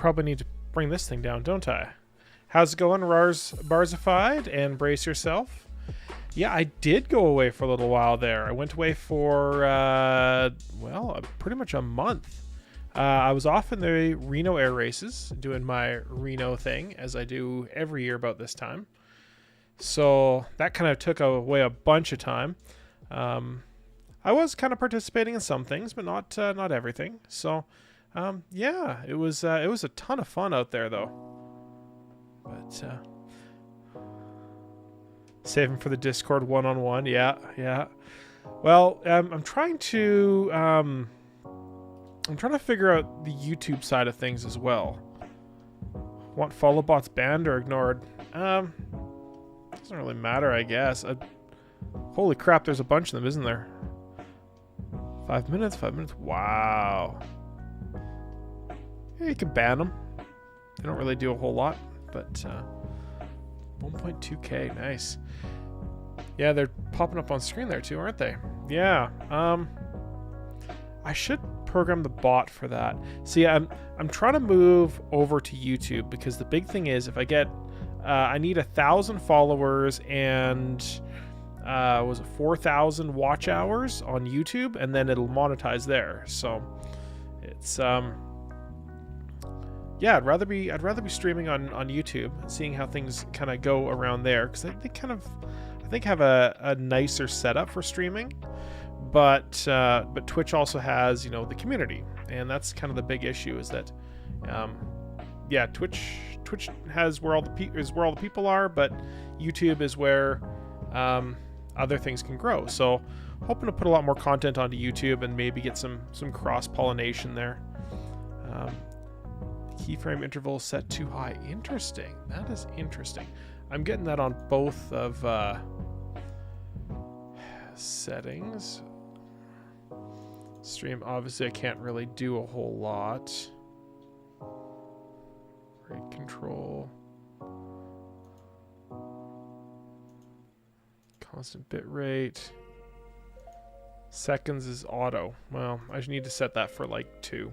probably need to bring this thing down, don't I? How's it going, Barzified? And brace yourself. Yeah, I did go away for a little while there. I went away for, pretty much a month. I was off in the Reno Air Races, doing my Reno thing, as I do every year about this time. So that kind of took away a bunch of time. I was kind of participating in some things, but not everything. So, it was a ton of fun out there, though. But saving for the Discord one-on-one, yeah. Well, I'm trying to figure out the YouTube side of things as well. Want follow bots banned or ignored? Doesn't really matter, I guess. Holy crap, there's a bunch of them, isn't there? 5 minutes. Wow. Yeah, you can ban them. They don't really do a whole lot, but 1.2k, nice. Yeah, they're popping up on screen there too, aren't they? Yeah. I should program the bot for that. See, I'm trying to move over to YouTube because the big thing is if I get I need 1,000 followers and was it 4,000 watch hours on YouTube, and then it'll monetize there. So it's I'd rather be streaming on YouTube, seeing how things kind of go around there, because they kind of I think have a nicer setup for streaming. But Twitch also has, the community, and that's kind of the big issue is that Twitch has where all the people are, but YouTube is where other things can grow. So hoping to put a lot more content onto YouTube and maybe get some cross-pollination there. Keyframe interval set too high. Interesting. That is interesting. I'm getting that on both of settings. Stream, obviously I can't really do a whole lot. Rate control. Constant bit rate. Seconds is auto. Well, I need to set that for like 2.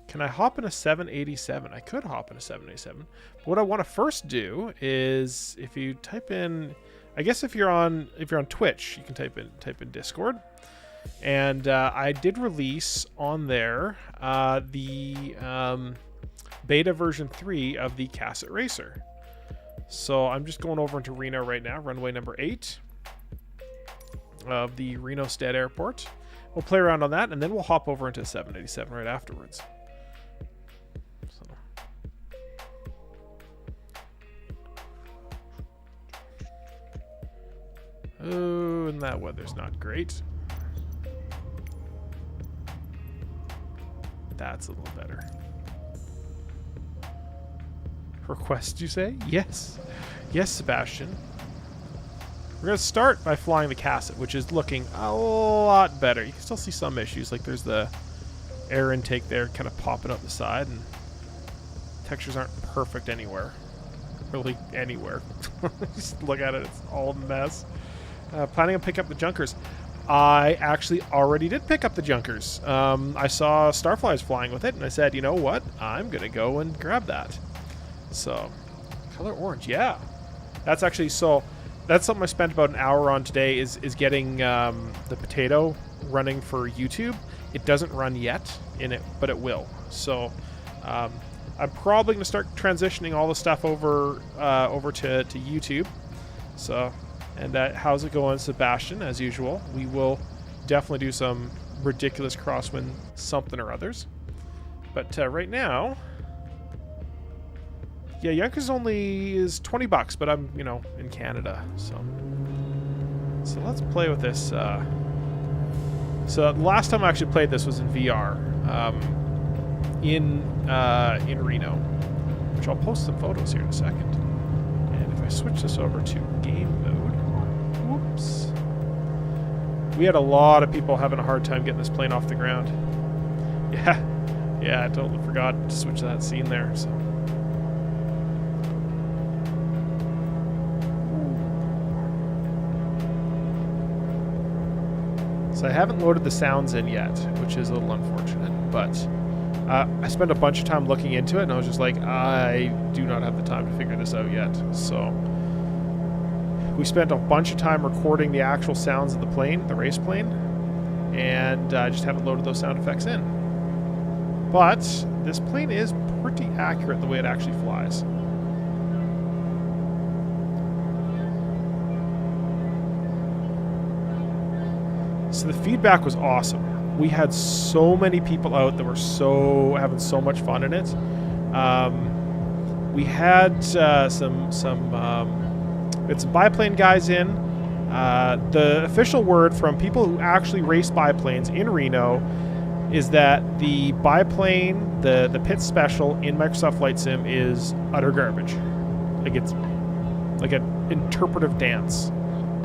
Can I hop in a 787? I could hop in a 787. But what I want to first do is if you type in, I guess if you're on Twitch, you can type in Discord. And I did release on there the beta version 3 of the Cassette Racer. So I'm just going over into Reno right now, runway number 8 of the Reno State Airport. We'll play around on that, and then we'll hop over into 787 right afterwards. Oh, and that weather's not great. That's a little better. Request, you say? Yes. Yes, Sebastian. We're going to start by flying the Cassette, which is looking a lot better. You can still see some issues, like there's the air intake there kind of popping up the side, and textures aren't perfect anywhere. Really anywhere. Just look at it, it's all a mess. Planning on picking up the Junkers. I actually already did pick up the Junkers. I saw Starflies flying with it, and I said, you know what? I'm going to go and grab that. So, color orange, yeah. That's actually, that's something I spent about an hour on today is getting the Potato running for YouTube. It doesn't run yet in it, but it will. So, I'm probably going to start transitioning all the stuff over to YouTube. So, and how's it going, Sebastian? As usual, we will definitely do some ridiculous crosswind something or others. But right now, yeah, Yonkers only is $20, but I'm in Canada, so let's play with this. So the last time I actually played this was in VR, in Reno, which I'll post some photos here in a second. And if I switch this over to game mode. Whoops. We had a lot of people having a hard time getting this plane off the ground. Yeah, I totally forgot to switch that scene there. So I haven't loaded the sounds in yet, which is a little unfortunate, but I spent a bunch of time looking into it, and I was just like, I do not have the time to figure this out yet. So we spent a bunch of time recording the actual sounds of the plane, the race plane, and I just haven't loaded those sound effects in. But this plane is pretty accurate the way it actually flies. So the feedback was awesome. We had so many people out that were having so much fun in it. We had some biplane guys in. The official word from people who actually race biplanes in Reno is that the biplane, the pit special in Microsoft Flight Sim is utter garbage. Like it's like an interpretive dance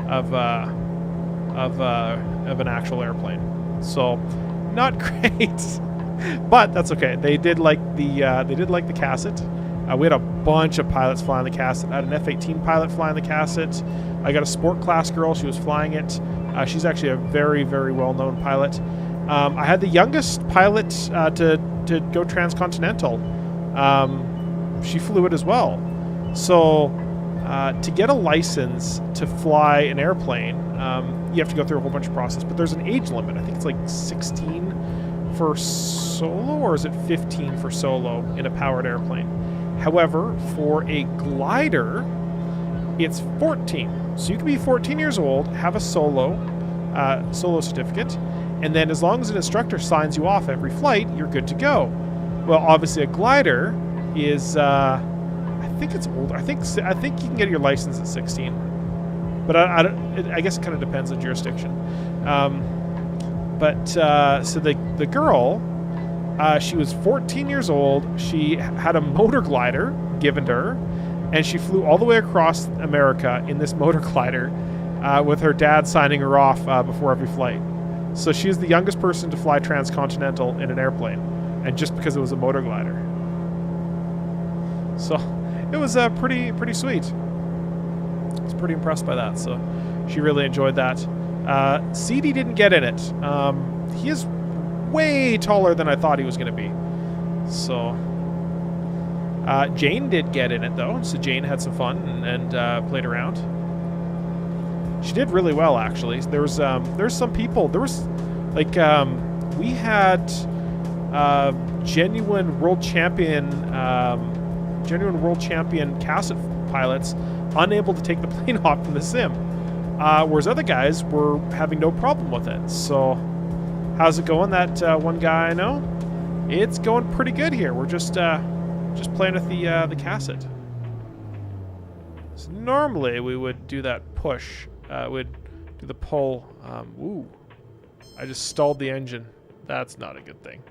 of an actual airplane. So not great, but that's okay. They did like the Casset. We had a bunch of pilots flying the Casset. I had an F-18 pilot flying the Casset. I got a sport class girl. She was flying it. She's actually a very, very well-known pilot. I had the youngest pilot to go transcontinental. She flew it as well. So to get a license to fly an airplane, you have to go through a whole bunch of process. But there's an age limit. I think it's like 16 for solo, or is it 15 for solo in a powered airplane? However, for a glider, it's 14. So you can be 14 years old, have a solo certificate, and then as long as an instructor signs you off every flight, you're good to go. Well, obviously a glider is, I think it's older. I think you can get your license at 16. But I guess it kind of depends on jurisdiction. So the girl, she was 14 years old. She had a motor glider given to her, and she flew all the way across America in this motor glider with her dad signing her off before every flight. So she was the youngest person to fly transcontinental in an airplane, and just because it was a motor glider. So it was pretty sweet. I was pretty impressed by that. So she really enjoyed that. CD didn't get in it. He is way taller than I thought he was going to be. So Jane did get in it though. So Jane had some fun and played around. She did really well, actually. There's some people. There was like we had genuine world champion Casset pilots unable to take the plane off from the sim, whereas other guys were having no problem with it. So how's it going? That one guy I know, it's going pretty good here. We're just playing with the Casset. So normally we would do that push. Would do the pull. Ooh, I just stalled the engine. That's not a good thing.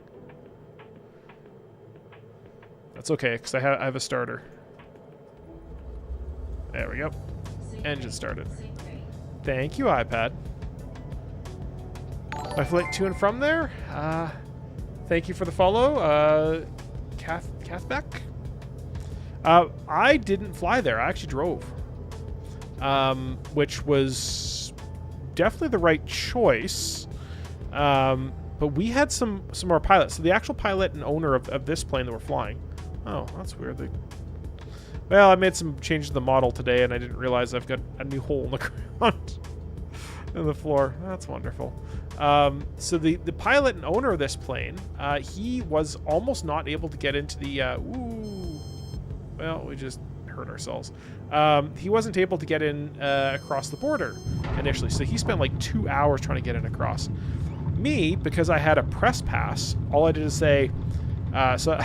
That's okay, because I have a starter. There we go. Engine started. Thank you, iPad. My flight to and from there. Thank you for the follow, Cathbeck. I didn't fly there. I actually drove. Which was definitely the right choice. But we had some more pilots. So the actual pilot and owner of this plane that we're flying. Oh, that's weird. Well, I made some changes to the model today, and I didn't realize I've got a new hole in the ground in the floor. That's wonderful. So the pilot and owner of this plane, he was almost not able to get into the. Well, we just hurt ourselves. He wasn't able to get in across the border initially, so he spent like 2 hours trying to get in across. Me, because I had a press pass, all I did is say, so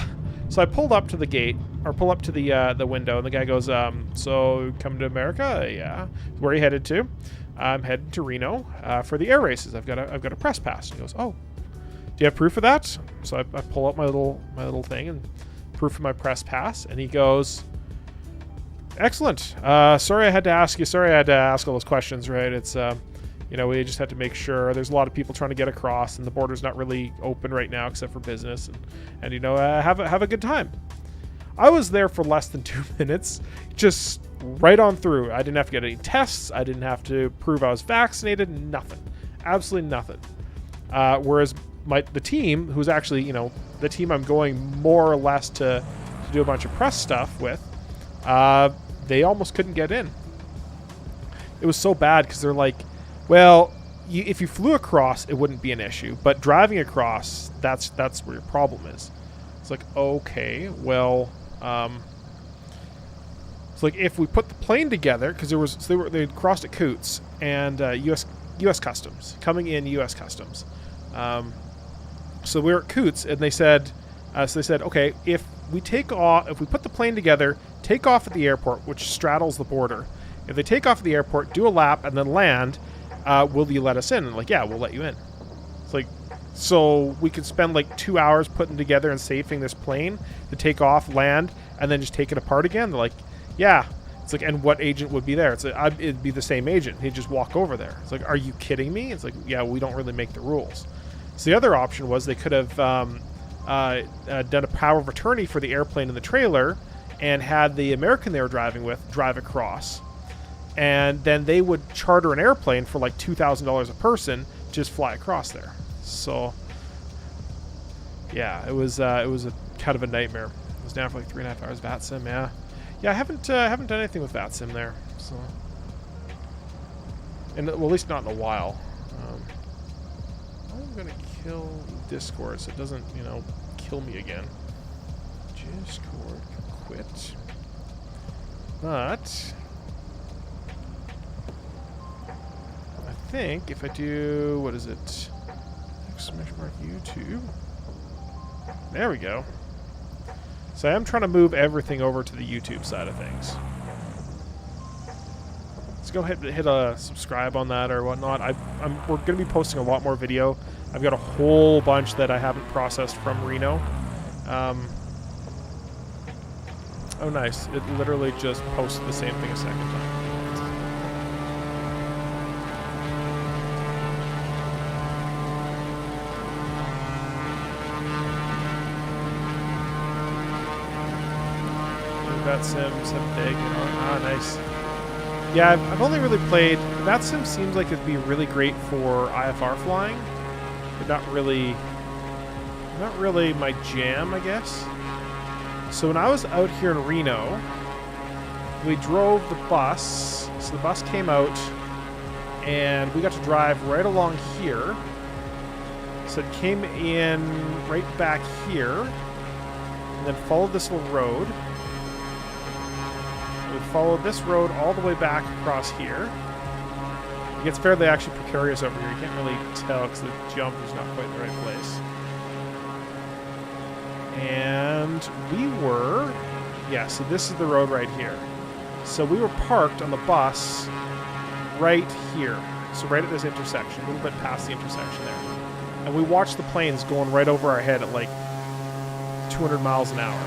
I pulled up to the gate, or pull up to the window, and the guy goes, so come to America? Yeah. Where are you headed to? I'm headed to Reno for the air races. I've got a press pass. And he goes, oh, do you have proof of that? So I pull up my little thing and proof of my press pass, and he goes, excellent. Sorry I had to ask all those questions, right? It's we just had to make sure. There's a lot of people trying to get across, and the border's not really open right now except for business, and have a good time. I was there for less than 2 minutes, just right on through. I didn't have to get any tests. I didn't have to prove I was vaccinated. Nothing. Absolutely nothing. Whereas the team, who's actually, you know, the team I'm going more or less to do a bunch of press stuff with, they almost couldn't get in. It was so bad because they're like, well, if you flew across, it wouldn't be an issue, but driving across, that's where your problem is. It's like, okay, well, it's like if we put the plane together, because they'd crossed at Coots and U.S. Customs, coming in U.S. Customs. So we were at Coots, and they said, okay, if we put the plane together, take off at the airport, which straddles the border. If they take off at the airport, do a lap, and then land, will you let us in? And like, yeah, we'll let you in. It's like, so we could spend like 2 hours putting together and safing this plane to take off, land, and then just take it apart again. They're like, yeah. It's like, and what agent would be there? It's like, it'd be the same agent. He'd just walk over there. It's like, are you kidding me? It's like, yeah, we don't really make the rules. So the other option was they could have done a power of attorney for the airplane and the trailer and had the American they were driving with drive across. And then they would charter an airplane for like $2,000 a person to just fly across there. So, yeah, it was a kind of a nightmare. It was down for like 3.5 hours. VATSIM, yeah. Yeah, I haven't done anything with VATSIM there, so, and well, at least not in a while. I'm gonna kill Discord so it doesn't, you know, kill me again. Discord quit, but I think if I do, what is it? Exclamation mark YouTube. There we go. So I am trying to move everything over to the YouTube side of things. Let's go ahead and hit a subscribe on that or whatnot. We're going to be posting a lot more video. I've got a whole bunch that I haven't processed from Reno. Oh, nice. It literally just posted the same thing a second time. VATSIM, 7th egg, nice. Yeah, I've only really played... VATSIM seems like it'd be really great for IFR flying, but not really my jam, I guess. So when I was out here in Reno, we drove the bus. So the bus came out, and we got to drive right along here. So it came in right back here, and then followed this little road. We followed this road all the way back across here. It gets fairly actually precarious over here. You can't really tell because the jump is not quite in the right place. And we were... yeah, so this is the road right here. So we were parked on the bus right here. So right at this intersection, a little bit past the intersection there. And we watched the planes going right over our head at like 200 miles an hour.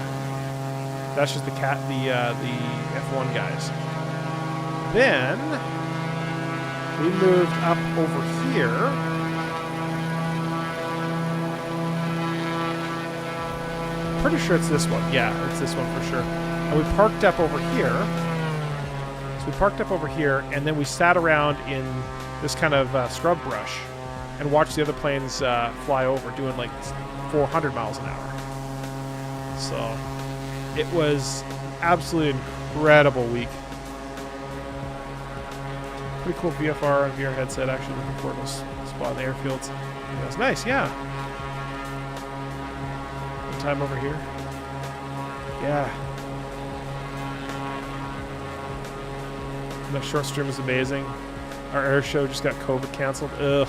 That's just the F1 guys. Then we moved up over here. Pretty sure it's this one. Yeah, it's this one for sure. And we parked up over here. So we parked up over here, and then we sat around in this kind of scrub brush and watched the other planes fly over, doing like 400 miles an hour. So it was absolutely incredible week. Pretty cool VFR and VR headset, actually looking forward to spot the airfields. It was nice, yeah. One time over here. Yeah. The short stream was amazing. Our air show just got COVID canceled. Ugh.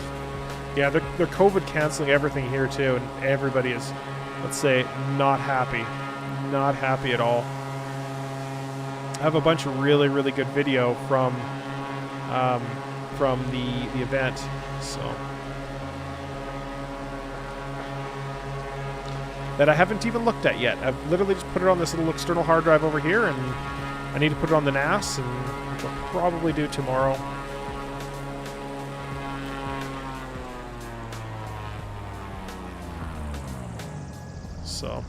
Yeah, they're COVID canceling everything here too, and everybody is, let's say, not happy. Not happy at all. I have a bunch of really, really good video from the event, so that I haven't even looked at yet. I've literally just put it on this little external hard drive over here, and I need to put it on the NAS, and which I'll probably do tomorrow. So,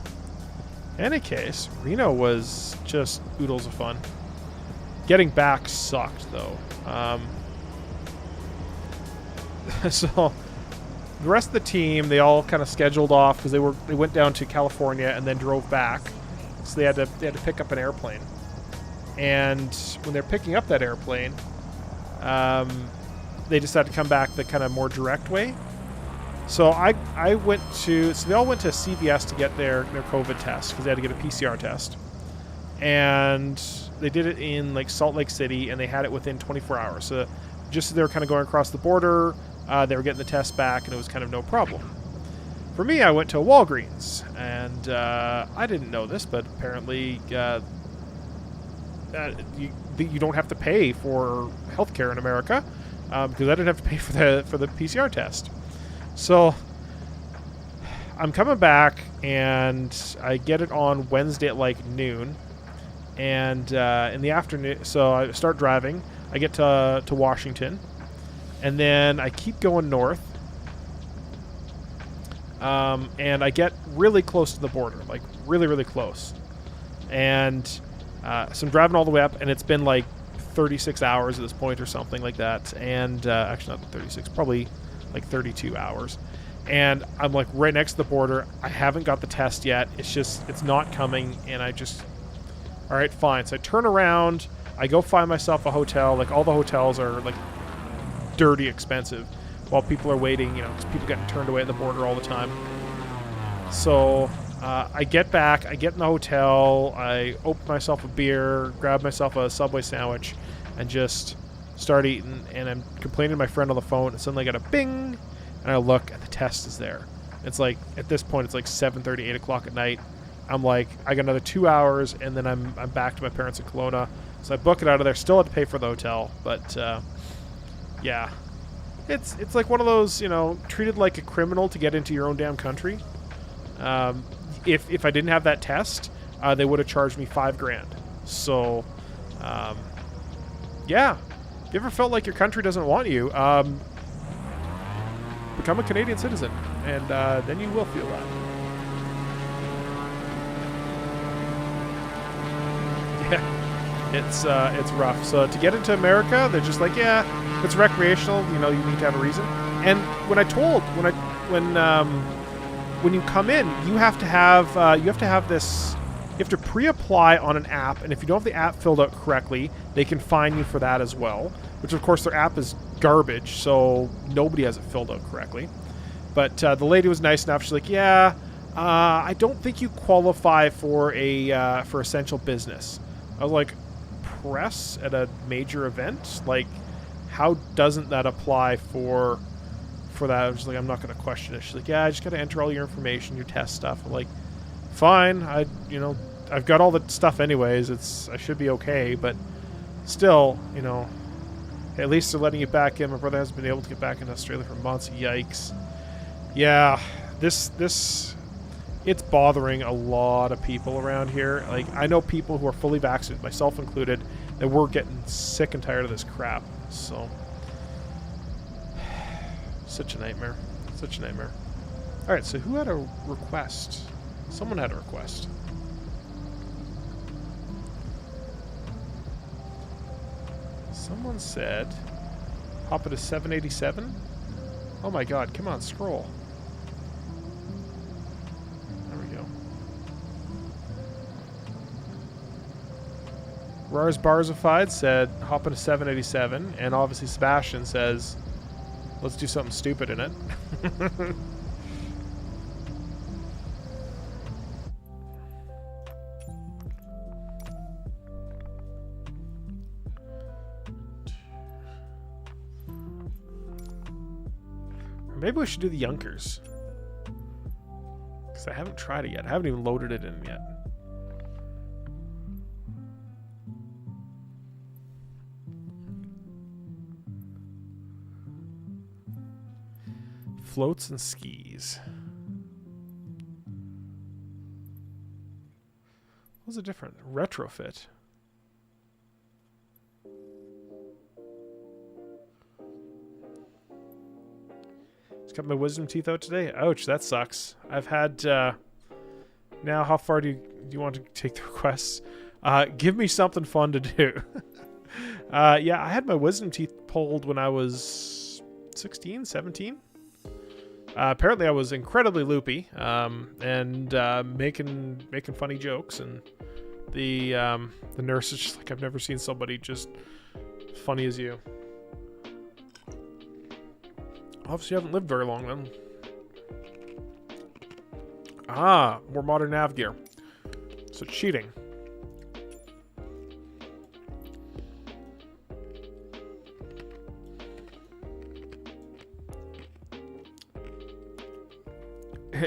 in any case, Reno was just oodles of fun. Getting back sucked, though. So, The rest of the team, they all kind of scheduled off because they went down to California and then drove back. So they had to pick up an airplane. And when they're picking up that airplane, they decided to come back the kind of more direct way. So I went to, so they all went to CVS to get their COVID test because they had to get a PCR test. And they did it in like Salt Lake City, and they had it within 24 hours. So just as they were kind of going across the border, they were getting the test back, and it was kind of no problem. For me, I went to a Walgreens, and I didn't know this, but apparently you don't have to pay for healthcare in America because I didn't have to pay for the PCR test. So I'm coming back, and I get it on Wednesday at like noon, and in the afternoon, so I start driving. I get to Washington, and then I keep going north, and I get really close to the border, like really, really close. And so I'm driving all the way up, and it's been like 36 hours at this point or something like that. And actually not 36, probably like 32 hours. And I'm like right next to the border. I haven't got the test yet. It's not coming. And I just, all right, fine. So I turn around, I go find myself a hotel. Like all the hotels are like dirty expensive while people are waiting, because people getting turned away at the border all the time. So I get back, I get in the hotel, I open myself a beer, grab myself a Subway sandwich, and just start eating. And I'm complaining to my friend on the phone, and suddenly I get a bing, and I look, and the test is there. It's like, at this point, it's like 7:30, 8 o'clock at night. I'm like, I got another 2 hours, and then I'm back to my parents in Kelowna. So I book it out of there, still had to pay for the hotel, but yeah. It's like one of those, treated like a criminal to get into your own damn country. If I didn't have that test, they would have charged me $5,000. So, yeah. If you ever felt like your country doesn't want you, become a Canadian citizen, and then you will feel that. Yeah, it's rough. So to get into America, they're just like, yeah, if it's recreational, you need to have a reason. And when you come in, you have to have this. You have to pre-apply on an app, and if you don't have the app filled out correctly, they can fine you for that as well. Which, of course, their app is garbage, so nobody has it filled out correctly. But the lady was nice enough. She's like, "Yeah, I don't think you qualify for for essential business." I was like, "Press at a major event? Like, how doesn't that apply for that?" I was like, "I'm not going to question it." She's like, "Yeah, I just got to enter all your information, your test stuff." I'm like, "Fine, I've got all the stuff anyways. I should be okay." But still, at least they're letting you back in. My brother hasn't been able to get back into Australia for months. Yikes. Yeah, this it's bothering a lot of people around here. Like, I know people who are fully vaccinated, myself included, that we're getting sick and tired of this crap. So, such a nightmare. Such a nightmare. All right, so who had a request? Someone had a request. Someone said, hop it to 787? Oh my god, come on, scroll. There we go. Rars Barzified said, hop into 787, and obviously Sebastian says, let's do something stupid in it. Maybe we should do the Yunkers. Because I haven't tried it yet. I haven't even loaded it in yet. Floats and skis. What's the difference? Retrofit. Cut my wisdom teeth out today. Ouch, that sucks. I've had now how far do you want to take the requests? Give me something fun to do. Yeah, I had my wisdom teeth pulled when I was 16, 17. Apparently, I was incredibly loopy and making funny jokes, and the nurse is just like, I've never seen somebody just funny as you. Obviously, you haven't lived very long then. Ah, more modern nav gear. So cheating.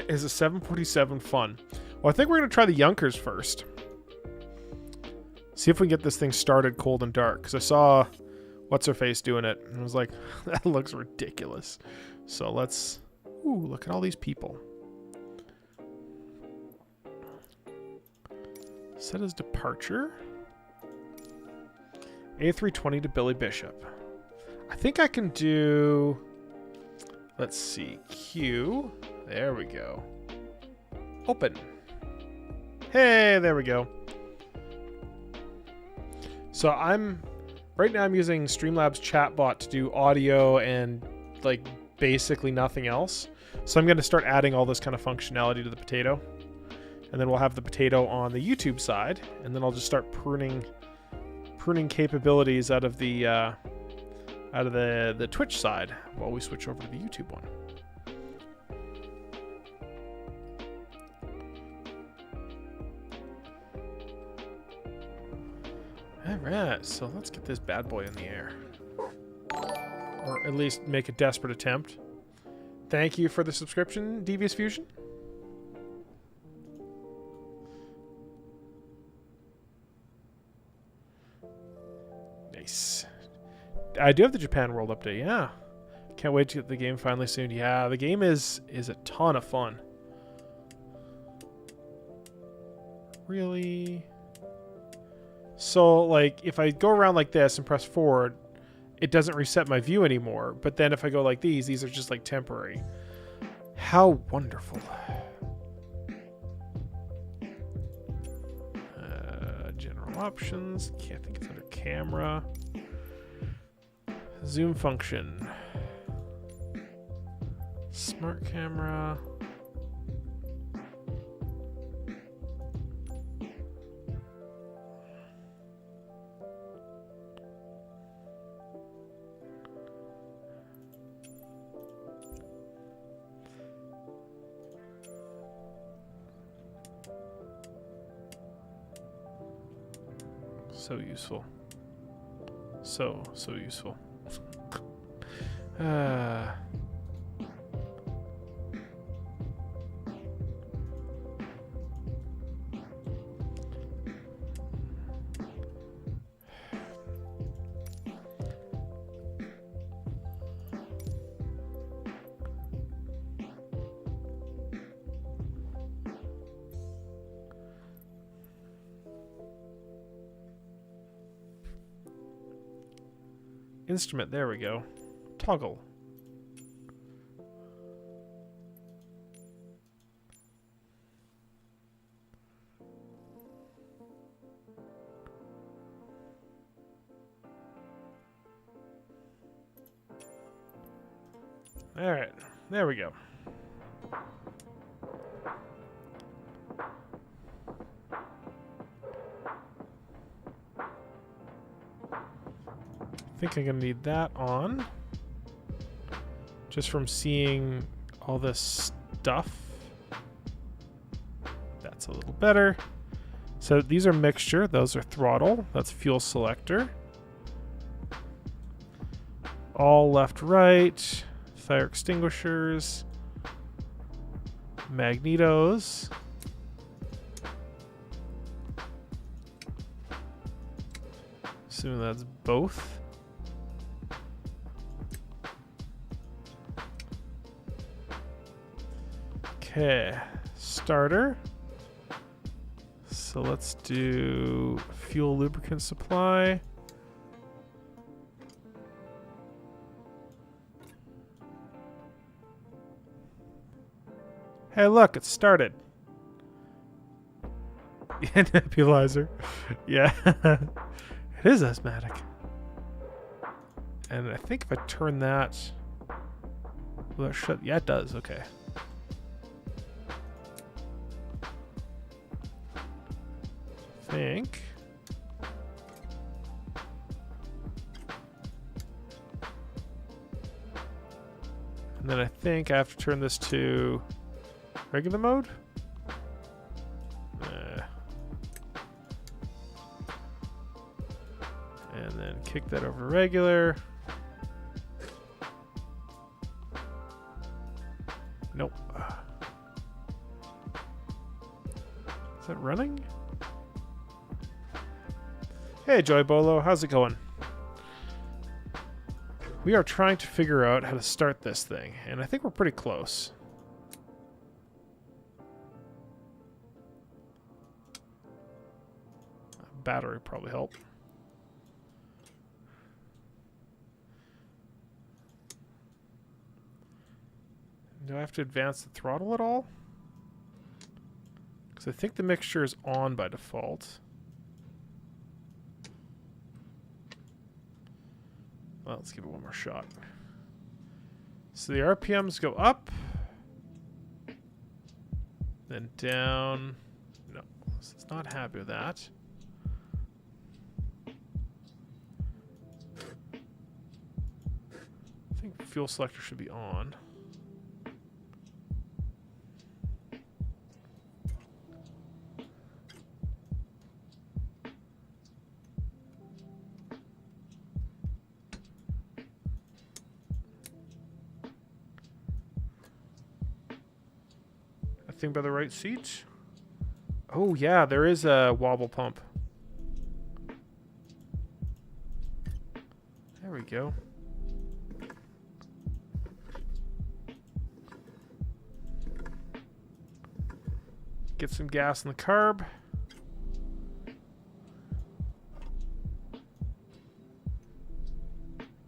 Is a 747 fun? Well, I think we're going to try the Junkers first. See if we can get this thing started cold and dark. Because I saw What's-Her-Face doing it. And I was like, that looks ridiculous. So let's... Ooh, look at all these people. Set as departure. A320 to Billy Bishop. I think I can do... Let's see. Q. There we go. Open. Hey, there we go. So right now I'm using Streamlabs chatbot to do audio and like basically nothing else. So I'm going to start adding all this kind of functionality to the Potato. And then we'll have the Potato on the YouTube side, and then I'll just start pruning capabilities out of the Twitch side while we switch over to the YouTube one. Alright, so let's get this bad boy in the air. Or at least make a desperate attempt. Thank you for the subscription, Devious Fusion. Nice. I do have the Japan World update, yeah. Can't wait to get the game finally soon. Yeah, the game is a ton of fun. Really? So, like, if I go around like this and press forward, it doesn't reset my view anymore. But then if I go like these are just like temporary. How wonderful. General options. I think it's under camera. Zoom function. Smart camera. So useful. So useful. Instrument, there we go. Toggle. All right, there we go. I think I'm gonna need that on. Just from seeing all this stuff. That's a little better. So these are mixture, those are throttle, that's fuel selector. All left, right, fire extinguishers, magnetos. Assuming that's both. Okay, starter. So let's do fuel lubricant supply. Hey, look, it started. Nebulizer. Yeah, it is asthmatic. And I think if I turn that Will that shut? Yeah, it does. Okay. Think. And then I think I have to turn this to regular mode. And then kick that over to regular. Nope. Is that running? Hey, Joy Bolo, how's it going? We are trying to figure out how to start this thing, and I think we're pretty close. Battery probably help. Do I have to advance the throttle at all? Because I think the mixture is on by default. Well, let's give it one more shot. So the RPMs go up. Then down. No, it's not happy with that. I think fuel selector should be on. Thing by the right seat. Oh yeah, there is a wobble pump. There we go. Get some gas in the carb.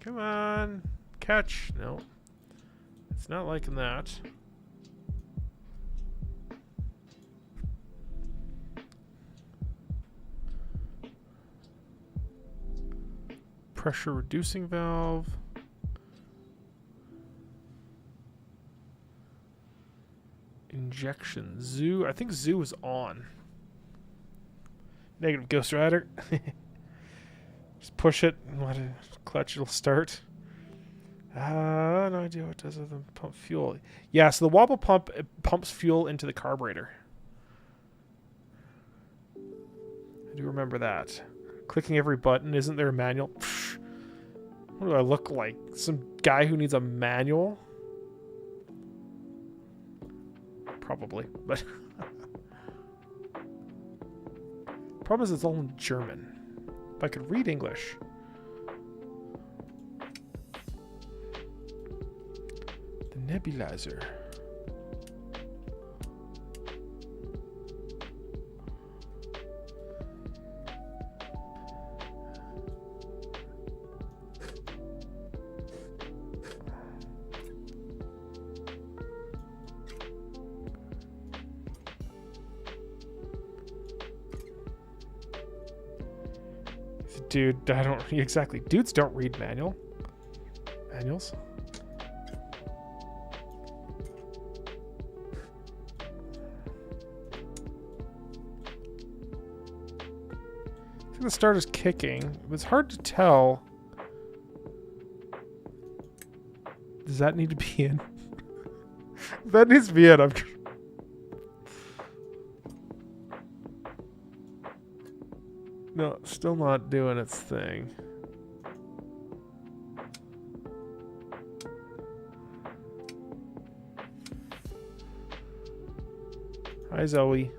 Come on, catch. No, it's not liking that. Pressure reducing valve. Injection. Zoo. I think Zoo is on. Negative Ghost Rider. Just push it and let it clutch. It'll start. No idea what it does other than pump fuel. Yeah, so the wobble pump, it pumps fuel into the carburetor. I do remember that. Clicking every button. Isn't there a manual? Psh, what do I look like? Some guy who needs a manual? Probably, but problem is it's all in German. If I could read English. The nebulizer. Dude, I don't exactly. Dudes don't read manuals. I think the starter's kicking. It was hard to tell. Does that need to be in? That needs to be in. No, still not doing its thing. Hi, Zoe.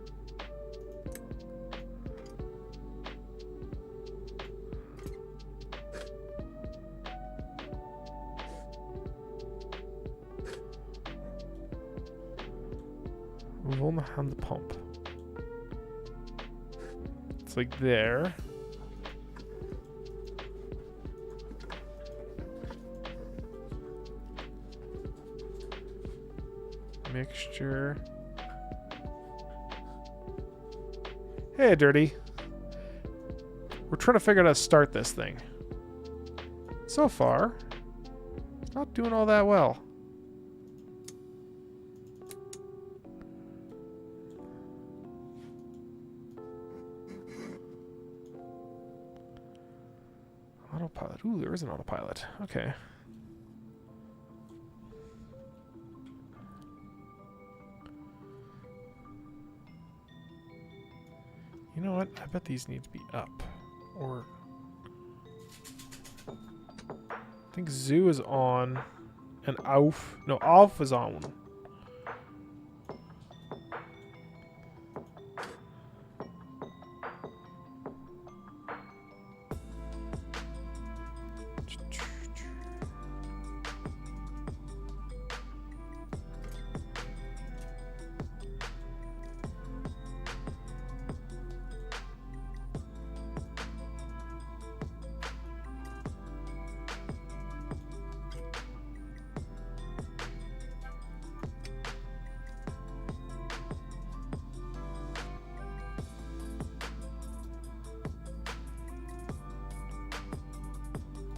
Move on behind the pump. It's like there. Mixture. Hey, Dirty. We're trying to figure out how to start this thing. So far, it's not doing all that well. Autopilot. Ooh, there is an autopilot. Okay. You know what? I bet these need to be up. Or... I think Zoo is on. And Auf. No, Auf is on.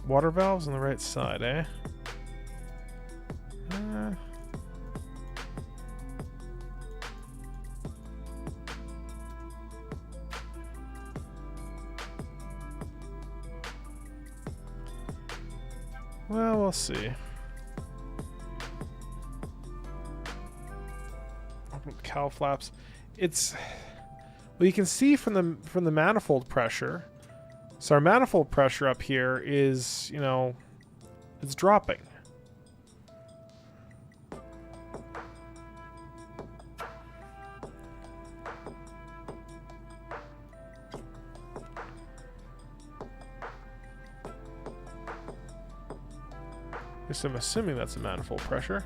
Water valves on the right side, eh? Well, we'll see. Open the cowl flaps. It's well, you can see from the manifold pressure. So our manifold pressure up here is, you know, it's dropping. At least I'm assuming that's the manifold pressure.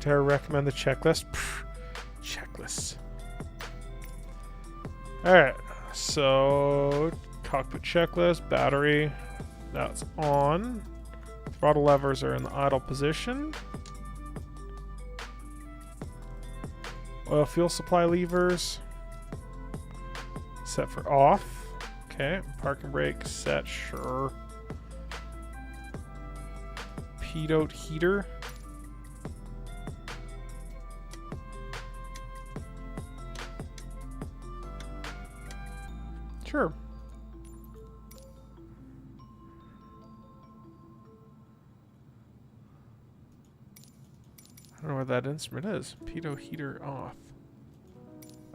Do I recommend the checklist? Pfft, checklist. Alright, so cockpit checklist, battery, that's on. Throttle levers are in the idle position. Oil fuel supply levers set for off. Okay, parking brake set, sure. Pitot heater. Sure. I don't know where that instrument is. Pitot heater off.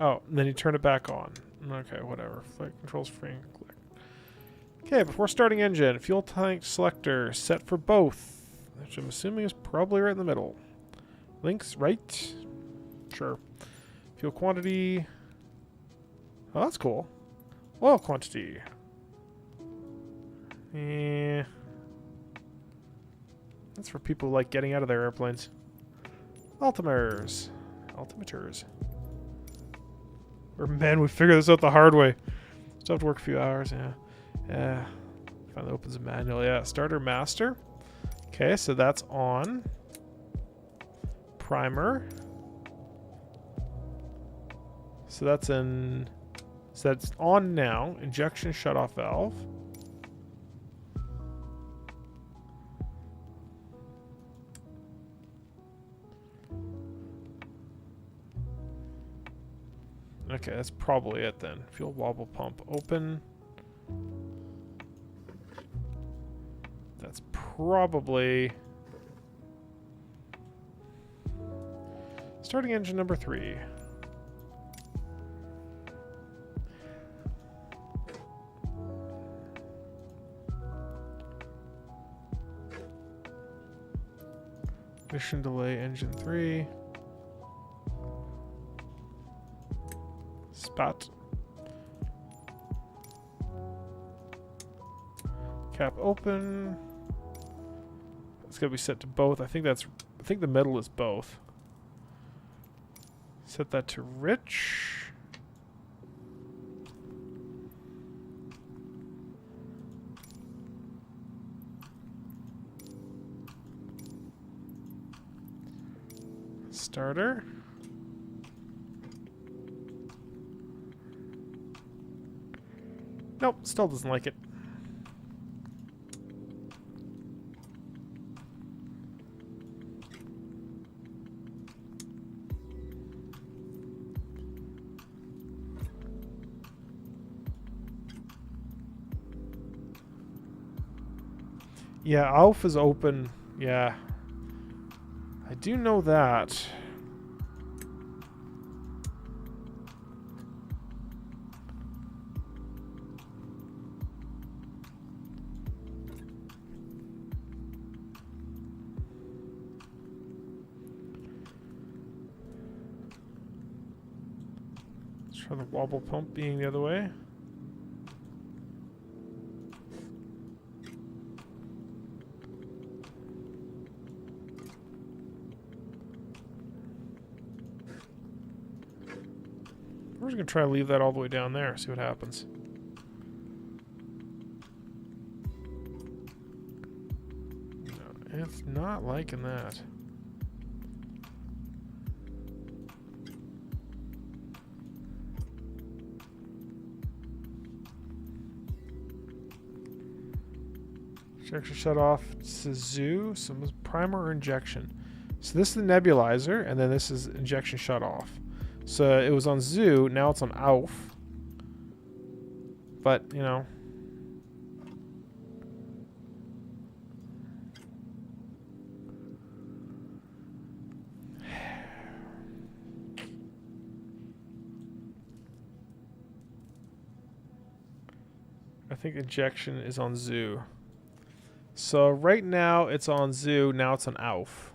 Oh, and then you turn it back on. Okay, whatever. Flight controls free and click. Okay, before starting engine, fuel tank selector set for both, which I'm assuming is probably right in the middle. Links right. Sure. Fuel quantity. Oh, that's cool. Oil quantity. That's for people who like getting out of their airplanes. Altimeters. Or man, we figured this out the hard way. Still have to work a few hours, yeah. Finally opens a manual, yeah. Starter master. Okay, so that's on. Primer. So that's in... So that's on now. Injection shutoff valve. Okay, that's probably it then. Fuel wobble pump open. That's probably... Starting engine number 3. Mission delay engine 3. Spot. Cap open. It's gonna be set to both. I think the middle is both. Set that to rich. Starter. Nope, still doesn't like it. Yeah, ALF is open. Yeah. I do know that. Let's try the wobble pump being the other way. We're just going to try to leave that all the way down there, see what happens. No, it's not liking that. Injection shut off. Suzu. Some primer or injection. So this is the nebulizer, and then this is injection shut off. So it was on Zoo, now it's on ALF. But, you know. I think injection is on Zoo. So right now it's on Zoo, now it's on ALF.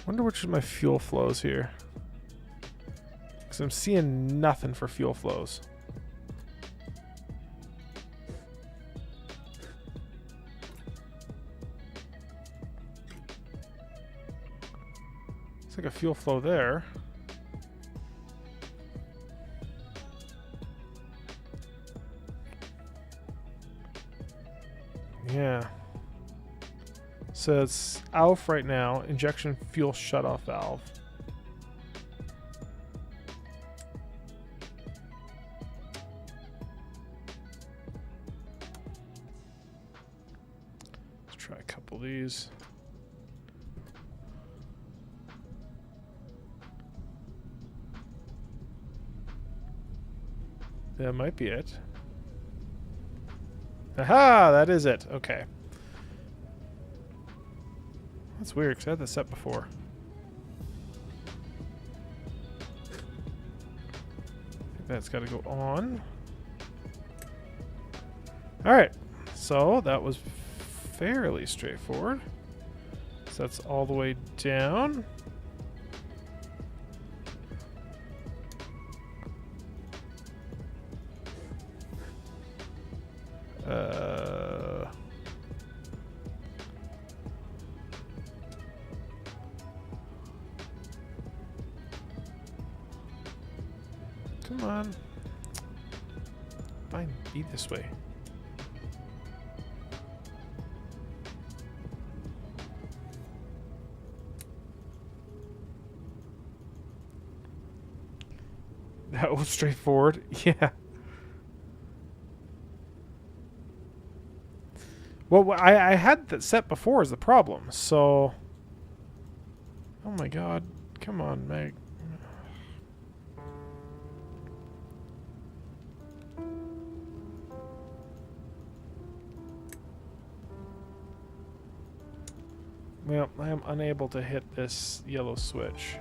Wonder which is my fuel flows here. Because I'm seeing nothing for fuel flows. It's like a fuel flow there. Yeah. So it's ALF right now, injection fuel shutoff valve. Let's try a couple of these. That might be it. Aha! That is it. Okay. That's weird, because I had this set before. I think that's got to go on. Alright. So, that was fairly straightforward. So that's all the way down. Come on. Fine, be this way. That was straightforward. Yeah. Well, I had that set before is the problem, so... Oh my god. Come on, Meg. Well, I am unable to hit this yellow switch.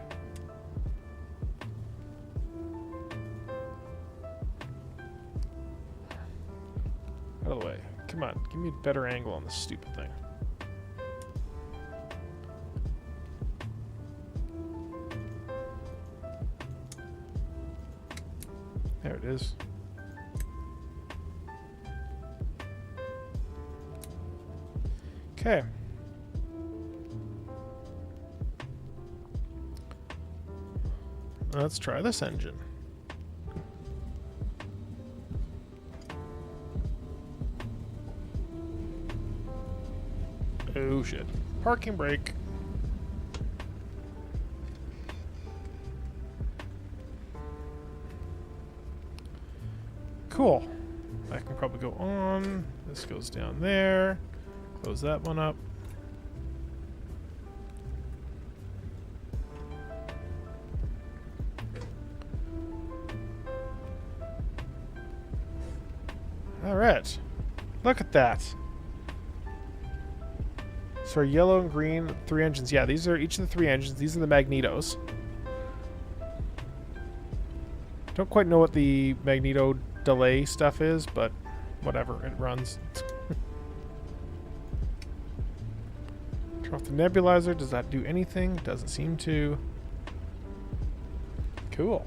Out of the way. Come on, give me a better angle on this stupid thing. There it is. Okay. Let's try this engine. Oh shit. Parking brake. Cool. That can probably go on. This goes down there. Close that one up. Alright. Look at that. So our yellow and green, 3 engines. Yeah, these are each of the 3 engines. These are the magnetos. Don't quite know what the magneto delay stuff is, but whatever, it runs. Turn off the nebulizer. Does that do anything? Doesn't seem to. Cool.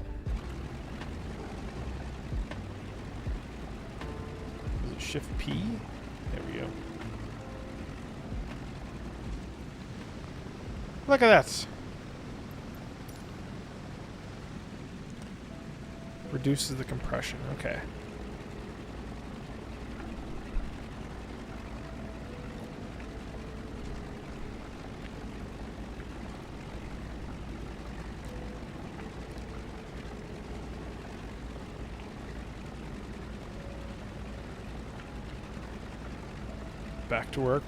Is it Shift P? There we go. Look at that. Reduces the compression. Okay. Back to work.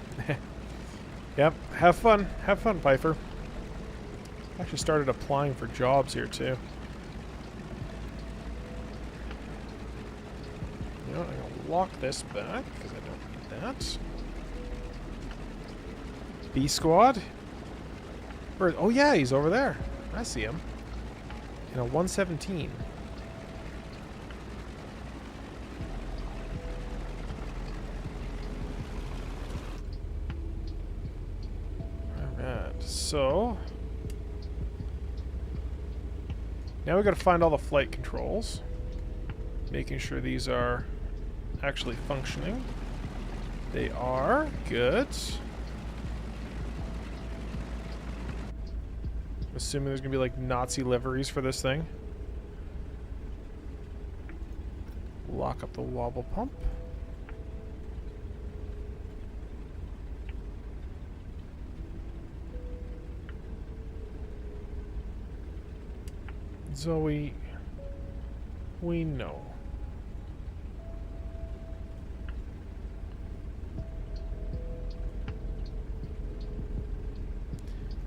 Yep. Have fun. Have fun, Piper. Actually started applying for jobs here too. You know, I'm gonna lock this back because I don't need that. B squad. Where? Oh yeah, he's over there. I see him. In a 117. Alright, so now we got to find all the flight controls, making sure these are actually functioning. They are. Good. I'm assuming there's going to be like Nazi liveries for this thing. Lock up the wobble pump. Zoe, we know.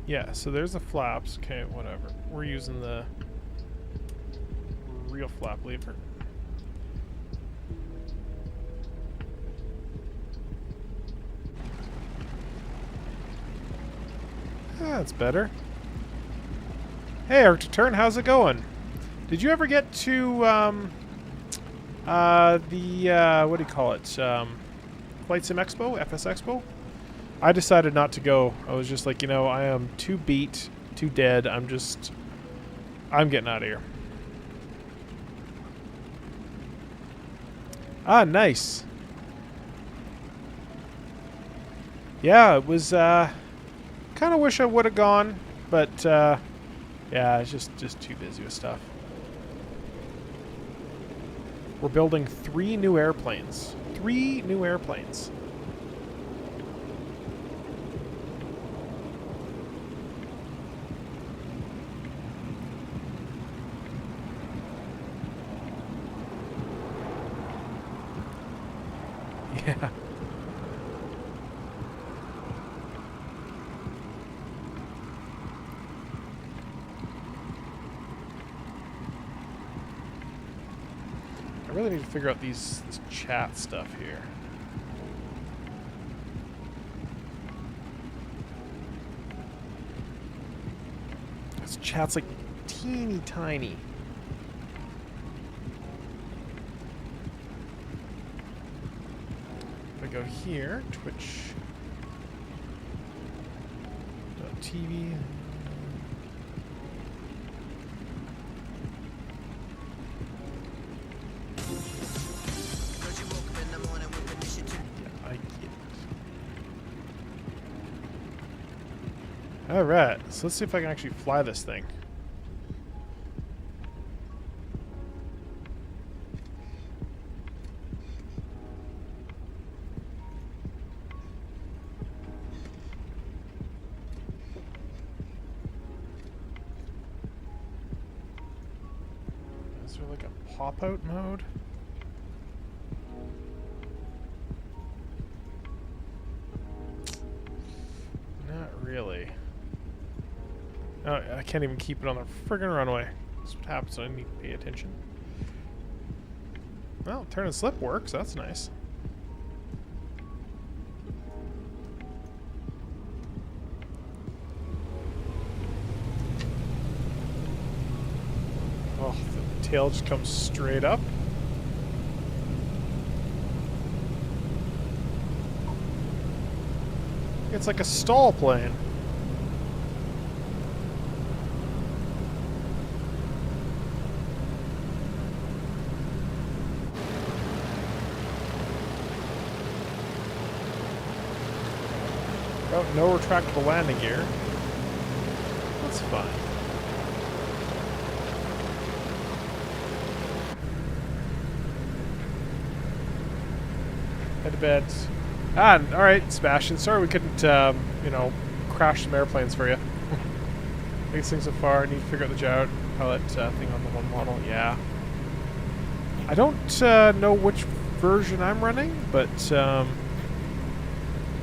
Yeah, so there's the flaps. Okay, whatever. We're using the real flap lever. That's better. Hey, Arctic how's it going? Did you ever get to what do you call it? Flight Sim Expo, FS Expo? I decided not to go. I was just like, you know, I am too beat, too dead. I'm getting out of here. Ah, nice. Yeah, it was kind of wish I would have gone, but yeah, it's just too busy with stuff. We're building 3 new airplanes. 3 new airplanes. Yeah. I really need to figure out this chat stuff here. This chat's like teeny tiny. If I go here, Twitch.tv. Alright, so let's see if I can actually fly this thing. Is there like a pop-out mode? can't even keep it on the friggin' runway. That's what happens when I need to pay attention. Well, turn and slip works. That's nice. Oh, the tail just comes straight up. It's like a stall plane. Oh, no retractable landing gear. That's fine. Head to bed. Ah, alright, Sebastian. Sorry we couldn't, you know, crash some airplanes for you. Biggest thing so far, need to figure out the gyro pilot thing on the one model. Yeah. I don't know which version I'm running, but I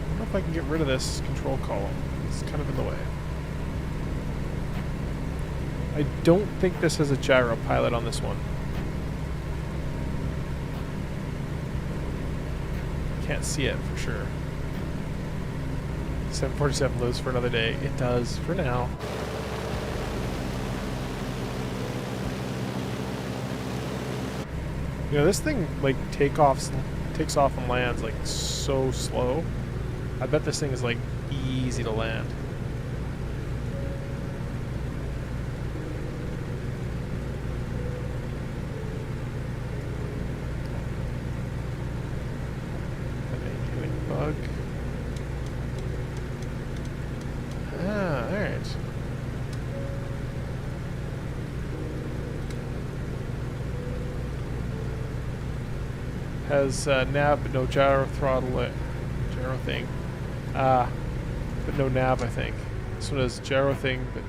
don't know if I can get rid of this control column. It's kind of in the way. I don't think this has a gyro pilot on this one. Can't see it for sure. 747 lives for another day. It does for now. You know, this thing like takes off and lands like so slow. I bet this thing is like easy to land. Bug. Ah, alright. Has nav but no gyro throttle gyro thing. But no nav, I think. This one has gyro thing, but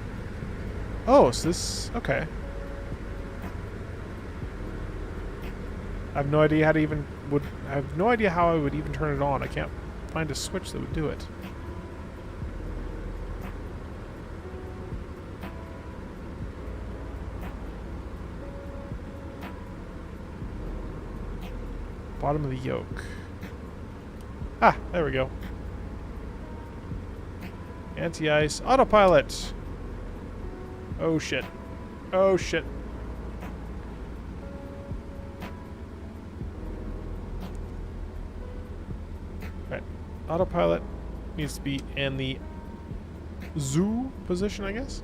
oh, so this okay. I have no idea how to even I have no idea how I would even turn it on. I can't find a switch that would do it. Bottom of the yoke. Ah, there we go. Anti-ice autopilot. Oh shit. Oh shit. Right. Autopilot needs to be in the zoo position, I guess.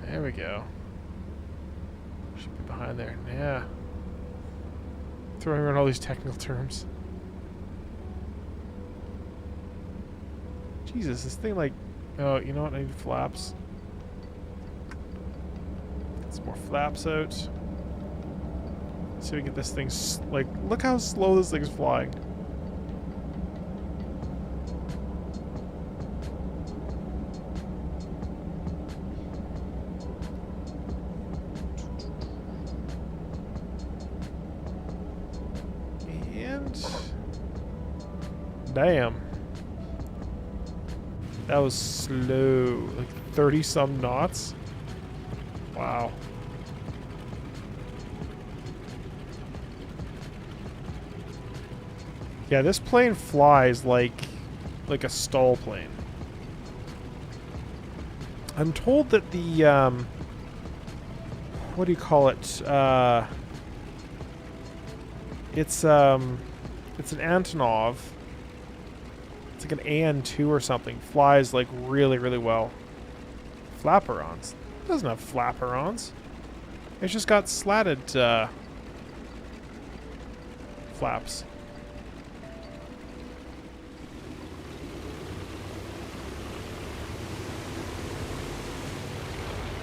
There we go. Should be behind there. Yeah. Throwing around all these technical terms. Jesus, this thing like... Oh, you know what? I need flaps. Get some more flaps out. Let's see if we get this thing... Like, look how slow this thing's flying. Damn. That was slow. Like 30 some knots. Wow. Yeah, this plane flies like a stall plane. I'm told that the what do you call it? It's an Antonov. It's like an AN2 or something. Flies like really, really well. Flaperons. It doesn't have flaperons. It's just got slatted flaps.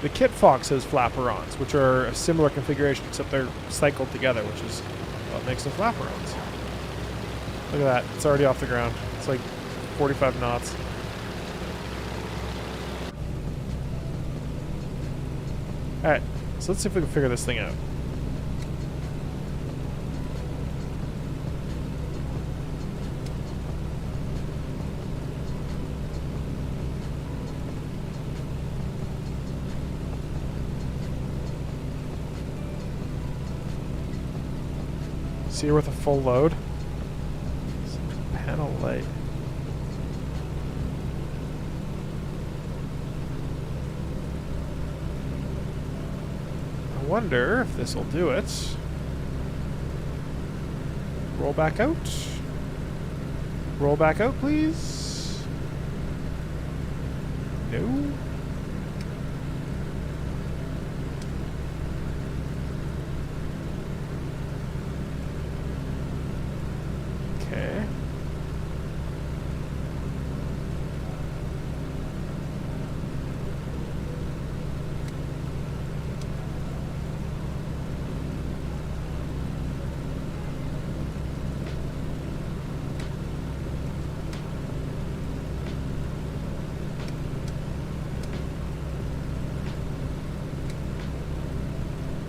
The Kit Fox has flaperons, which are a similar configuration, except they're cycled together, which is what makes them flaperons. Look at that. It's already off the ground. It's like 45 knots. Alright, so let's see if we can figure this thing out. See her with a full load. Panel light. I wonder if this will do it. Roll back out. Roll back out, please. No. Okay.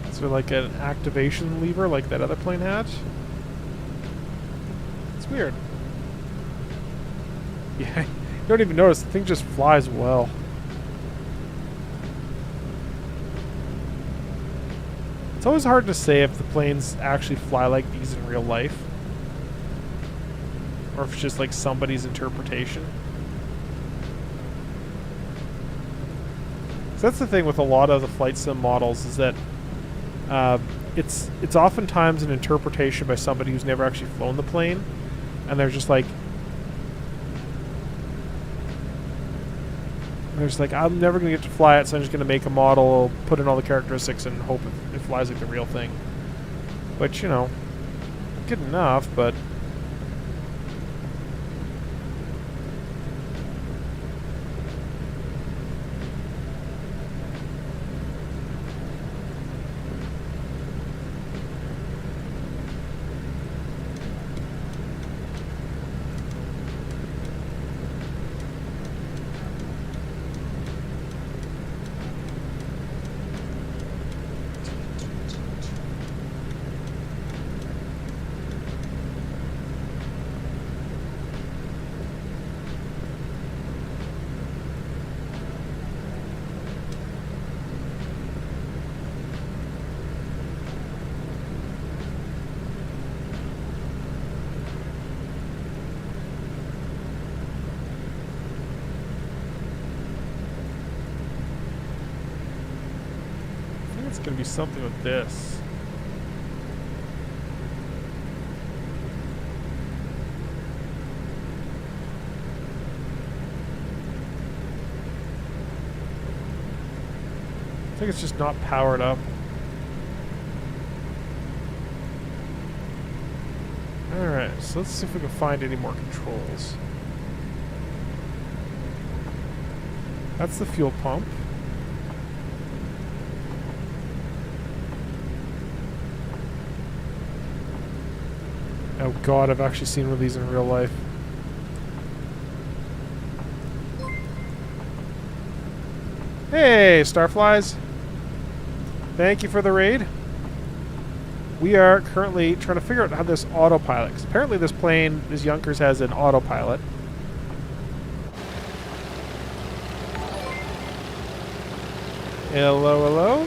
Is there like an activation lever like that other plane had? It's weird. Yeah, you don't even notice. The thing just flies well. It's always hard to say if the planes actually fly like these in real life. Or if it's just like somebody's interpretation. So that's the thing with a lot of the flight sim models is that it's oftentimes an interpretation by somebody who's never actually flown the plane. And they're just like, I'm never going to get to fly it, so I'm just going to make a model, put in all the characteristics, and hope it flies like the real thing. Which, you know, good enough, but... It's going to be something with this. I think it's just not powered up. Alright, so let's see if we can find any more controls. That's the fuel pump. Oh god, I've actually seen one of these in real life. Hey, Starflies. Thank you for the raid. We are currently trying to figure out how this autopilot, 'cause apparently this plane, this Junkers, has an autopilot. Hello, hello.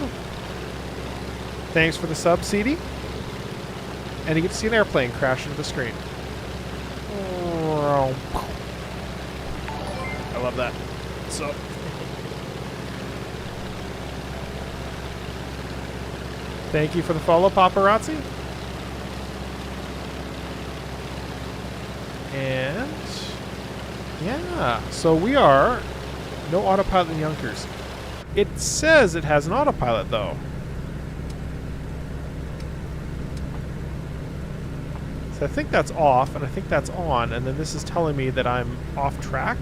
Thanks for the sub, CD. And you get to see an airplane crash into the screen. I love that. So, thank you for the follow, paparazzi. And yeah, so we are no autopilot in Junkers. It says it has an autopilot though. So I think that's off, and I think that's on, and then this is telling me that I'm off track.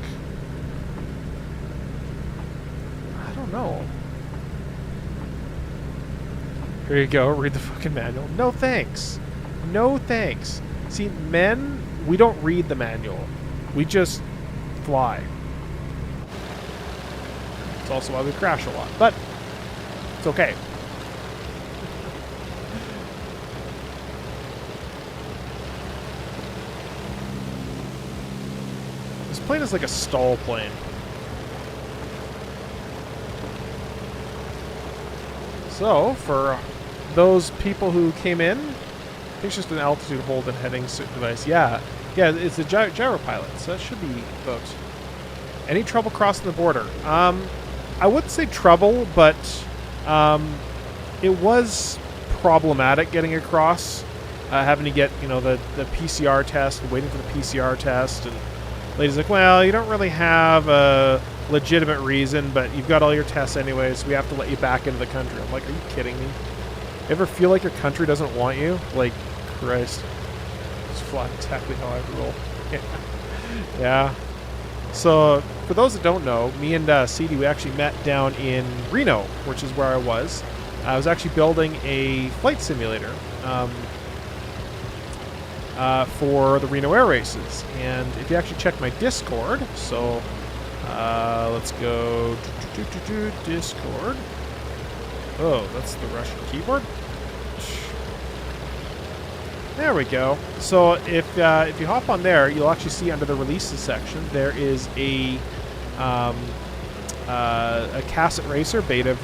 I don't know. Here you go, read the fucking manual. No thanks. No thanks. See, men, we don't read the manual. We just fly. It's also why we crash a lot, but it's okay. This plane is like a stall plane. So, for those people who came in think it's just an altitude hold and heading device. Yeah, it's a gyro pilot, so that should be about. Any trouble crossing the border? I wouldn't say trouble, but it was problematic getting across, having to get the PCR test and waiting for the PCR test, and lady's like, well, you don't really have a legitimate reason, but you've got all your tests anyway, so we have to let you back into the country. I'm like, are you kidding me? You ever feel like your country doesn't want you? Like, Christ. Just fly exactly how I roll. Yeah. So, for those that don't know, me and CD, we actually met down in Reno, which is where I was. I was actually building a flight simulator for the Reno Air Races. And if you actually check my Discord, so let's go Discord. Oh, that's the Russian keyboard. There we go. So if you hop on there, you'll actually see under the releases section there is a Cassette Racer beta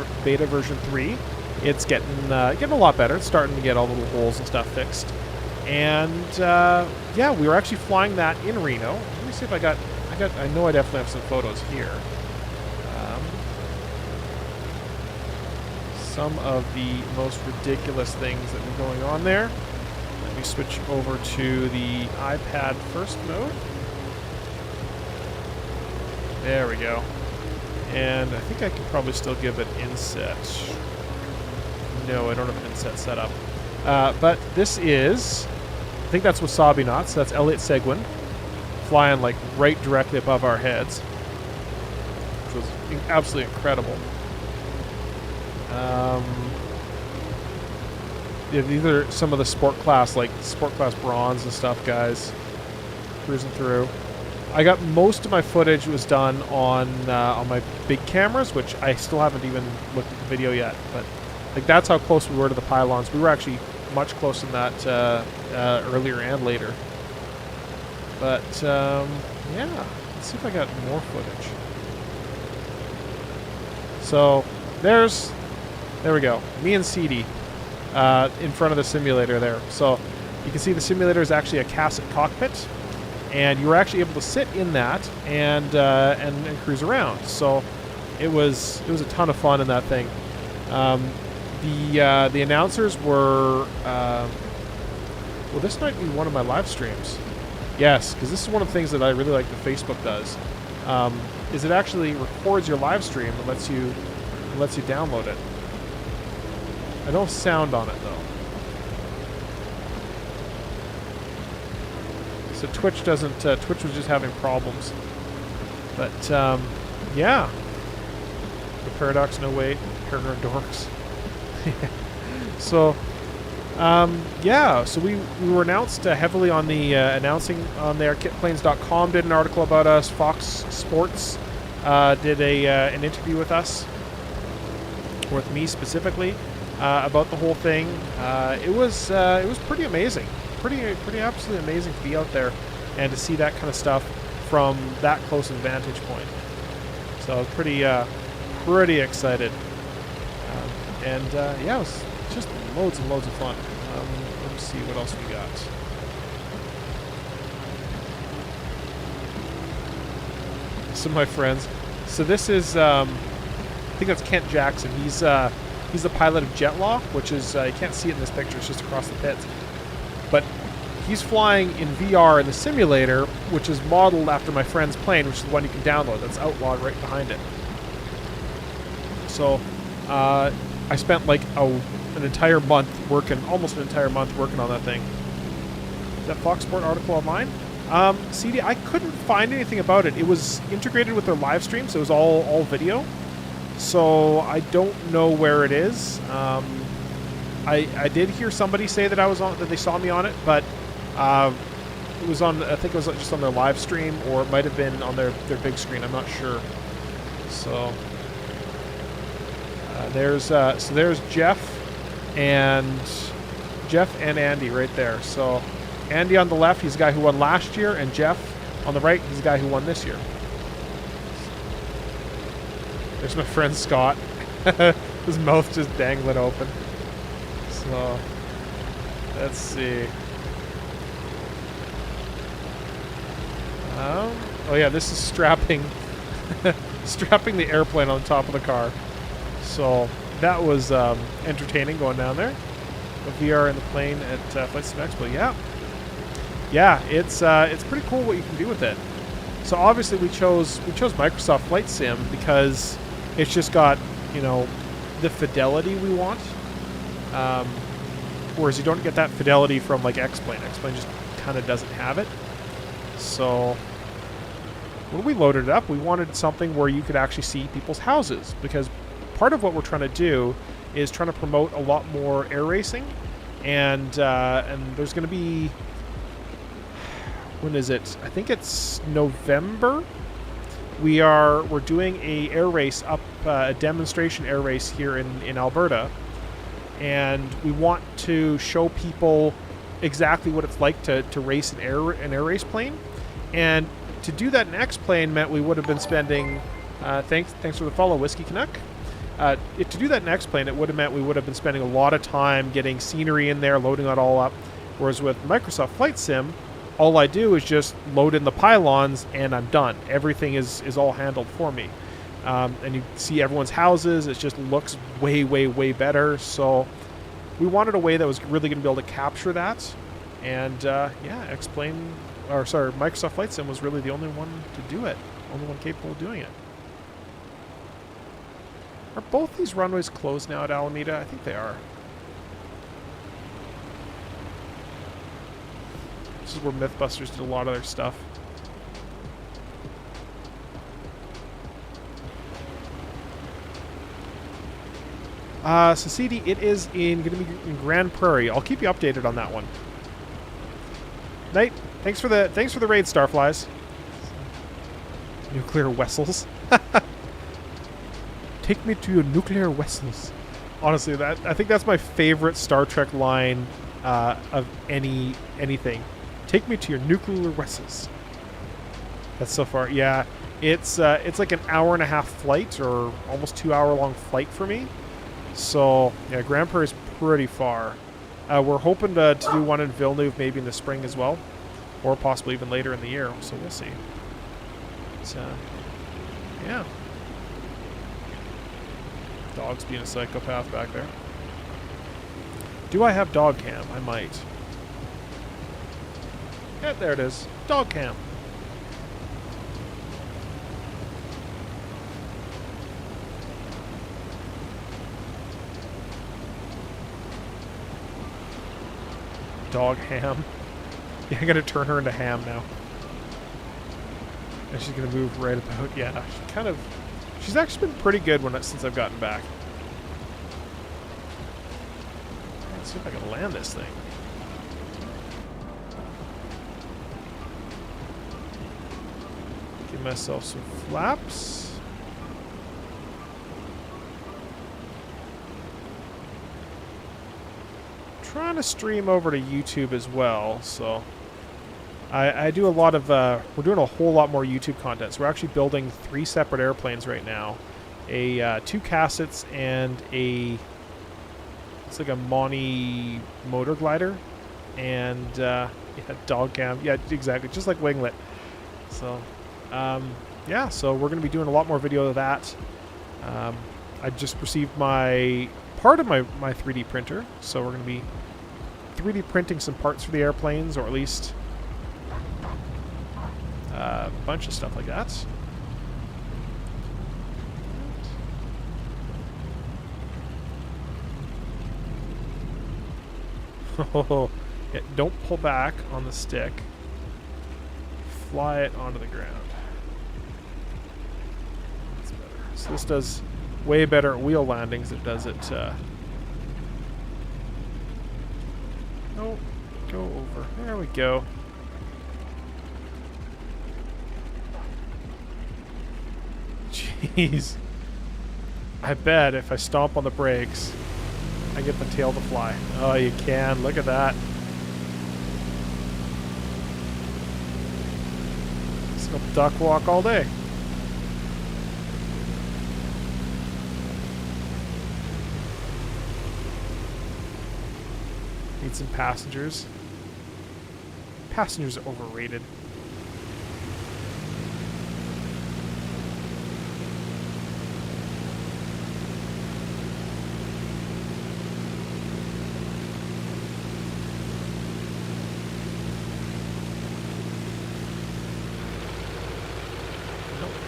version 3. It's getting a lot better. It's starting to get all the little holes and stuff fixed. And yeah, we were actually flying that in Reno. Let me see if I know I definitely have some photos here. Some of the most ridiculous things that were going on there. Let me switch over to the iPad first mode. There we go. And I think I can probably still give it inset. No, I don't have an inset set up. But this is, I think that's Wasabi Knots. That's Elliot Seguin flying like right directly above our heads, which was absolutely incredible. Yeah, these are some of the sport class bronze and stuff, guys. Cruising through. I got most of my footage was done on my big cameras, which I still haven't even looked at the video yet. But like that's how close we were to the pylons. We were actually much closer than that earlier and later. But yeah, let's see if I got more footage. So there we go. Me and CD in front of the simulator there. So you can see the simulator is actually a Cassette cockpit, and you were actually able to sit in that and cruise around. So it was a ton of fun in that thing. The announcers were well, this might be one of my live streams. Yes, because this is one of the things that I really like that Facebook does. Is it actually records your live stream and lets you download it. I don't have sound on it though. So Twitch doesn't. Twitch was just having problems. But yeah. The Paradox, no wait. Paragon Dorks. So yeah. So we were announced heavily on the announcing on there. Kitplanes.com did an article about us. Fox Sports did an interview with us, with me specifically, about the whole thing. It was pretty amazing. Pretty absolutely amazing to be out there and to see that kind of stuff from that close a vantage point. So I was pretty excited. And yeah, it was just loads and loads of fun. Let me see what else we got. Some of my friends. So this is, I think that's Kent Jackson. He's the pilot of Jetlaw, which is, you can't see it in this picture, it's just across the pits. But he's flying in VR in the simulator, which is modeled after my friend's plane, which is the one you can download. That's outlawed right behind it. So I spent like almost an entire month working on that thing. Is that Fox Sport article online? CD, I couldn't find anything about it. It was integrated with their live stream, so it was all video. So I don't know where it is. I did hear somebody say that that they saw me on it, but it was on. I think it was just on their live stream, or it might have been on their big screen. I'm not sure. So there's Jeff and Andy right there. So Andy on the left, he's the guy who won last year, and Jeff on the right, he's the guy who won this year. There's my friend Scott. His mouth just dangling open. So Let's see. Oh yeah, this is strapping strapping the airplane on top of the car. So that was entertaining going down there. The VR in the plane at Flight Sim Expo. Yeah, it's pretty cool what you can do with it. So obviously we chose Microsoft Flight Sim because it's just got, you know, the fidelity we want. Whereas you don't get that fidelity from like X-Plane. X-Plane just kind of doesn't have it. So when we loaded it up, we wanted something where you could actually see people's houses, because part of what we're trying to do is trying to promote a lot more air racing, and there's going to be, when is it? I think it's November. We're doing a air race up, a demonstration air race here in Alberta, and we want to show people exactly what it's like to race an air race plane. And to do that in X-Plane meant we would have been spending, thanks for the follow, Whiskey Canuck. To do that in X-Plane, it would have meant we would have been spending a lot of time getting scenery in there, loading it all up. Whereas with Microsoft Flight Sim, all I do is just load in the pylons and I'm done. Everything is all handled for me. And you see everyone's houses. It just looks way, way, way better. So we wanted a way that was really going to be able to capture that. And yeah, Microsoft Flight Sim was really the only one to do it. Only one capable of doing it. Are both these runways closed now at Alameda? I think they are. This is where Mythbusters did a lot of their stuff. So CD, it is going to be in Grand Prairie. I'll keep you updated on that one. Knight, thanks for the raid, Starflies. Nuclear vessels. Take me to your nuclear vessels. Honestly, I think that's my favorite Star Trek line of anything. Take me to your nuclear vessels. That's so far. Yeah, it's like an hour-and-a-half flight, or almost 2-hour-long flight for me. So yeah, Grand Prairie is pretty far. We're hoping to do one in Villeneuve maybe in the spring as well, or possibly even later in the year. So we'll see. So yeah. Dog's being a psychopath back there. Do I have dog cam? I might. Yeah, there it is. Dog cam. Dog ham. Yeah, I gotta turn her into ham now. And she's gonna move right about. Yeah, she's actually been pretty good since I've gotten back. Let's see if I can land this thing. Give myself some flaps. Trying to stream over to YouTube as well, so I do a lot of we're doing a whole lot more YouTube content. So we're actually building 3 separate airplanes right now, 2 Cassets and it's like a Monty motor glider, and yeah, dog cam. Yeah, exactly, just like Winglet. So yeah, so we're going to be doing a lot more video of that. I just received part of my 3D printer, so we're going to be 3D printing some parts for the airplanes, or at least a bunch of stuff like that. Oh, yeah, don't pull back on the stick. Fly it onto the ground. That's better. So this does way better at wheel landings than it does at... Oh, go over. There we go. Jeez. I bet if I stomp on the brakes, I get the tail to fly. Oh, you can. Look at that. It's gonna duck walk all day. Need some passengers. Passengers are overrated.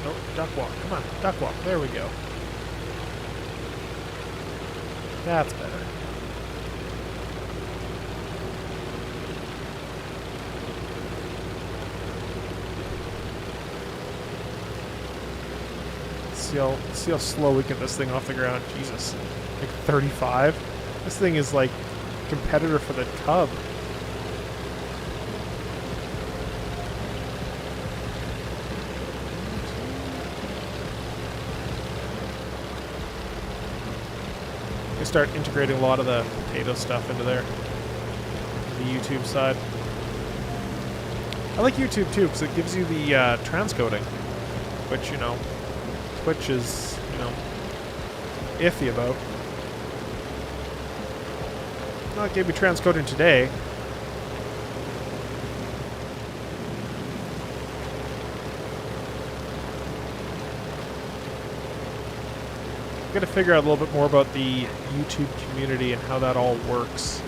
Nope, duck walk. Come on, duck walk. There we go. That's better. See how slow we get this thing off the ground. Jesus. Like 35? This thing is like a competitor for the Cub. They start integrating a lot of the potato stuff into there. The YouTube side. I like YouTube too because it gives you the transcoding, which, you know, Twitch is, you know, iffy about. Well, it gave me transcoding today. I've got to figure out a little bit more about the YouTube community and how that all works.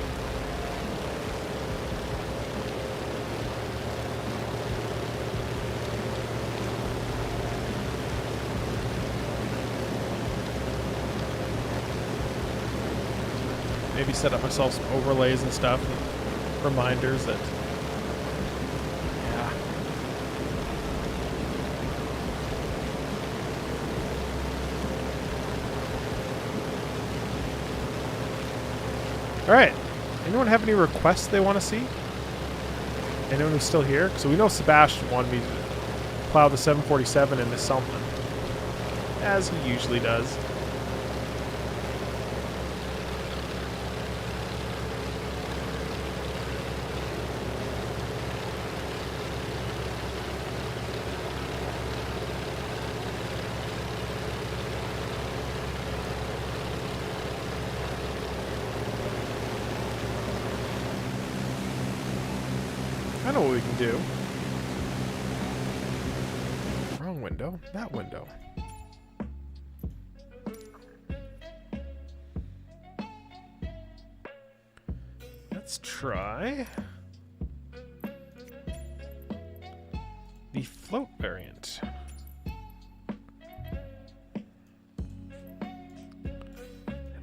Maybe set up myself some overlays and stuff, and reminders that, yeah. All right. Anyone have any requests they want to see? Anyone who's still here? So we know Sebastian wanted me to plow the 747 into something, as he usually does. I know what we can do. Wrong window. That window. Let's try the float variant.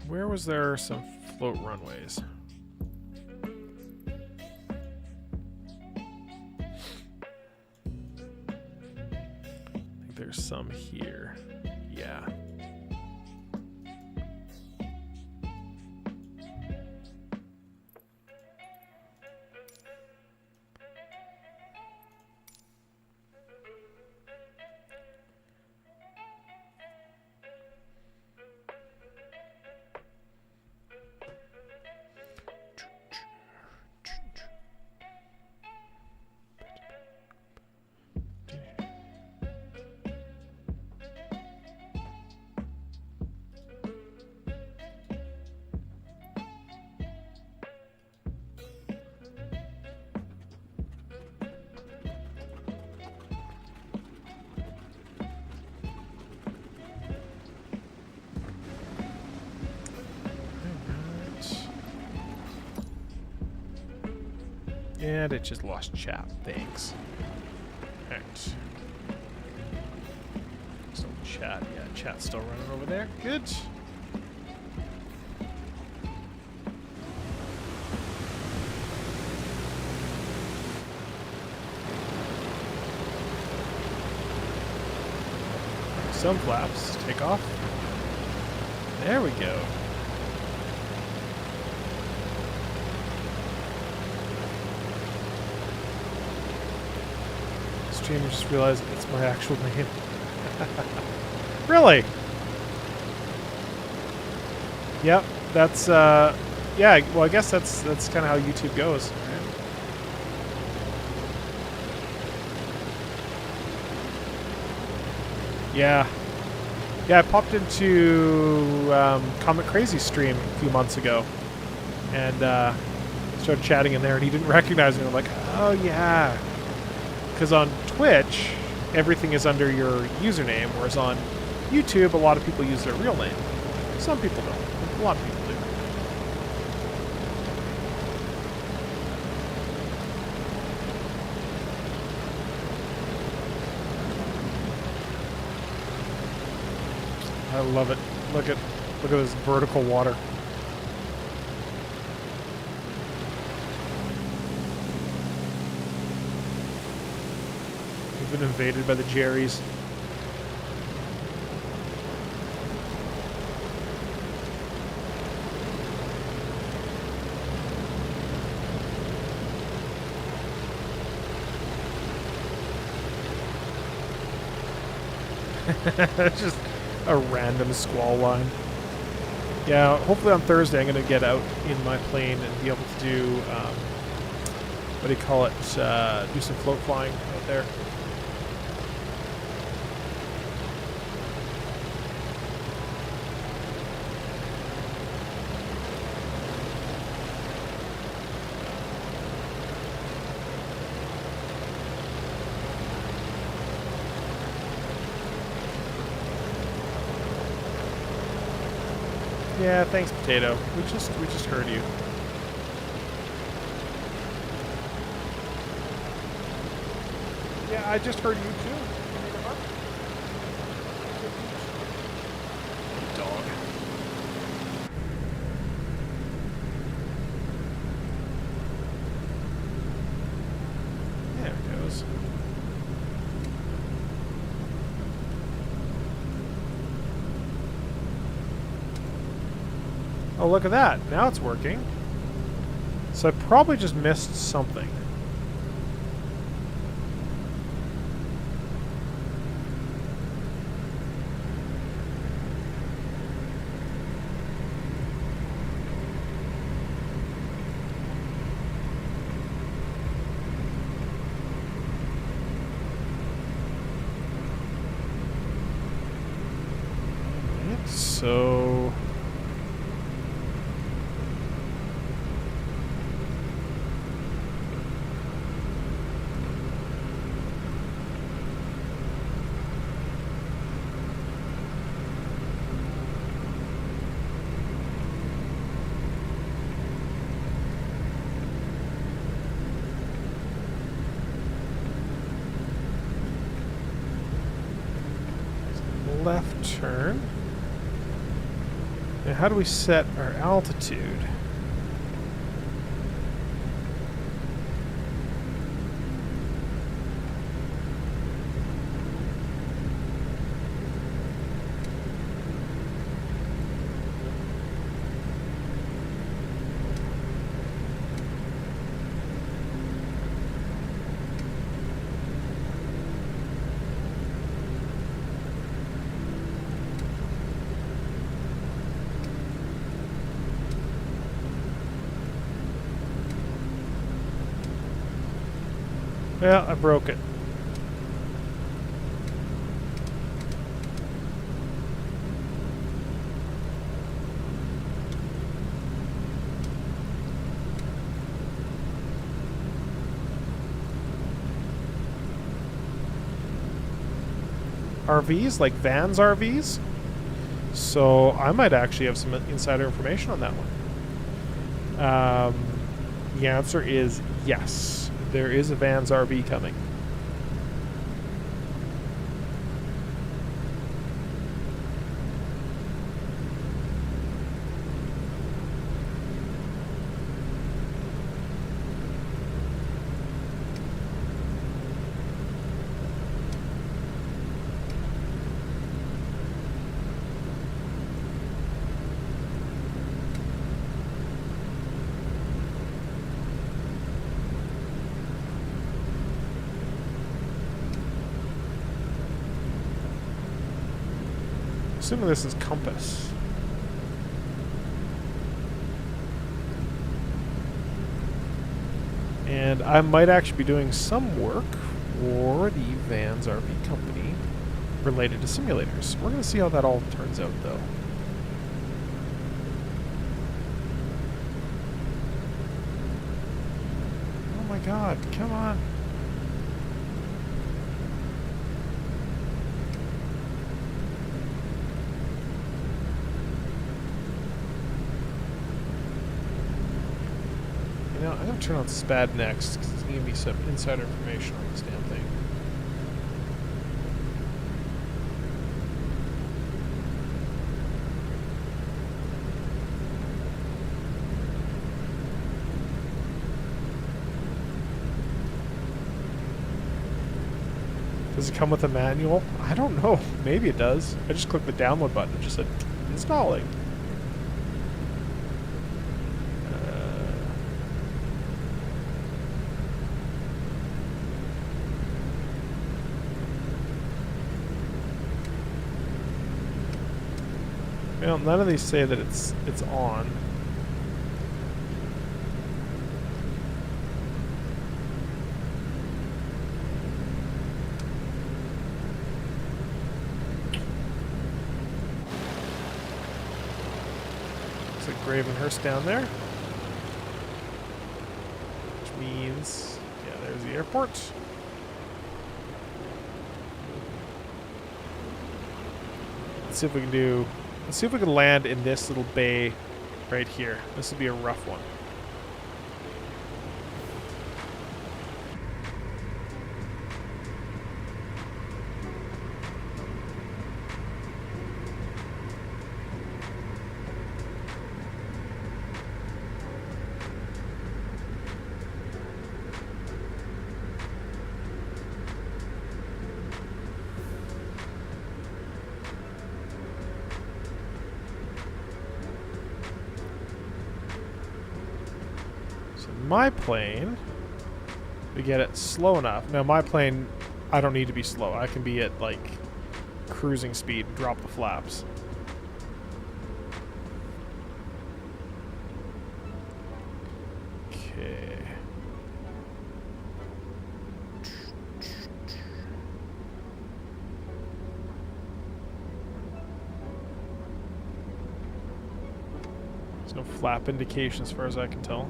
Where was there some float runways? There's some here. Yeah. And it just lost chat. Thanks. Alright. Still chat. Yeah, chat's still running over there. Good. Some flaps. Take off. There we go. Streamer just realized it's my actual name. Really? Yep, that's yeah, well I guess that's kind of how YouTube goes, right? Yeah. Yeah, I popped into Comet Crazy stream a few months ago. And Started chatting in there, and he didn't recognize me. I'm like, oh yeah, because on Twitch, everything is under your username, whereas on YouTube, a lot of people use their real name. Some people don't. A lot of people do. I love it. Look at this vertical water. We've been invaded by the Jerrys. Just a random squall line. Yeah, hopefully on Thursday I'm going to get out in my plane and be able to do, what do you call it, do some float flying out there. Yeah, thanks, Potato. We just heard you. Yeah, I just heard you too. Dog. There it goes. Oh, look at that. Now it's working. So I probably just missed something. So left turn. Now, how do we set our altitude? Well, I broke it. RVs, like Vans RVs? So I might actually have some insider information on that one. The answer is yes. There is a Vans RV coming. Assuming this is compass. And I might actually be doing some work for the Vans RV company related to simulators. We're going to see how that all turns out, though. God, come on. You know, I'm going to turn on SPAD next because it's going to give me some insider information on this damn thing. Does it come with a manual? I don't know. Maybe it does. I just clicked the download button. It just said, installing. Well, none of these say that it's on. Gravenhurst down there, which means, yeah, there's the airport. Let's see if we can land in this little bay right here. This will be a rough one. My plane, we get it slow enough. Now my plane, I don't need to be slow. I can be at like cruising speed and drop the flaps. Okay. There's no flap indication as far as I can tell.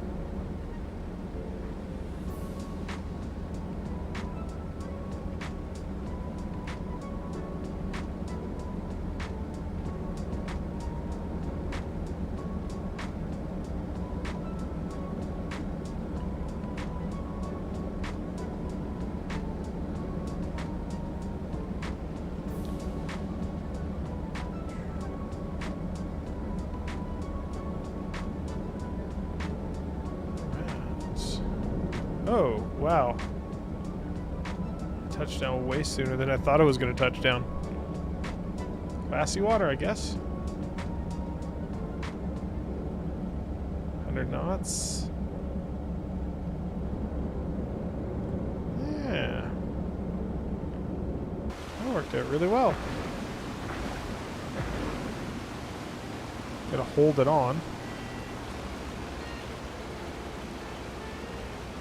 Oh, wow. Touchdown way sooner than I thought it was going to touch down. Classy water, I guess. 100 knots. Yeah. That worked out really well. Gotta hold it on.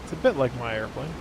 It's a bit like my airplane.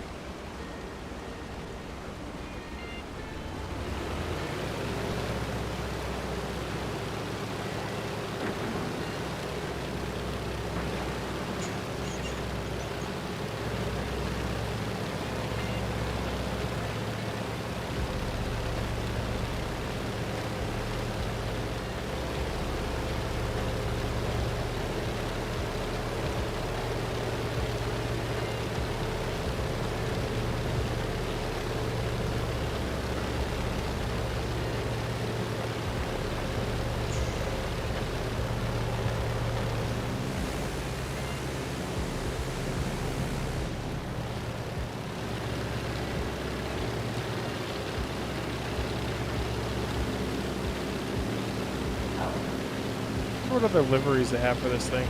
What other liveries they have for this thing?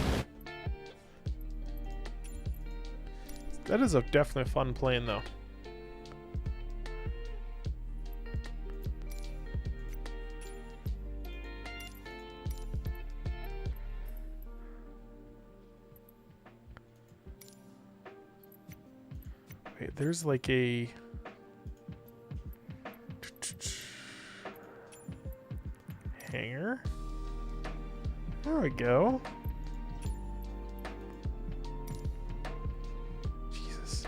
That is definitely a fun plane, though. Wait, there's like a hangar. There we go. Jesus.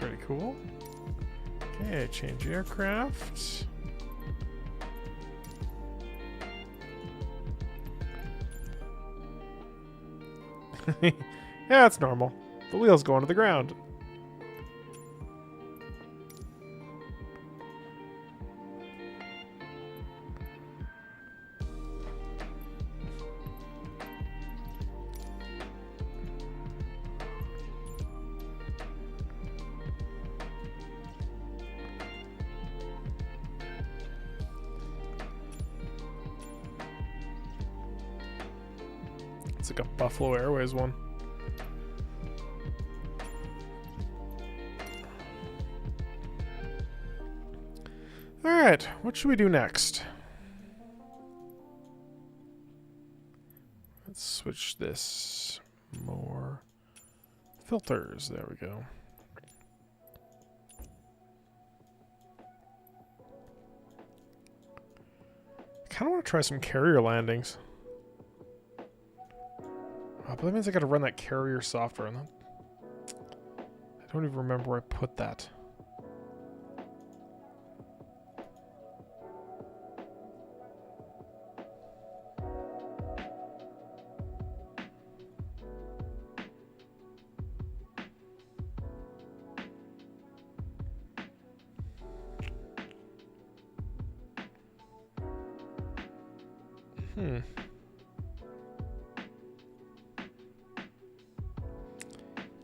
pretty cool. Okay, change aircraft. Yeah, it's normal. The wheels go onto the ground. It's like a Buffalo Airways one. Alright, what should we do next? Let's switch this. More filters. There we go. I kind of want to try some carrier landings. Oh, but that means I got to run that carrier software. I don't even remember where I put that.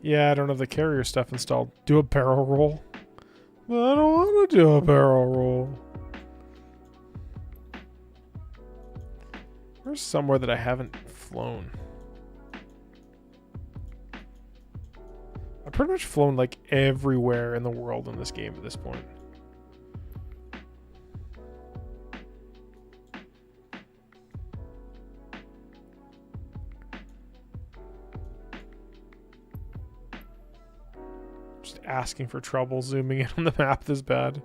Yeah, I don't have the carrier stuff installed. Do a barrel roll? But I don't want to do a barrel roll. There's somewhere that I haven't flown. I've pretty much flown like everywhere in the world in this game at this point. Asking for trouble zooming in on the map this bad.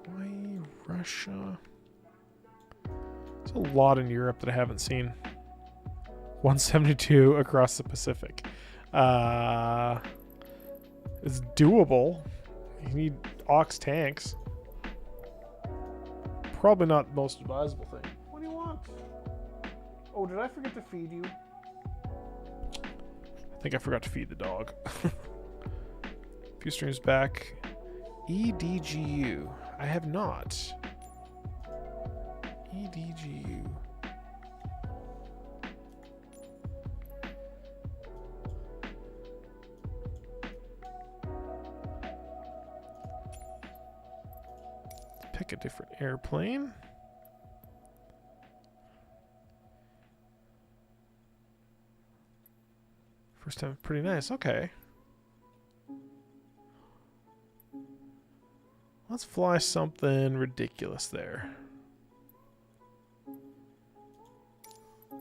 Why Russia? There's a lot in Europe that I haven't seen. 172 across the Pacific. It's doable. You need Ox tanks. Probably not the most advisable thing. What do you want? Oh, did I forget to feed you? I think I forgot to feed the dog. A few streams back. EDGU. I have not. EDGU. Pick a different airplane. First time, pretty nice. Okay. Let's fly something ridiculous there.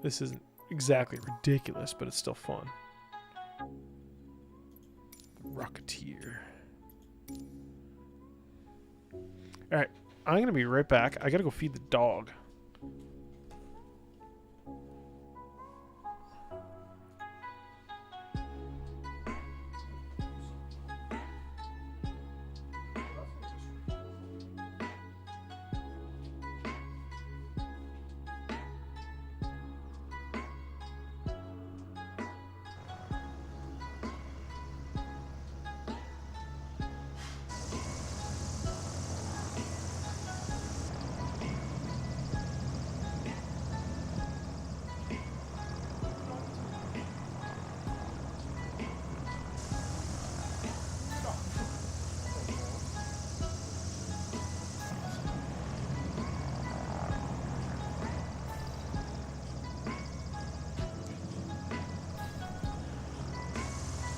This isn't exactly ridiculous, but it's still fun. Rocketeer. All right. I'm going to be right back. I got to go feed the dog.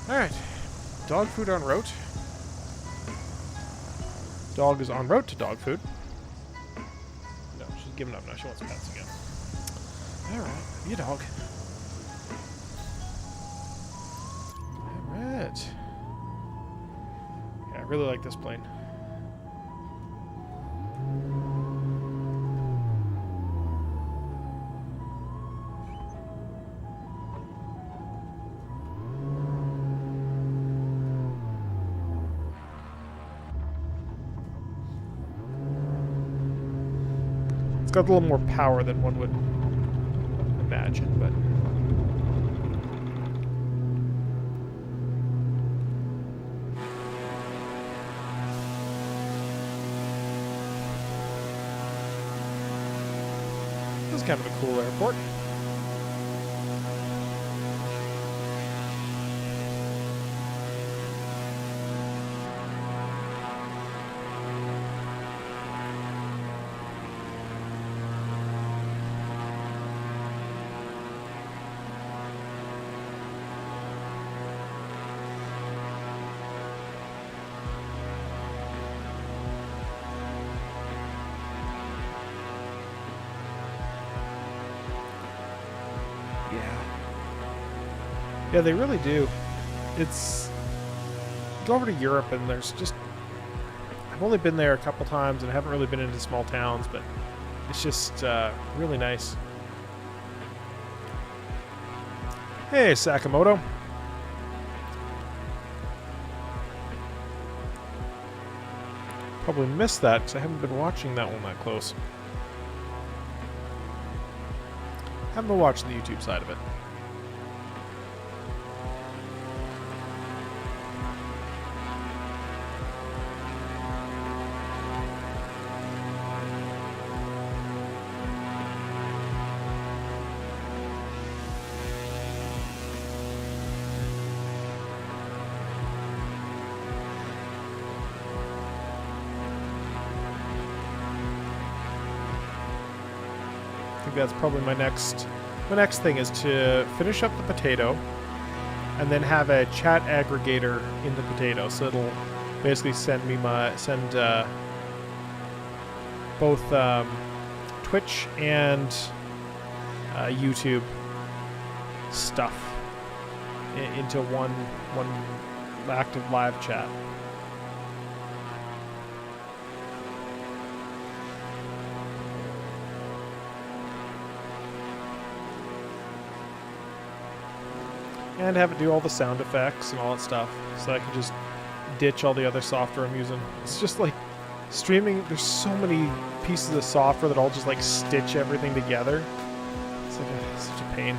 Alright. Dog food en route. Dog is en route to dog food. No, she's giving up now. She wants pets again. Alright. Be a dog. it. Yeah, I really like this plane. It's got a little more power than one would imagine, but this is kind of a cool airport. Yeah, they really do. It's... Go over to Europe and there's just... I've only been there a couple times and I haven't really been into small towns, but it's just really nice. Hey, Sakamoto. Probably missed that because I haven't been watching that one that close. Haven't been watching the YouTube side of it. That's probably my next thing is to finish up the potato and then have a chat aggregator in the potato, so it'll basically send both Twitch and YouTube stuff into one active live chat. And have it do all the sound effects and all that stuff, so I can just ditch all the other software I'm using. It's just like streaming, there's so many pieces of software that all just like stitch everything together. It's like such a pain.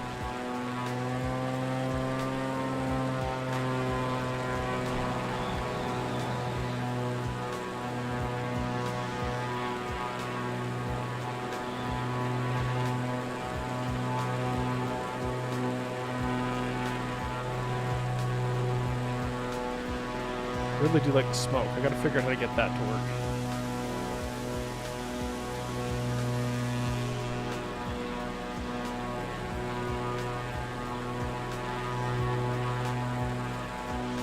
I really do like the smoke. I gotta figure out how to get that to work.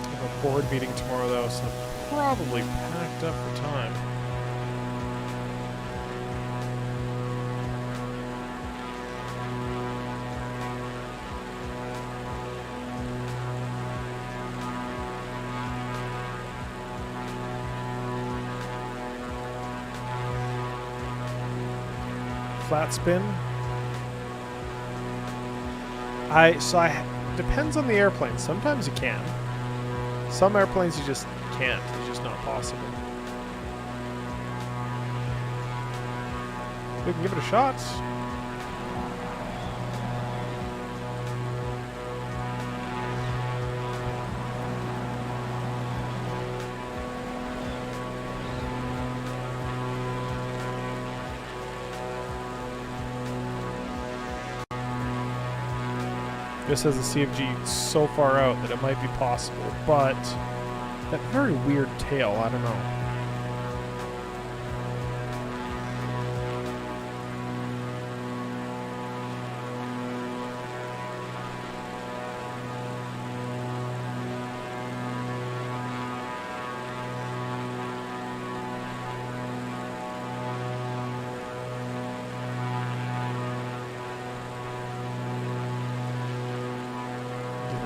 I have a board meeting tomorrow though, so I'm probably packed up for time. Flat spin. Depends on the airplane. Sometimes you can. Some airplanes you just can't. It's just not possible. We can give it a shot. This has the CFG so far out that it might be possible, but that very weird tail, I don't know.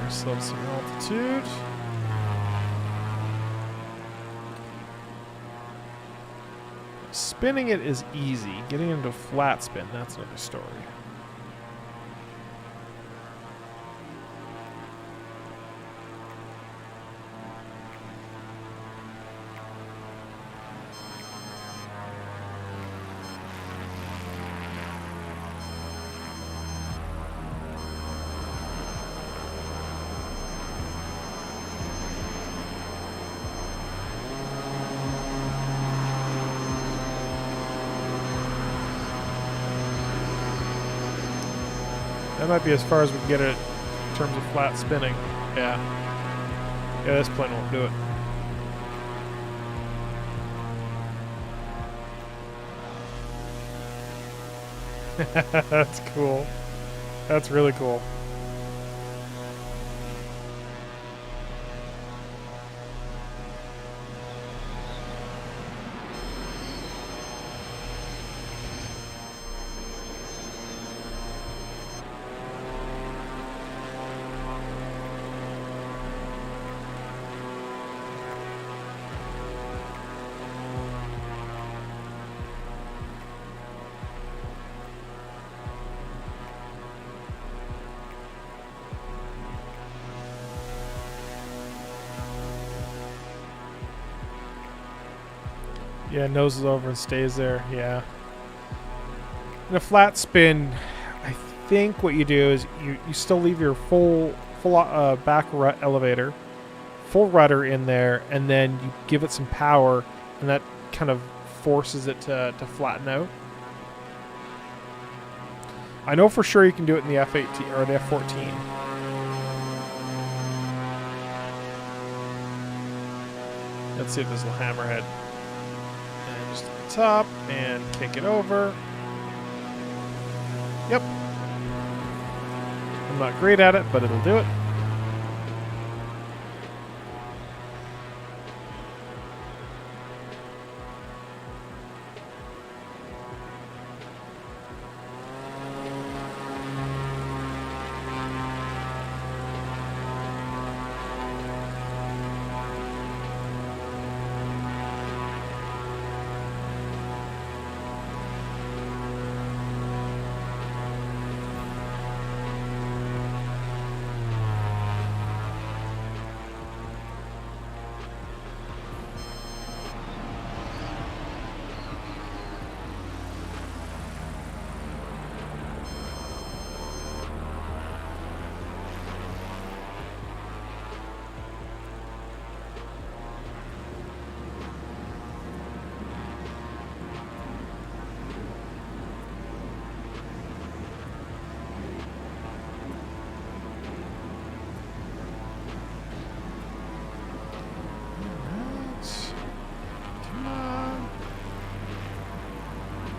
Ourselves some altitude. Spinning it is easy. Getting into flat spin, that's another story. That might be as far as we can get it in terms of flat spinning. Yeah. Yeah, this plane won't do it. That's cool. That's really cool. Yeah, noses over and stays there. Yeah. In a flat spin, I think what you do is you still leave your full back elevator, full rudder in there, and then you give it some power, and that kind of forces it to flatten out. I know for sure you can do it in the F-18 or the F-14. Let's see if this will hammerhead. And just at the top, and kick it over. Yep. I'm not great at it, but it'll do it.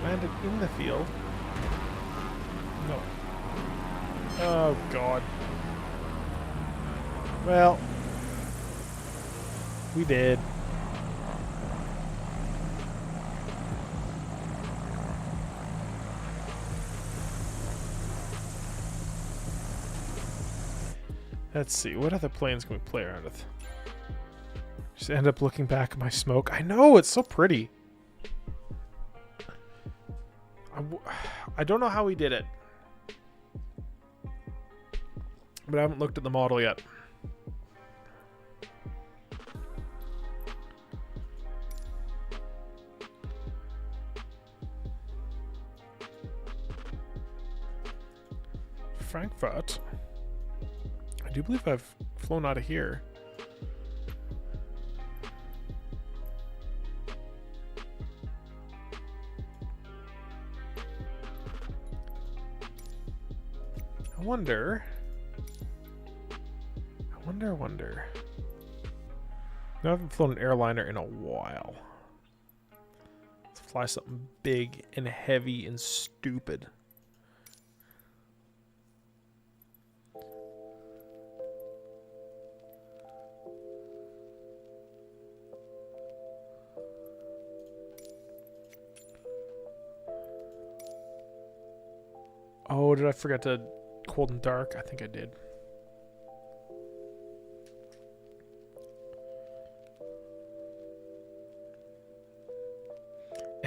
Landed in the field. No. Oh, God. Well, we did. Let's see, what other planes can we play around with? Just end up looking back at my smoke. I know, it's so pretty. I don't know how he did it, but I haven't looked at the model yet. Frankfurt. I do believe I've flown out of here. I wonder. No, I haven't flown an airliner in a while. Let's fly something big and heavy and stupid. Oh, did I forget to cold and dark? I think I did.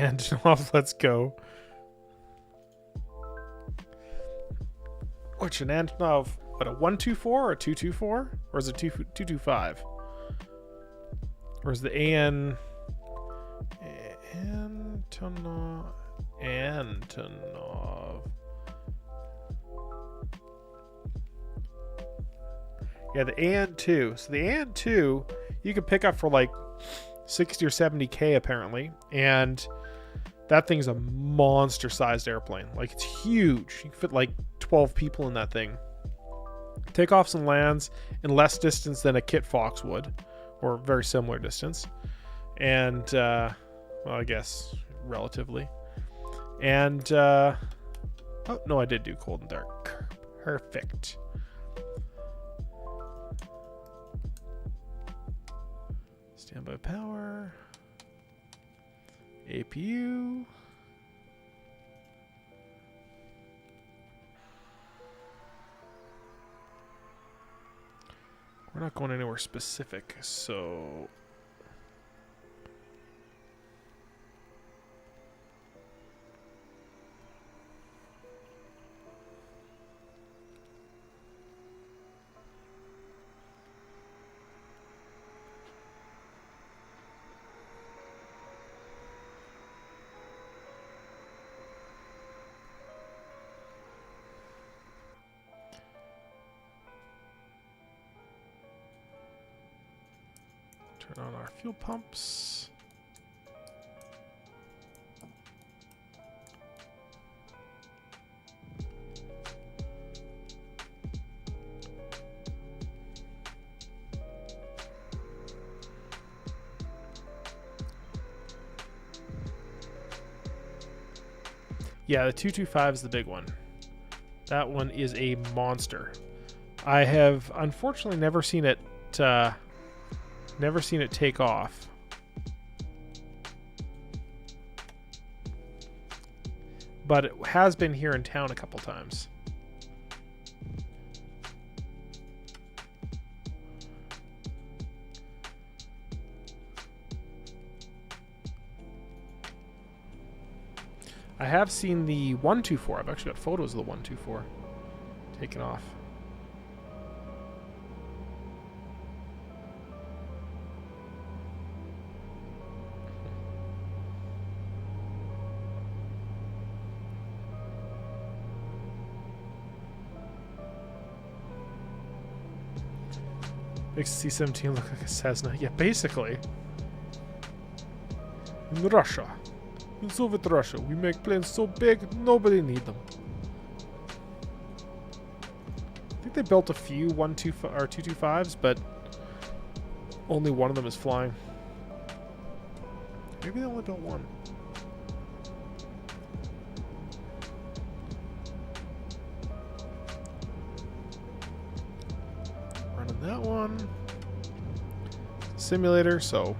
Antonov, let's go. Which an Antonov, what, a 124 or a 224? Or is it 225? Or is the Antonov? Yeah, the AN2. So the AN2 you can pick up for like 60 or 70K apparently, and that thing's a monster-sized airplane. Like, it's huge. You can fit like 12 people in that thing. Takeoffs and lands in less distance than a Kit Fox would, or very similar distance, and well, I guess relatively. And oh no, I did do cold and dark. Perfect. Standby power. APU. We're not going anywhere specific, so turn on our fuel pumps. Yeah, the 225 is the big one. That one is a monster. I have unfortunately never seen it take off. But it has been here in town a couple times. I have seen the 124. I've actually got photos of the 124 taken off. Makes C-17 look like a Cessna. Yeah, basically. In Russia. In Soviet Russia, we make planes so big, nobody need them. I think they built a few 225s, but only one of them is flying. Maybe they only built one. Running that one. Simulator, so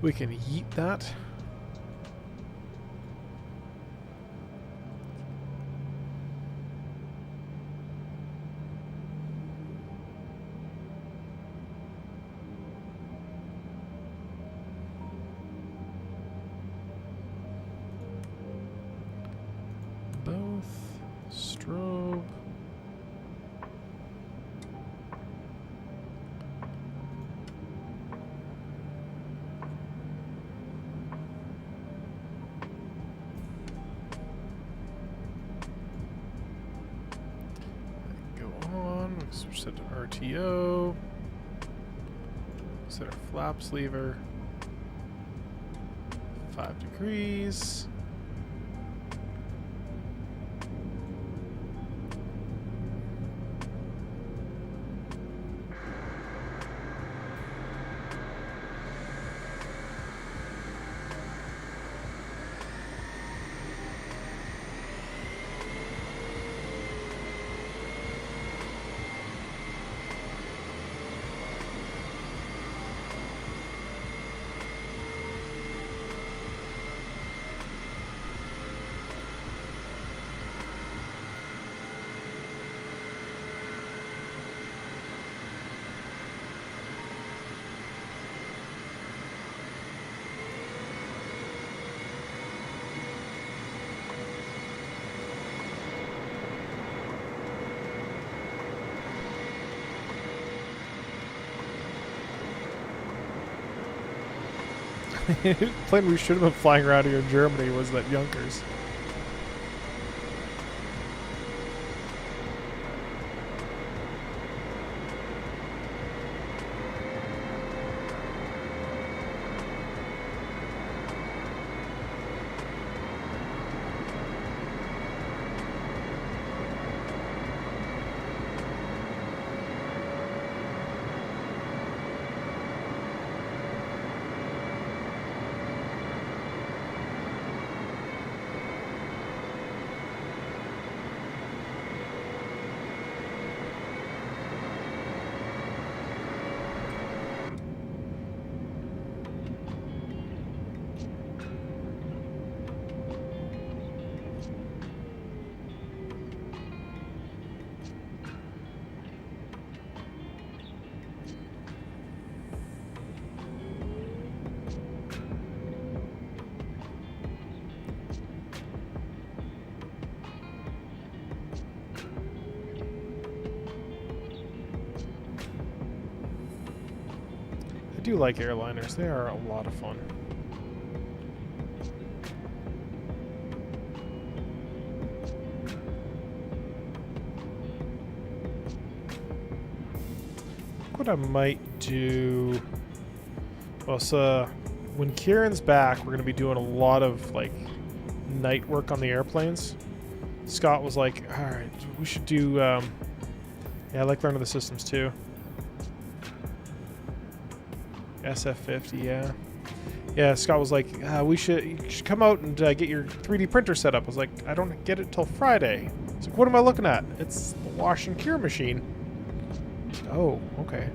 we can yeet that. Both. Strobe. Set to RTO. Set our flaps lever. 5 degrees. Plane we should have been flying around here in Germany was that Junkers. I do like airliners. They are a lot of fun. What I might do... Well, so when Kieran's back, we're going to be doing a lot of, like, night work on the airplanes. Scott was like, alright, we should do... yeah, I like learning the systems, too. SF50, yeah. Yeah, Scott was like, you should come out and get your 3D printer set up. I was like, I don't get it till Friday. It's like, what am I looking at? It's the wash and cure machine. Oh, okay.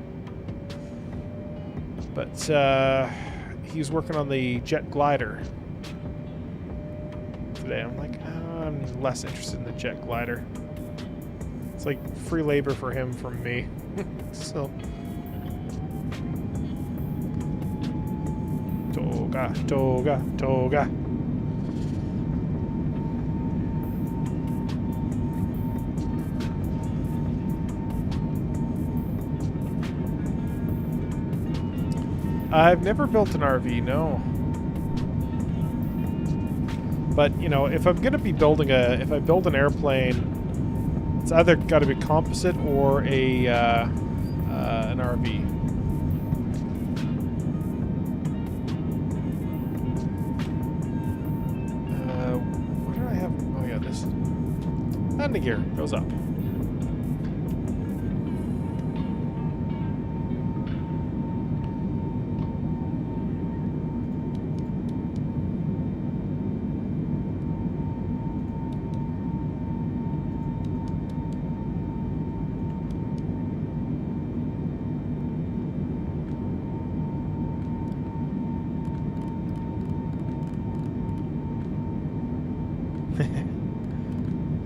But he's working on the jet glider today. I'm like, I'm less interested in the jet glider. It's like free labor for him from me. So... Toga, toga, toga. I've never built an RV, no. But, you know, if I'm going to be building if I build an airplane, it's either got to be composite or an RV. Landing gear goes up.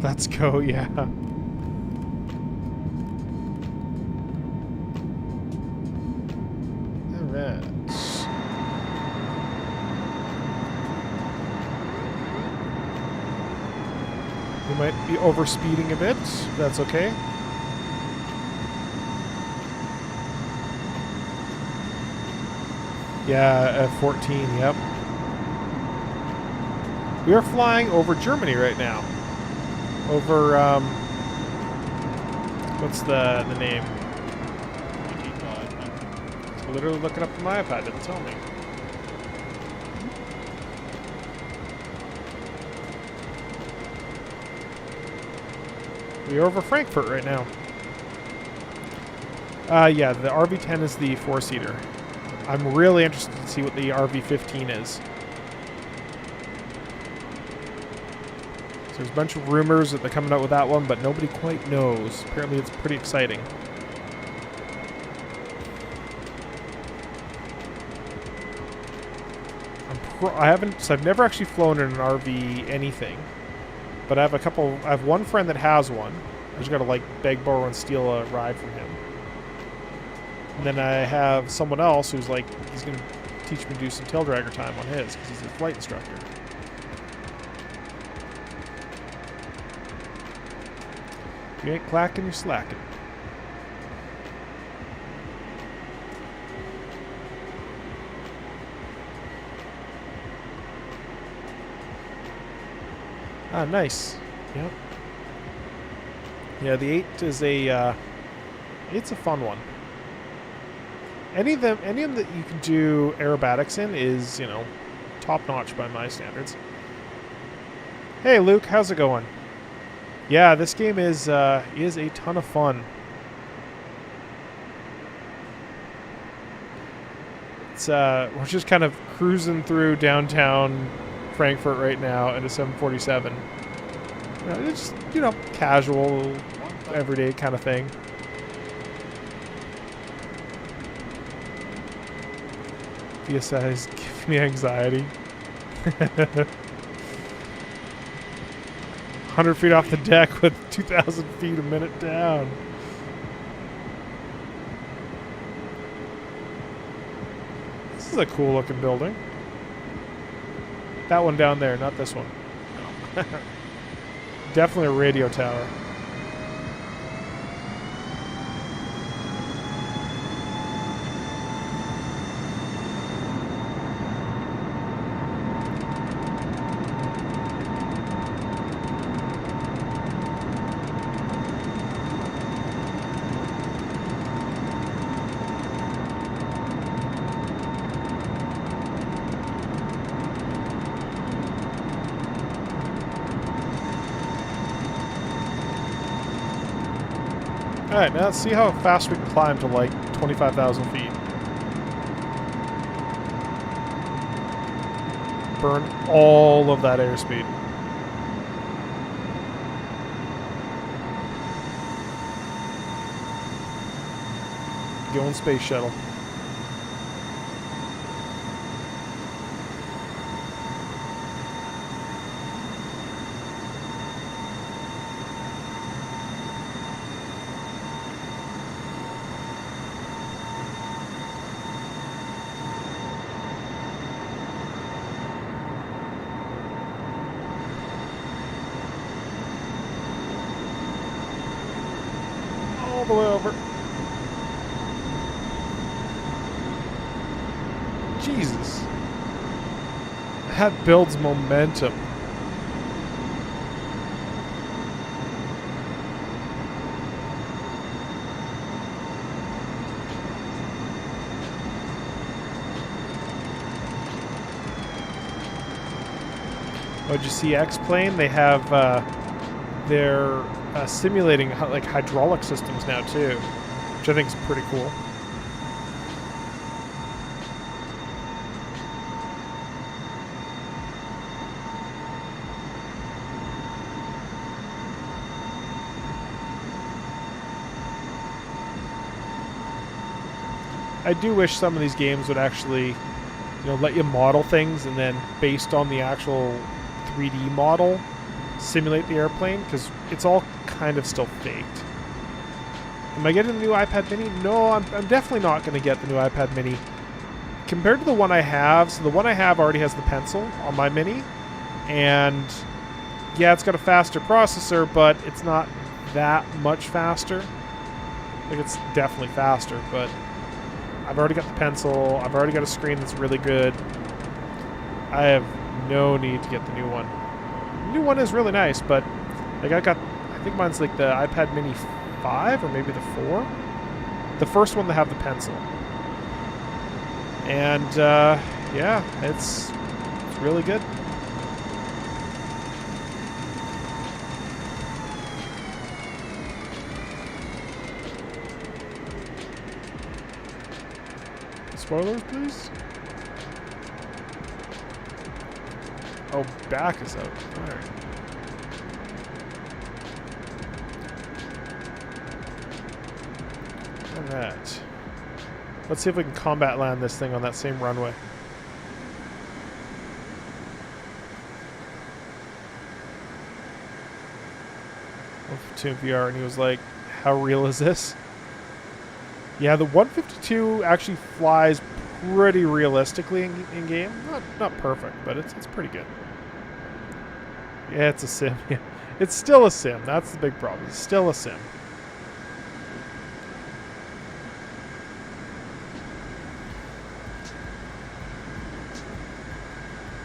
Let's go, yeah. Alright. We might be overspeeding a bit. That's okay. Yeah, F-14, yep. We are flying over Germany right now. Over, what's the name? I'm literally looking up on my iPad, didn't tell me. We're over Frankfurt right now. Yeah, the RV-10 is the four-seater. I'm really interested to see what the RV-15 is. There's a bunch of rumors that they're coming out with that one, but nobody quite knows. Apparently it's pretty exciting. I've never actually flown in an RV anything, but I have one friend that has one. I just gotta like beg, borrow, and steal a ride from him. And then I have someone else who's like, he's gonna teach me to do some tail dragger time on his, because he's a flight instructor. You ain't clacking, you're slacking. Ah, nice. Yep. Yeah, the 8 is it's a fun one. Any of them that you can do aerobatics in is, you know, top notch by my standards. Hey Luke, how's it going? Yeah, this game is a ton of fun. It's we're just kind of cruising through downtown Frankfurt right now in a 747. It's, you know, casual, everyday kind of thing. VSI is giving me anxiety. 100 feet off the deck with 2,000 feet a minute down. This is a cool looking building. That one down there, not this one. Definitely a radio tower. Alright, now let's see how fast we can climb to like 25,000 feet. Burn all of that airspeed. Going space shuttle. All the way over. Jesus. That builds momentum. Oh, did you see X-Plane? They have their simulating like hydraulic systems now too, which I think is pretty cool. I do wish some of these games would actually, you know, let you model things and then based on the actual 3D model simulate the airplane, because it's all kind of still faked. Am I getting the new iPad mini? No, I'm definitely not going to get the new iPad mini. Compared to the one I have, so the one I have already has the pencil on my mini, and yeah, it's got a faster processor, but it's not that much faster. Like, it's definitely faster, but I've already got the pencil, I've already got a screen that's really good. I have no need to get the new one. The new one is really nice, but like I think mine's like the iPad mini 5 or maybe the 4. The first one to have the pencil. And yeah, it's really good. Spoilers, please. Oh, back is out. Alright. Alright. Let's see if we can combat land this thing on that same runway. To VR, and he was like, how real is this? Yeah, the 152 actually flies pretty realistically in game. Not perfect, but it's pretty good. Yeah, it's a sim. Yeah. It's still a sim. That's the big problem. It's still a sim.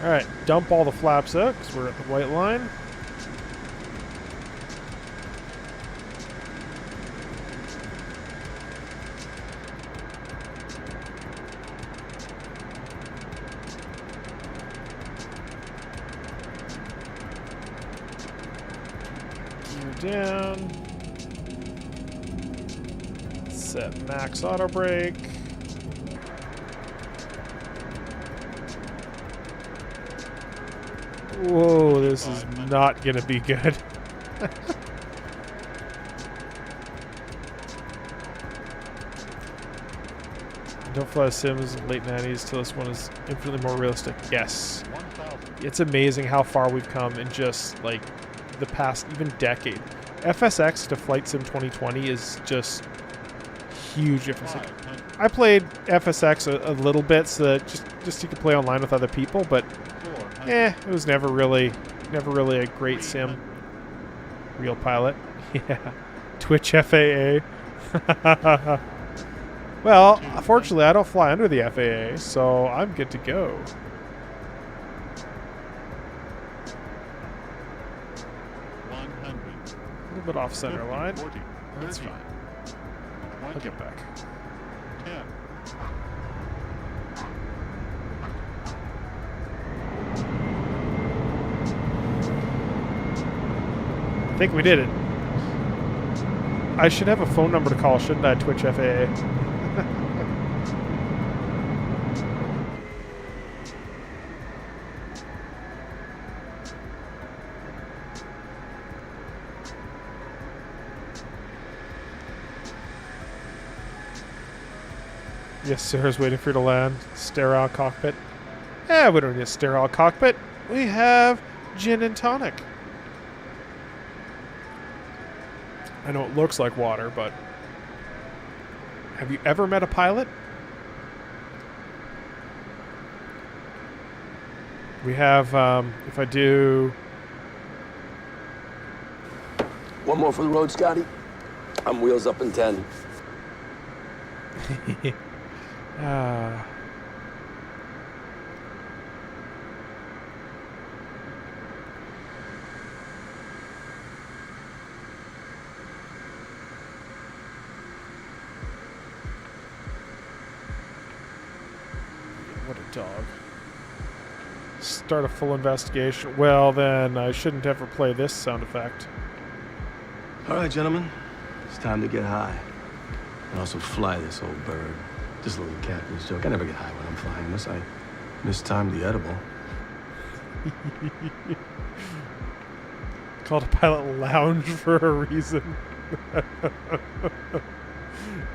Alright, dump all the flaps out because we're at the white line. Gear down. Set max auto brake. Whoa, this is not gonna be good. Don't fly Sims late 90s till this one is infinitely more realistic. Yes. It's amazing how far we've come in just like the past even decade. FSX to Flight Sim 2020 is just huge difference. I played FSX a little bit so that just you could play online with other people, but it was never really a great sim. Real pilot. Yeah. Twitch FAA. Well, unfortunately, I don't fly under the FAA, so I'm good to go. 100. A little bit off center line. 40, That's 30, fine. 20, I'll get back. 10. I think we did it. I should have a phone number to call, shouldn't I? Twitch FAA. Yes, Sarah's waiting for you to land. Sterile cockpit. Eh, we don't need a sterile cockpit. We have gin and tonic. I know it looks like water, but have you ever met a pilot? We have, if I do... One more for the road, Scotty. I'm wheels up in 10. What a dog. Start a full investigation. Well, then I shouldn't ever play this sound effect. All right, gentlemen. It's time to get high. And also fly this old bird. Just a little captain's joke. I never get high when I'm flying unless I mistime the edible. Called a pilot lounge for a reason.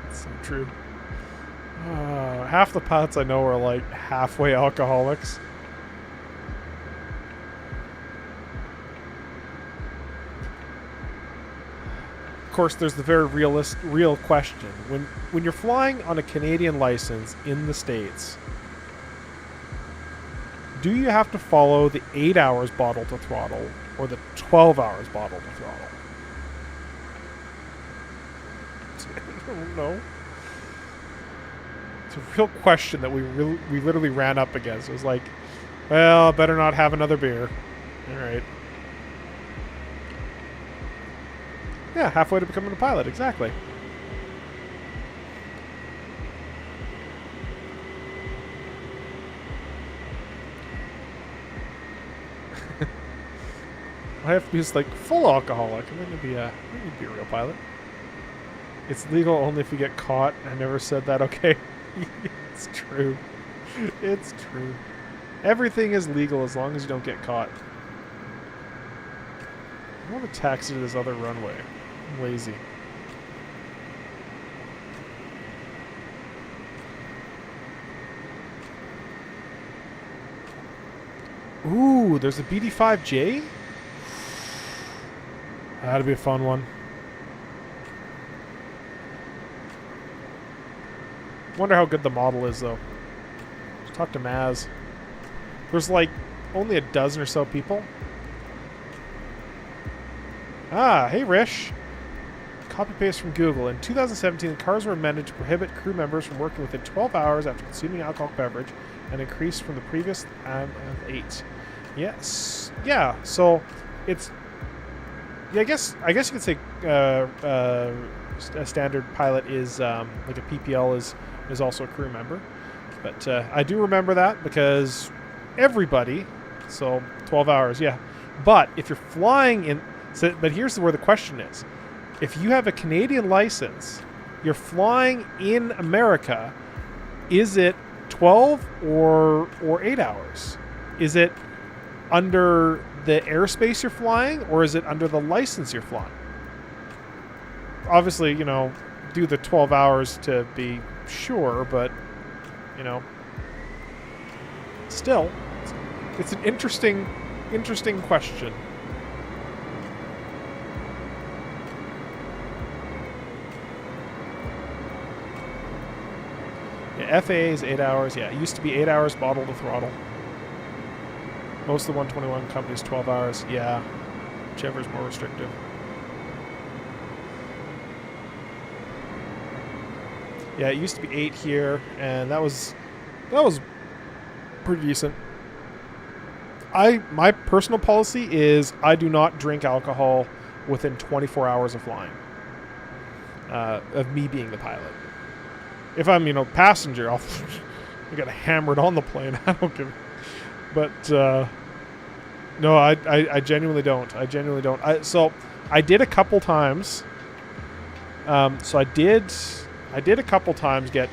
It's so true. Half the pilots I know are like halfway alcoholics. Of course, there's the very real question. When you're flying on a Canadian license in the States, do you have to follow the 8 hours bottle to throttle or the 12 hours bottle to throttle? I don't know. It's a real question that we literally ran up against. It was like, well, better not have another beer. All right. Yeah, halfway to becoming a pilot, exactly. I have to be just like full alcoholic, and then you'd be a real pilot. It's legal only if you get caught. I never said that. Okay, it's true. It's true. Everything is legal as long as you don't get caught. I want to taxi to this other runway. I'm lazy. Ooh, there's a BD5J? That'd be a fun one. Wonder how good the model is, though. Just talk to Maz. There's like only a dozen or so people. Ah, hey Rish. Copy paste from Google. In 2017, the cars were amended to prohibit crew members from working within 12 hours after consuming alcoholic beverage, and increased from the previous of 8. Yes. Yeah. So it's. Yeah, I guess you could say a standard pilot is like a PPL is also a crew member, but I do remember that because everybody. So 12 hours, yeah. But if you're flying in, So, but here's where the question is. If you have a Canadian license, you're flying in America, is it 12 or 8 hours? Is it under the airspace you're flying, or is it under the license you're flying? Obviously, do the 12 hours to be sure, but, still, it's an interesting question. Yeah, FAA is 8 hours. Yeah, it used to be 8 hours bottle to throttle. Most of the 121 companies 12 hours. Yeah, whichever is more restrictive. Yeah, it used to be 8 here, and that was pretty decent. My personal policy is I do not drink alcohol within 24 hours of flying. Of me being the pilot. If I'm, passenger, I got hammered on the plane. I don't give. But no, I genuinely don't. I genuinely don't. So I did a couple times. So I did a couple times get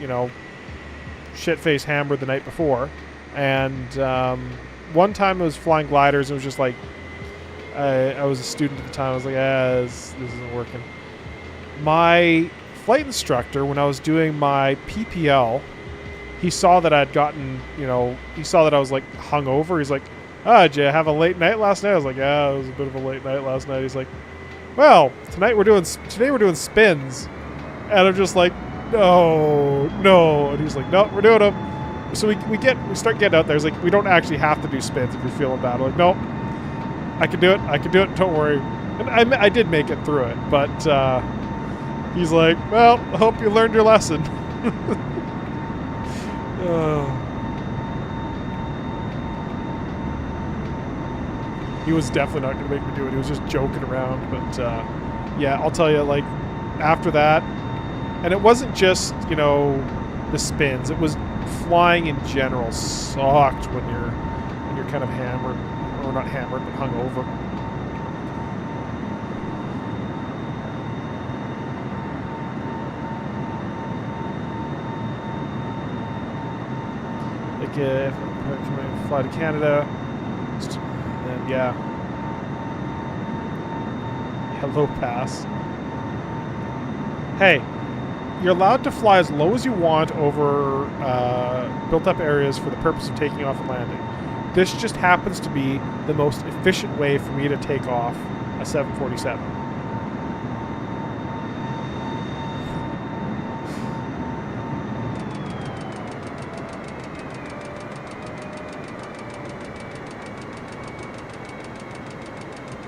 shit-faced hammered the night before, and one time I was flying gliders. And it was just like I was a student at the time. I was like, this isn't working. My flight instructor, when I was doing my PPL, he saw that I'd gotten, he saw that I was like hungover. He's like, did you have a late night last night? I was like, yeah, it was a bit of a late night last night. He's like, well, today we're doing spins. And I'm just like, no. And he's like, no, we're doing them. So we start getting out there. It's like, we don't actually have to do spins if you're feeling bad. I'm like, nope, I can do it. Don't worry. And I did make it through it, but he's like, well, I hope you learned your lesson. He was definitely not going to make me do it. He was just joking around. But yeah, I'll tell you, like, after that, and it wasn't just, the spins. It was flying in general sucked when you're kind of hammered, or not hammered, but hungover. Like if I fly to Canada, then yeah, low pass. Hey, you're allowed to fly as low as you want over built-up areas for the purpose of taking off and landing. This just happens to be the most efficient way for me to take off a 747.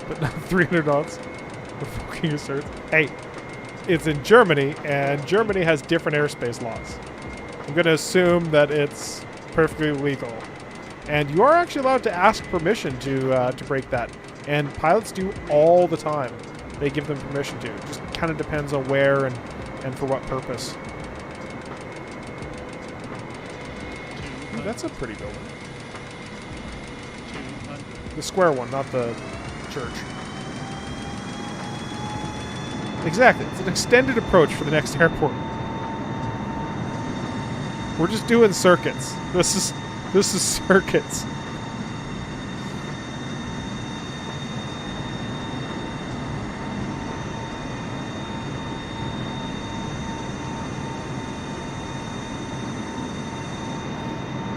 But not 300 knots. The fucking starts. Hey, it's in Germany, and Germany has different airspace laws. I'm going to assume that it's perfectly legal. And you are actually allowed to ask permission to break that. And pilots do all the time. They give them permission to. It just kind of depends on where and for what purpose. Ooh, that's a pretty building. The square one, not the church. Exactly. It's an extended approach for the next airport. We're just doing circuits. This is circuits.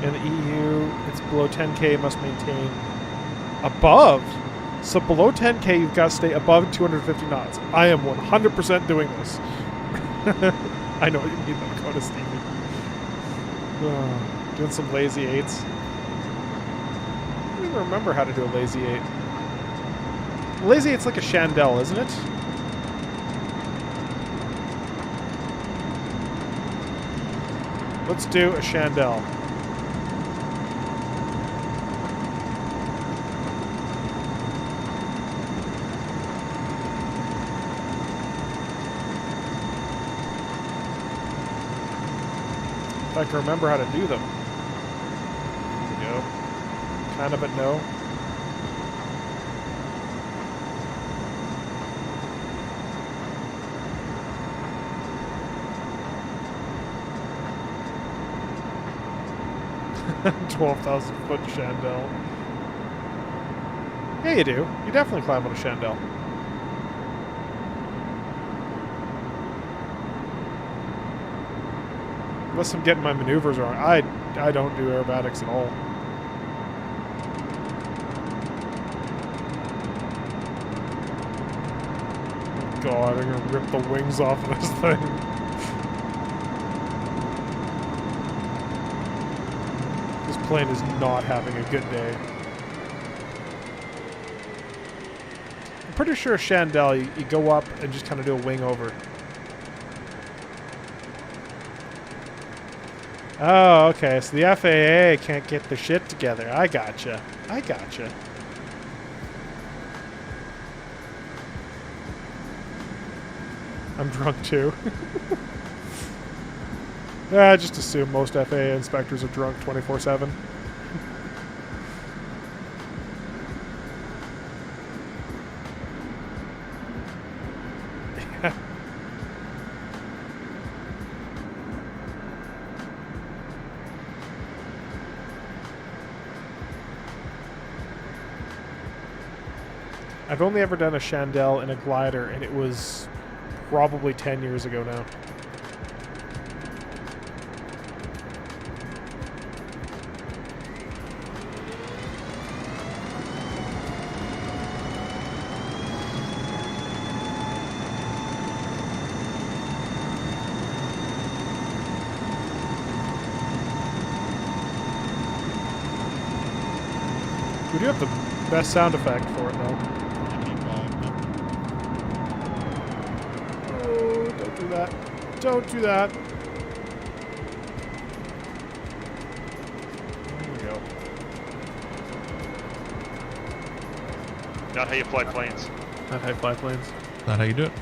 In the EU, it's below 10K, must maintain above. So below 10K, you've got to stay above 250 knots. I am 100% doing this. I know what you mean, though. Go to Stevie. Doing some lazy 8s. I don't even remember how to do a lazy 8. A lazy 8's like a chandelle, isn't it? Let's do a chandelle. If I can remember how to do them. There we go. Kind of, but no. 12,000 foot Chandelle. Yeah, you do. You definitely climb on a Chandelle. Unless I'm getting my maneuvers wrong. I don't do aerobatics at all. God, I'm gonna rip the wings off of this thing. This plane is not having a good day. I'm pretty sure Chandelle, you go up and just kind of do a wing over. Oh, okay, so the FAA can't get their shit together. I gotcha. I gotcha. I'm drunk too. Yeah, I just assume most FAA inspectors are drunk 24/7. I've only ever done a Chandelle in a glider, and it was probably 10 years ago now. We do have the best sound effect for it, though. Oh, don't do that. Don't do that. There we go. Not how you fly planes. Not how you fly planes. Not how you do it.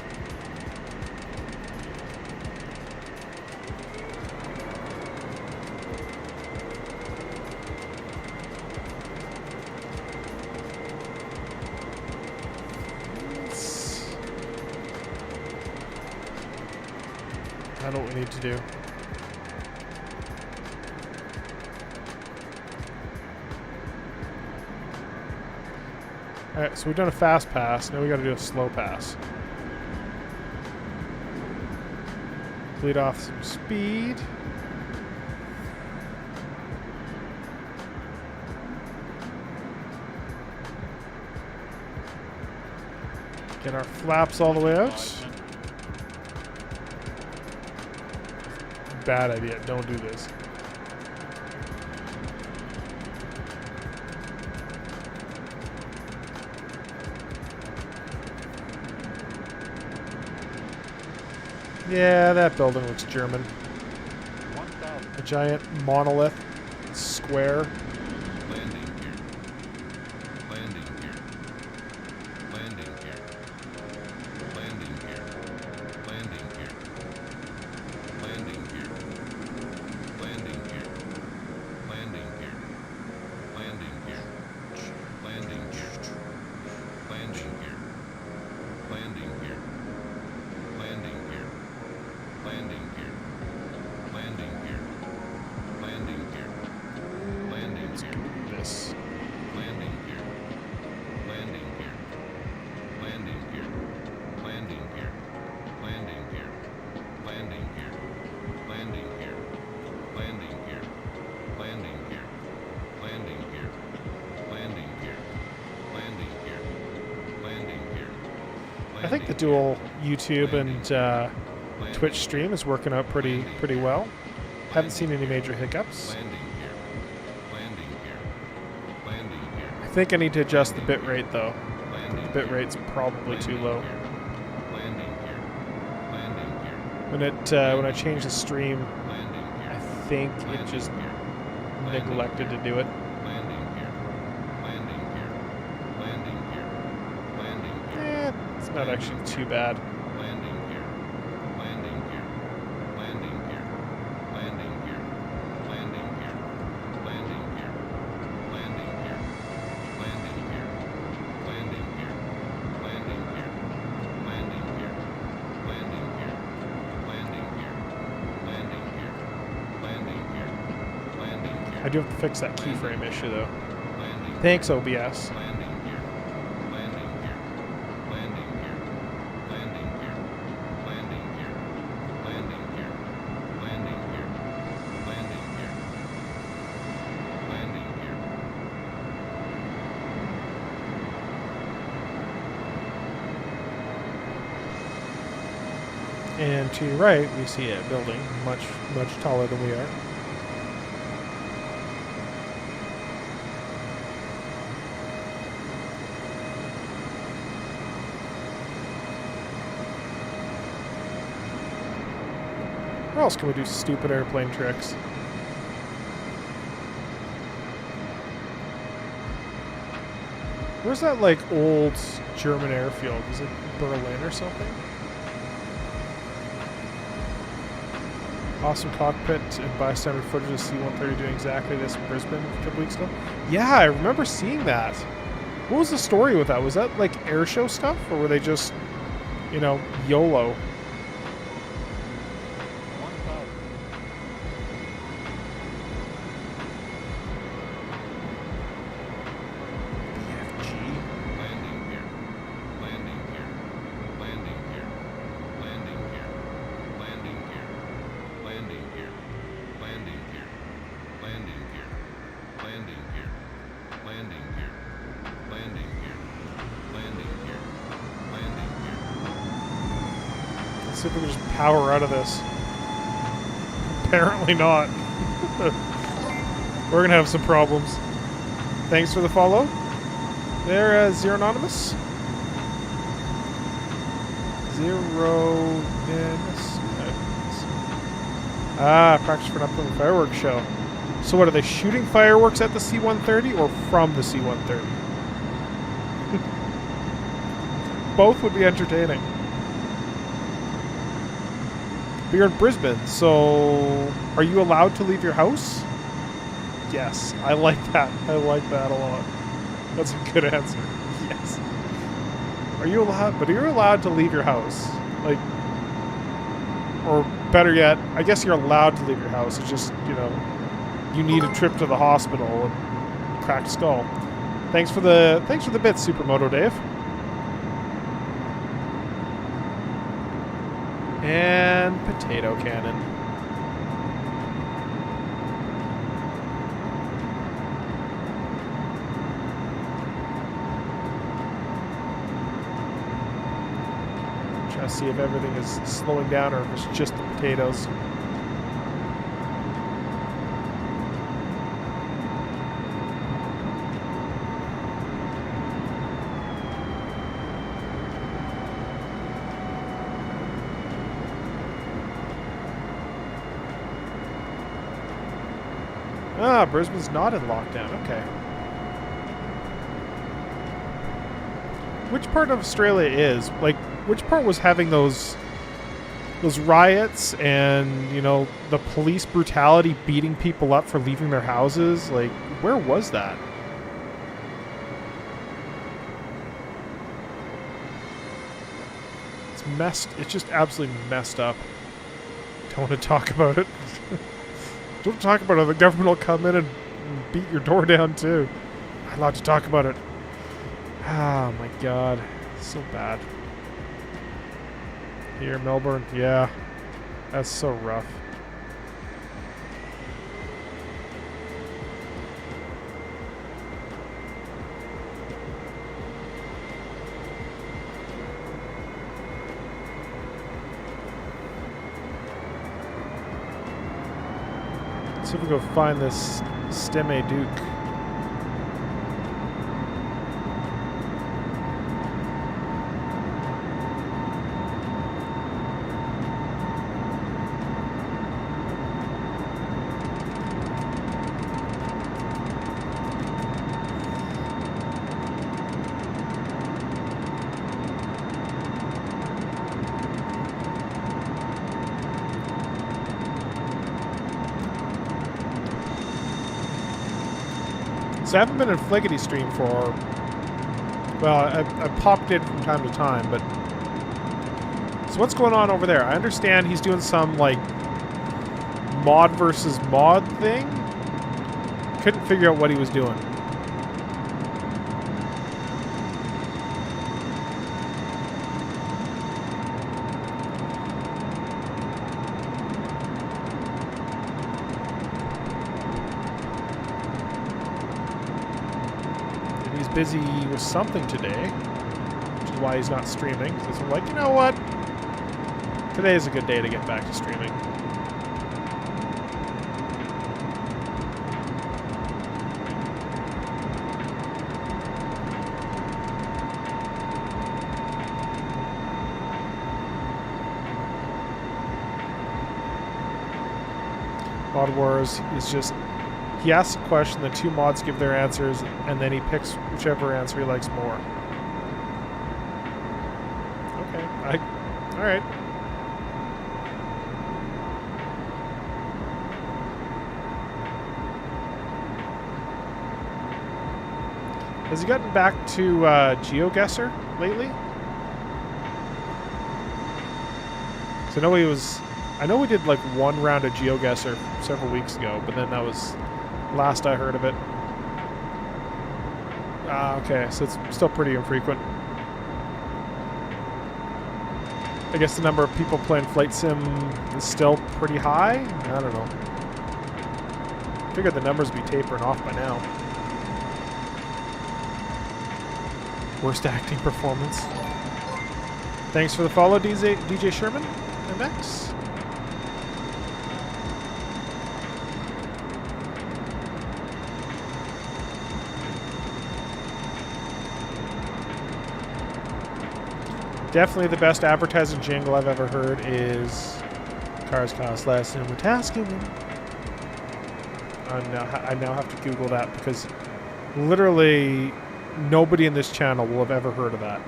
I know what we need to do. Alright, so we've done a fast pass. Now we gotta do a slow pass. Bleed off some speed. Get our flaps all the way out. Bad idea. Don't do this. Yeah, that building looks German. 1,000. A giant monolith, square. Landing gear. Landing gear. Landing gear. Landing gear. Landing gear. Landing gear. Landing gear. Landing gear. Landing gear. Landing gear. Landing gear. Landing gear. Landing gear. Landing gear. Landing gear. Landing gear. Landing gear. This. Landing gear. Landing gear. Landing gear. Landing gear. Landing gear. Landing gear. Landing gear. Landing gear. Landing gear. Landing gear. Landing gear. Landing gear. Landing gear. I think the dual YouTube and Twitch stream is working out pretty well. Haven't seen any major hiccups. Landing gear. Landing gear. Landing gear. I think I need to adjust the bit rate though. Landing The bit rate's probably too low. Landing gear. Landing gear. When I change the stream, Landing I gear. think it just neglected to do it. Landing gear. Landing gear. Landing gear. Landing gear. It's not actually too bad. Landing gear. Landing gear. Landing gear. Landing gear. Landing gear. Landing gear. Landing gear. Landing gear. Landing gear. Landing gear. Landing gear. Landing gear. Landing gear. Landing gear. Landing gear. Landing gear. I do have to fix that keyframe issue though. Landing. Thanks, OBS. Landing here. Landing here. Landing here. Landing here. Landing here. Landing here. Landing here. Landing here. Landing here. And to your right, we see a building much taller than we are. Where else can we do stupid airplane tricks? Where's that, like, old German airfield? Is it Berlin or something? Awesome cockpit and bystander footage of C-130 doing exactly this in Brisbane a couple weeks ago. Yeah, I remember seeing that. What was the story with that? Was that, like, air show stuff? Or were they just, you know, YOLO? 1,000. Landing here. Landing here. Landing here. Landing here. Landing here. Landing here. Landing here. Landing here. Landing here. Landing here. Landing here. Landing here. Landing here. Let's see if we can just power out of this. Apparently not. We're gonna have some problems. Thanks for the follow. There, Zero Anonymous. Practice for an upcoming fireworks show. So what, are they shooting fireworks at the C-130 or from the C-130? Both would be entertaining. But you're in Brisbane, so are you allowed to leave your house? Yes, I like that. I like that a lot. That's a good answer. Yes. Are you allowed? But are you allowed to leave your house? Like, or better yet, I guess you're allowed to leave your house. It's just, you know, you need a trip to the hospital and cracked skull. Thanks for the bits, Supermoto Dave. And potato cannon. Try to see if everything is slowing down or if it's just the potatoes. Ah, Brisbane's not in lockdown. Okay. Which part of Australia is? Like, which part was having those riots and, you know, the police brutality beating people up for leaving their houses? Like, where was that? It's messed. It's just absolutely messed up. Don't want to talk about it. Don't talk about it. The government will come in and beat your door down too. I'm not allowed to talk about it. Oh my god. So bad. Here, Melbourne. Yeah. That's so rough. Let's see if we go find this Stemme Duke. So I haven't been in Fliggity Stream for, well, I popped in from time to time, but, so what's going on over there? I understand he's doing some, like, mod versus mod thing, couldn't figure out what he was doing. And he's busy with something today, which is why he's not streaming. Because I'm like, you know what? Today is a good day to get back to streaming. Mod Wars is just, he asks a question, the two mods give their answers, and then he picks whichever answer he likes more. Okay, alright. Has he gotten back to GeoGuessr lately? So I know we did like one round of GeoGuessr several weeks ago, but then that was last I heard of it. Okay, so it's still pretty infrequent. I guess the number of people playing Flight Sim is still pretty high? I don't know. I figured the numbers would be tapering off by now. Worst acting performance. Thanks for the follow, DJ Sherman. MX. Definitely the best advertising jingle I've ever heard is cars cost less and we're tasking them. I now have to Google that because literally nobody in this channel will have ever heard of that.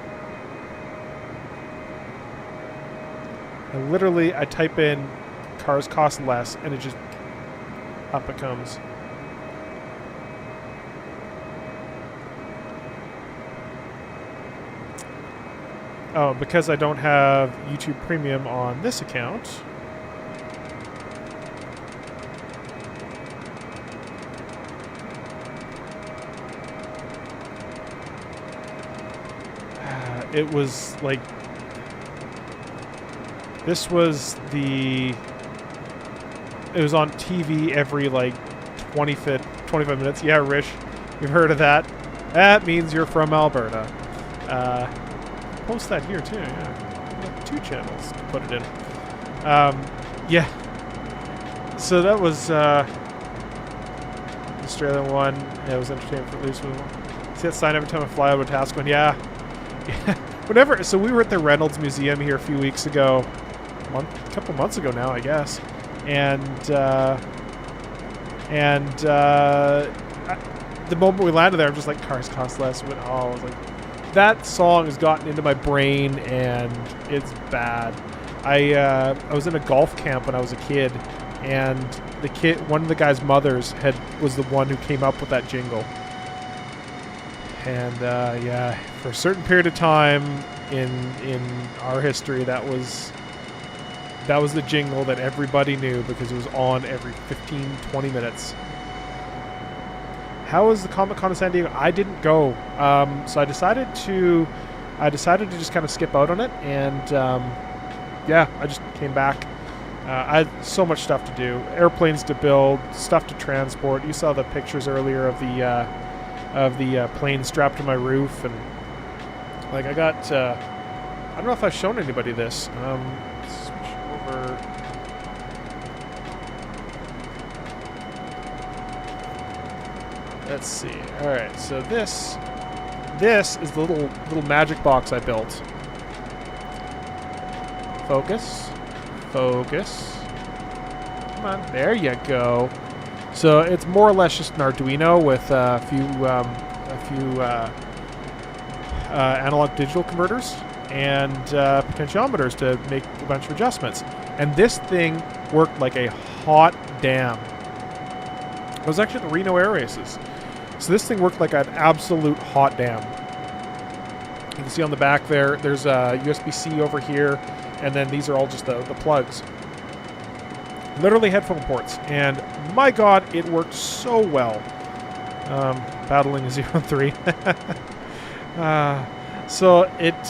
And literally I type in cars cost less and it just up it comes. Oh, because I don't have YouTube Premium on this account. It was like... This was the... It was on TV every like 25 minutes. Yeah, Rish, you've heard of that. That means you're from Alberta. Post that here too, yeah. We got 2 channels to put it in. Yeah. So that was Australian one. Yeah, it was entertaining for at least one. See that sign every time I fly out of a task one? Yeah. Whatever. So we were at the Reynolds Museum here a few weeks ago. A couple months ago now, I guess. And the moment we landed there, I'm just like, cars cost less. I was like, that song has gotten into my brain and it's bad. I was in a golf camp when I was a kid, and one of the guy's mothers was the one who came up with that jingle. And yeah, for a certain period of time in our history, that was the jingle that everybody knew because it was on every 15-20 minutes. How was the Comic-Con in San Diego? I didn't go, so I decided to just kind of skip out on it, and yeah, I just came back. I had so much stuff to do, airplanes to build, stuff to transport. You saw the pictures earlier of the plane strapped to my roof, and like I got. I don't know if I've shown anybody this. Switch over. Let's see. All right, so this is the little magic box I built. Focus. Come on, there you go. So it's more or less just an Arduino with a few analog digital converters and potentiometers to make a bunch of adjustments. And this thing worked like a hot damn. It was actually at the Reno Air Races. So this thing worked like an absolute hot damn. You can see on the back there's a USB-C over here, and then these are all just the plugs. Literally headphone ports, and my god, it worked so well. Battling 0-3. So it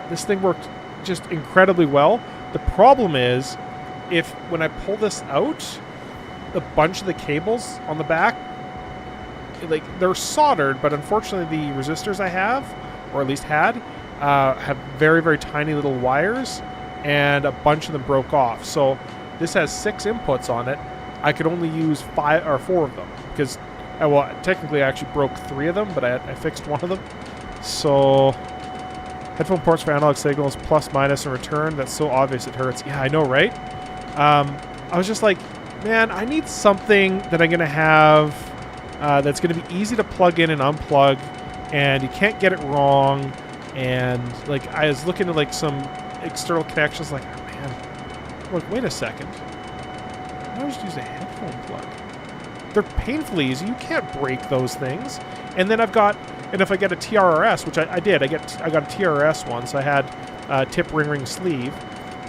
this thing worked just incredibly well. The problem is, when I pull this out, a bunch of the cables on the back, like, they're soldered, but unfortunately the resistors I have, or at least had, have very, very tiny little wires, and a bunch of them broke off. So this has 6 inputs on it. I could only use 5 or 4 of them because, well, technically I actually broke 3 of them, but I fixed 1 of them. So headphone ports for analog signals, plus, minus, and return. That's so obvious it hurts. Yeah, I know, right? I was just like, man, I need something that I'm going to have that's going to be easy to plug in and unplug, and you can't get it wrong. And, like, I was looking at, like, some external connections, like, oh, man, look, wait a second. I just use a headphone plug. They're painfully easy. You can't break those things. And then if I get a TRRS, which I did, I got a TRRS one, so I had tip, ring, sleeve,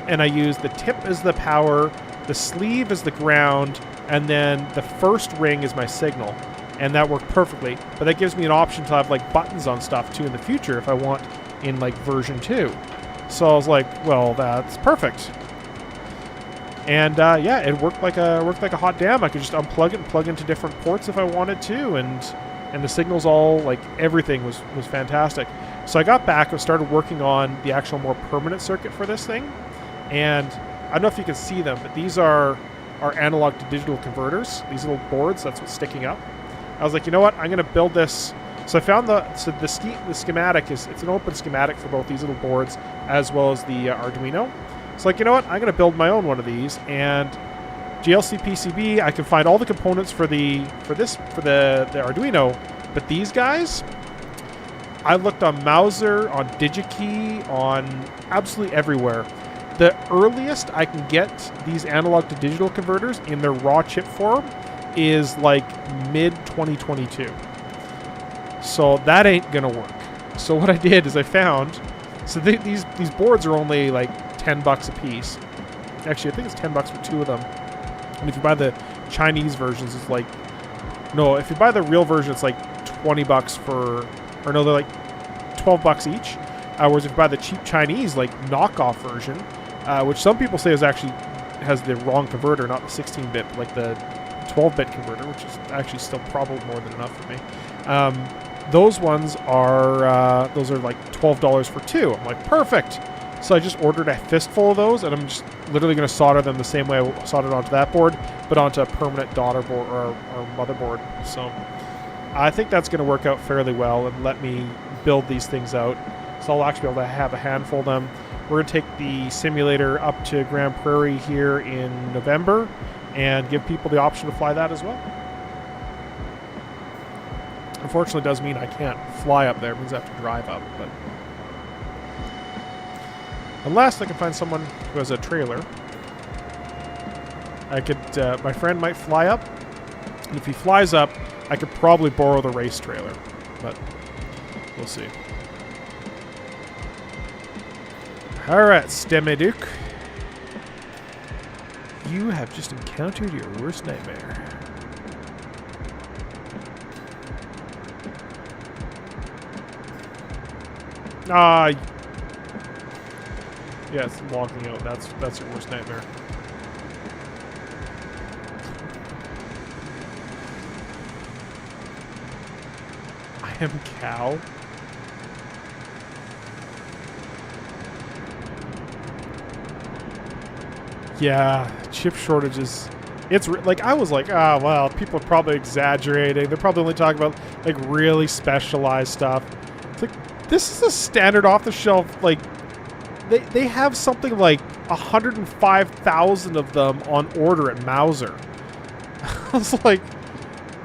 and I used the tip as the power, the sleeve as the ground, and then the first ring is my signal, and that worked perfectly. But that gives me an option to have, like, buttons on stuff too in the future if I want in, like, version 2. So I was like, well, that's perfect. And yeah, it worked like a hot damn. I could just unplug it and plug into different ports if I wanted to, and the signals all, like, everything was fantastic. So I got back and started working on the actual more permanent circuit for this thing. And I don't know if you can see them, but these are our analog to digital converters. These little boards, that's what's sticking up. I was like, you know what? I'm going to build this. So I found the schematic it's an open schematic for both these little boards as well as the Arduino. So, like, you know what? I'm going to build my own one of these, and GLC PCB, I can find all the components for the Arduino, but these guys, I looked on Mouser, on DigiKey, on absolutely everywhere. The earliest I can get these analog to digital converters in their raw chip form is like mid 2022. So that ain't gonna work. So what I did is I found, so these boards are only like $10 a piece. Actually, I think it's $10 for 2 of them. And if you buy the Chinese versions, it's like, no, if you buy the real version, it's like $20 for, or no, they're like $12 each. Whereas if you buy the cheap Chinese, like, knockoff version, which some people say has the wrong converter, not the 16-bit, but like the 12-bit converter, which is actually still probably more than enough for me. Those ones are like $12 for 2. I'm like, perfect. So I just ordered a fistful of those, and I'm just literally going to solder them the same way I soldered onto that board, but onto a permanent daughter board or motherboard. So I think that's going to work out fairly well and let me build these things out. So I'll actually be able to have a handful of them. We're going to take the simulator up to Grand Prairie here in November and give people the option to fly that as well. Unfortunately, it does mean I can't fly up there. It means I have to drive up. But unless I can find someone who has a trailer, I could. My friend might fly up, and if he flies up, I could probably borrow the race trailer. But we'll see. All right, Stemmeduke. You have just encountered your worst nightmare. Yes, walking out. That's your worst nightmare. I am cow. Yeah, chip shortages. It's like, I was like, oh, well, people are probably exaggerating. They're probably only talking about, like, really specialized stuff. It's like, this is a standard off-the-shelf, like, they have something like 105,000 of them on order at Mouser. I was like,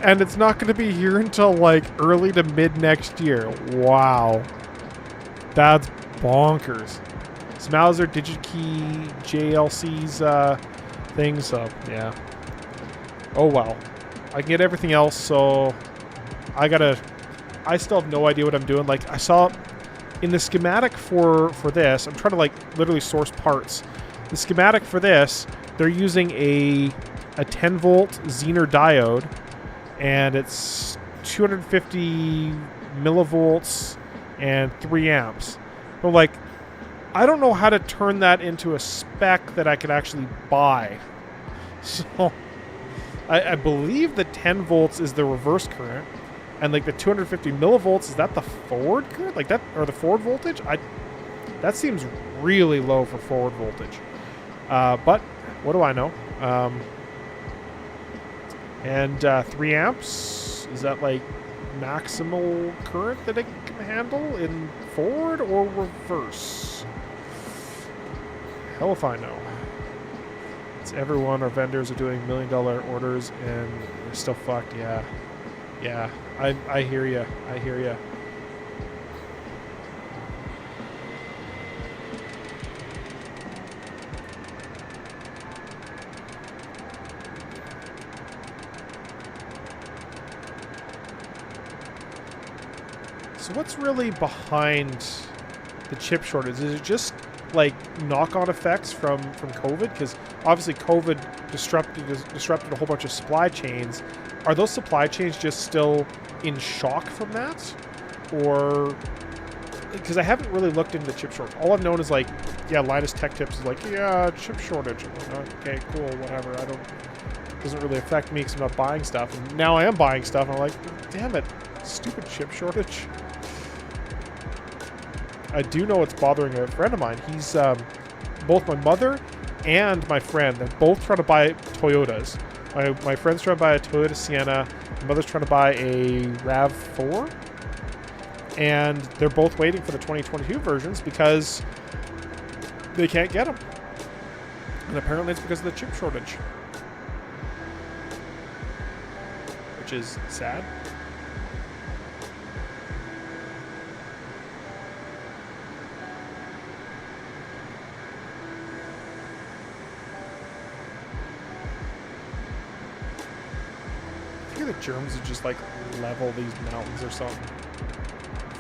and it's not going to be here until, like, early to mid next year. Wow. That's bonkers. It's Mouser, DigiKey, JLC's thing, so yeah. Oh well. I can get everything else, so I still have no idea what I'm doing. Like, I saw in the schematic for this, I'm trying to, like, literally source parts. The schematic for this, they're using a 10 volt Zener diode, and it's 250 millivolts and 3 amps. But like, I don't know how to turn that into a spec that I could actually buy. So I believe the 10 volts is the reverse current, and like the 250 millivolts, is that the forward current? Like that, or the forward voltage? That seems really low for forward voltage. But what do I know? And 3 amps, is that like maximal current that it can handle in forward or reverse? Hell if I know. It's everyone, our vendors are doing $1 million orders and they're still fucked. Yeah, I hear you. I hear you. So what's really behind the chip shortage? Is it just like knock-on effects from COVID? Because obviously COVID disrupted a whole bunch of supply chains. Are those supply chains just still in shock from that? Or because I haven't really looked into the chip shortage. All I've known is like, yeah, Linus Tech Tips is like, yeah, chip shortage. I'm like, okay, cool, whatever. Doesn't really affect me because I'm not buying stuff. And now I am buying stuff and I'm like, damn it, stupid chip shortage. I do know it's bothering a friend of mine. He's both my mother and my friend. They're both trying to buy Toyotas. My friend's trying to buy a Toyota Sienna. My mother's trying to buy a RAV4. And they're both waiting for the 2022 versions because they can't get them. And apparently it's because of the chip shortage. Which is sad. The Germans would just like level these mountains or something.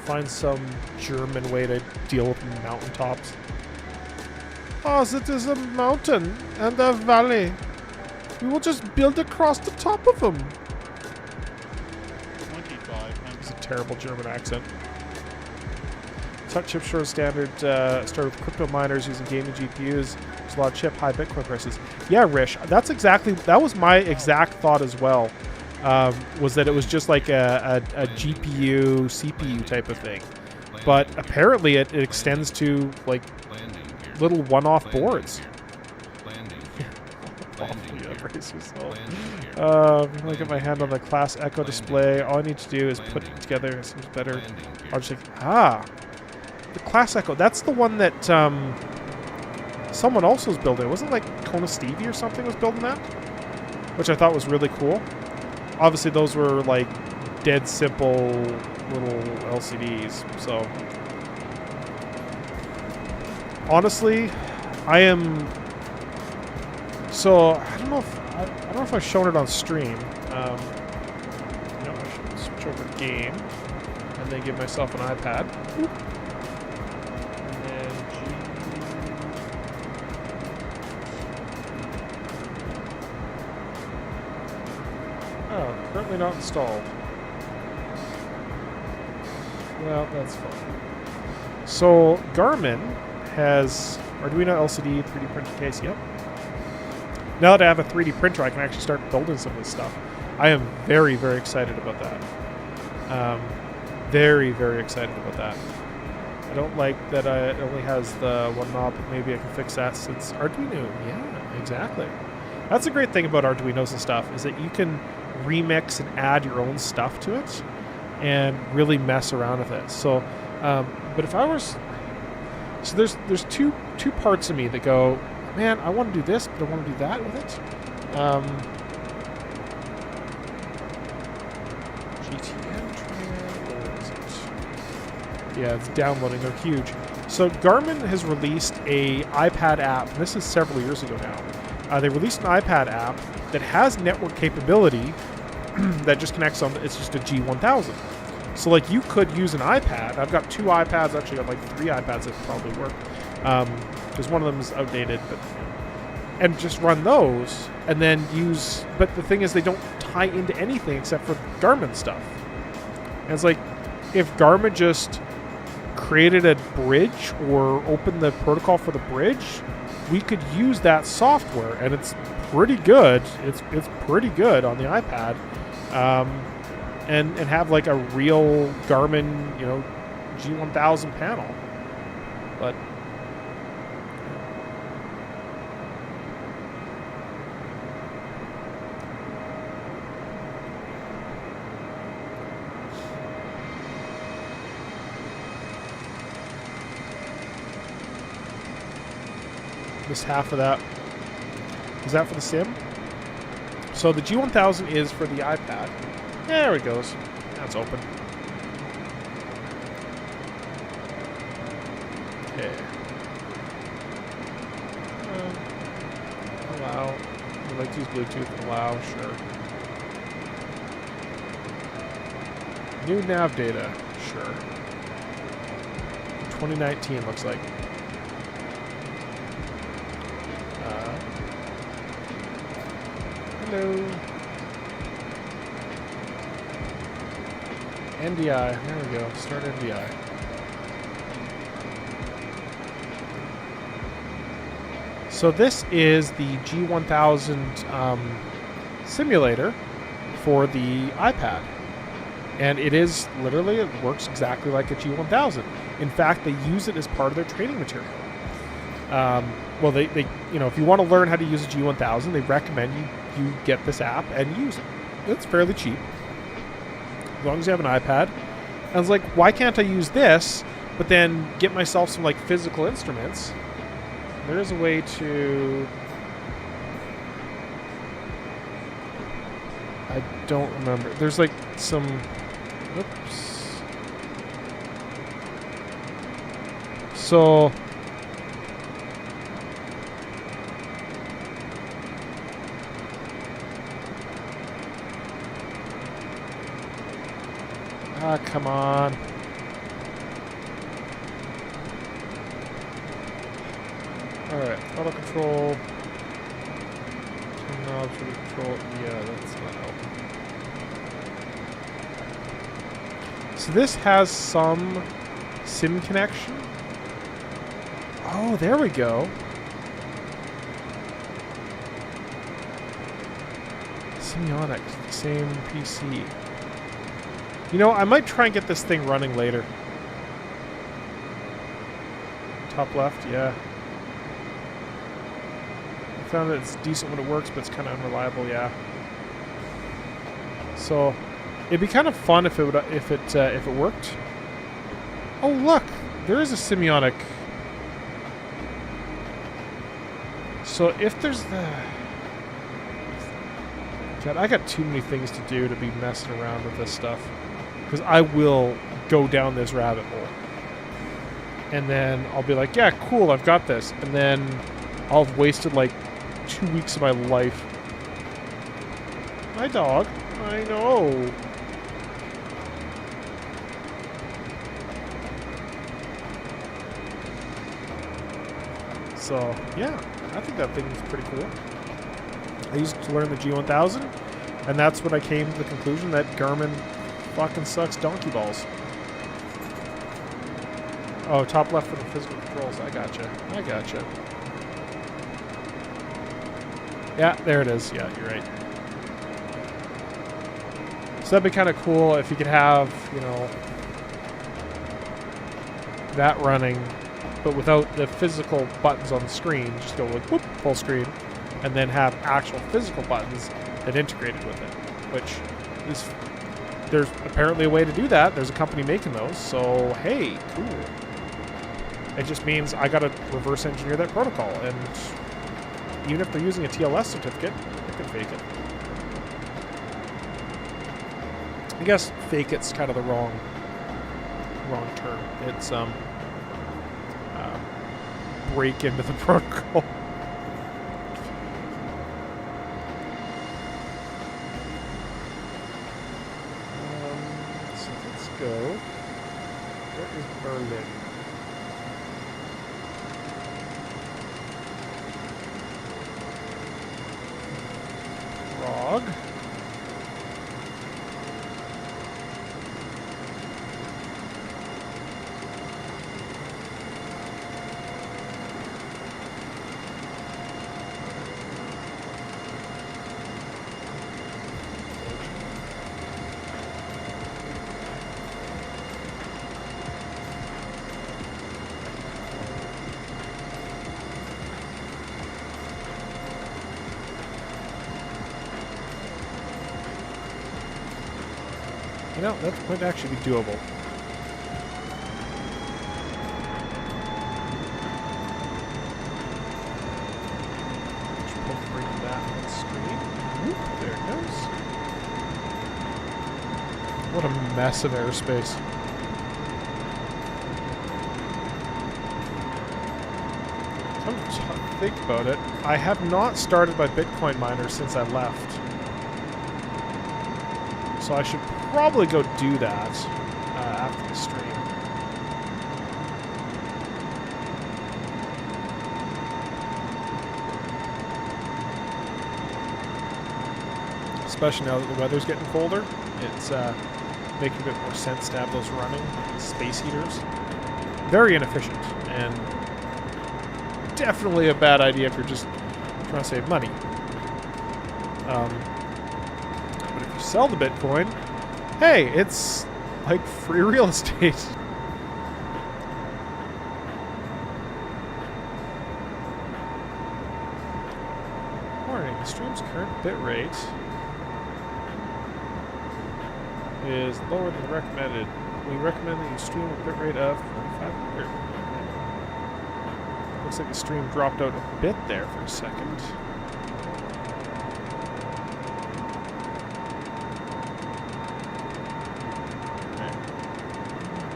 Find some German way to deal with mountaintops. Oh, it is a mountain and a valley. We will just build across the top of them. 25. It's a terrible German accent. Chip shortage standard started with crypto miners using gaming GPUs. There's a lot of chip, high Bitcoin prices. Yeah, Rish, that was my exact thought as well. Was that it was just like a GPU, CPU type of thing. But apparently it extends to like little one-off boards. Look at my hand on the Class Echo display. All I need to do is put it together. It seems better. I'll just like, the Class Echo. That's the one that someone else was building. Wasn't it like Kona Stevie or something was building that? Which I thought was really cool. Obviously, those were like dead simple little LCDs. So, honestly, I am. So I don't know if I've shown it on stream. I should switch over to game and then give myself an iPad. And then currently not installed. Well, that's fine. So Garmin has Arduino LCD 3D printer case. Yep. Now that I have a 3D printer, I can actually start building some of this stuff. I am very, very excited about that. Very, very excited about that. I don't like that it only has the one knob, but maybe I can fix that since Arduino. Yeah, exactly. That's the great thing about Arduinos and stuff, is that you can remix and add your own stuff to it and really mess around with it. So, but if I was... So there's two parts of me that go, man, I want to do this, but I want to do that with it. GTM trial, where is it? Yeah, it's downloading. They're huge. So Garmin has released a iPad app. And this is several years ago now. They released an iPad app that has network capability that just connects on. It's just a G1000. So like you could use an iPad. I've got 2 iPads. Actually, I've like 3 iPads that probably work. Because one of them is outdated, and just run those and then use. But the thing is, they don't tie into anything except for Garmin stuff. And it's like, if Garmin just created a bridge or opened the protocol for the bridge, we could use that software, and it's pretty good. It's pretty good on the iPad, and have like a real Garmin, you know, G1000 panel. But just half of that. Is that for the sim? So the G1000 is for the iPad. There it goes. That's open. Okay. Allow. I'd like to use Bluetooth. Allow. Sure. New nav data. Sure. 2019 looks like. Hello. NDI. There we go. Start NDI. So this is the G1000 simulator for the iPad. And it is literally, it works exactly like a G1000. In fact, they use it as part of their training material. Well, they you know, if you want to learn how to use a G1000, they recommend you get this app and use it. It's fairly cheap, as long as you have an iPad. And I was like, why can't I use this, but then get myself some like physical instruments? There is a way to. I don't remember. There's like some. Oops. So. Ah, come on. Alright, auto control. Turn knobs for the control. Yeah, that's not helping. So this has some sim connection. Oh, there we go. Semiotics, same PC. You know, I might try and get this thing running later. Top left, yeah. I found that it's decent when it works, but it's kind of unreliable, yeah. So, it'd be kind of fun if it worked. Oh look, there is a semiotic. So if there's the. God, I got too many things to do to be messing around with this stuff. Because I will go down this rabbit hole. And then I'll be like, yeah, cool, I've got this. And then I'll have wasted like 2 weeks of my life. My dog. I know. So, yeah, I think that thing is pretty cool. I used it to learn the G1000, and that's when I came to the conclusion that Garmin fucking sucks donkey balls. Oh, top left for the physical controls. I gotcha. Yeah, there it is. Yeah, you're right. So that'd be kind of cool if you could have, you know, that running, but without the physical buttons on the screen. Just go like, whoop, full screen, and then have actual physical buttons that integrated with it, which is... There's apparently a way to do that. There's a company making those. So, hey, cool. It just means I got to reverse engineer that protocol. And even if they're using a TLS certificate, they can fake it. I guess fake it's kind of the wrong term. It's break into the protocol. Go. Where is Berlin? Prague. You know, that might actually be doable. Should bring that on screen. Whoop, there it goes. What a mess of airspace. Come to think about it, I have not started my Bitcoin miner since I left. So I should probably go do that after the stream. Especially now that the weather's getting colder, it's making a bit more sense to have those running space heaters. Very inefficient and definitely a bad idea if you're just trying to save money. But if you sell the Bitcoin, hey, it's like free real estate. Warning, the stream's current bitrate is lower than the recommended. We recommend that you stream a bitrate of 4500. Looks like the stream dropped out a bit there for a second.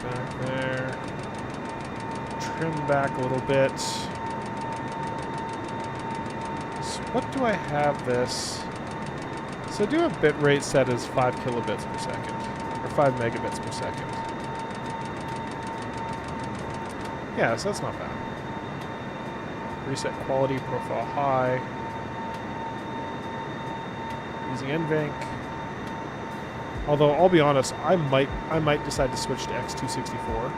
Back there. Trim back a little bit. So what do I have this? So I do have bitrate set as 5 kilobits per second, or 5 megabits per second. Yeah, so that's not bad. Reset quality, profile high. Using NVENC. Although I'll be honest, I might decide to switch to X264.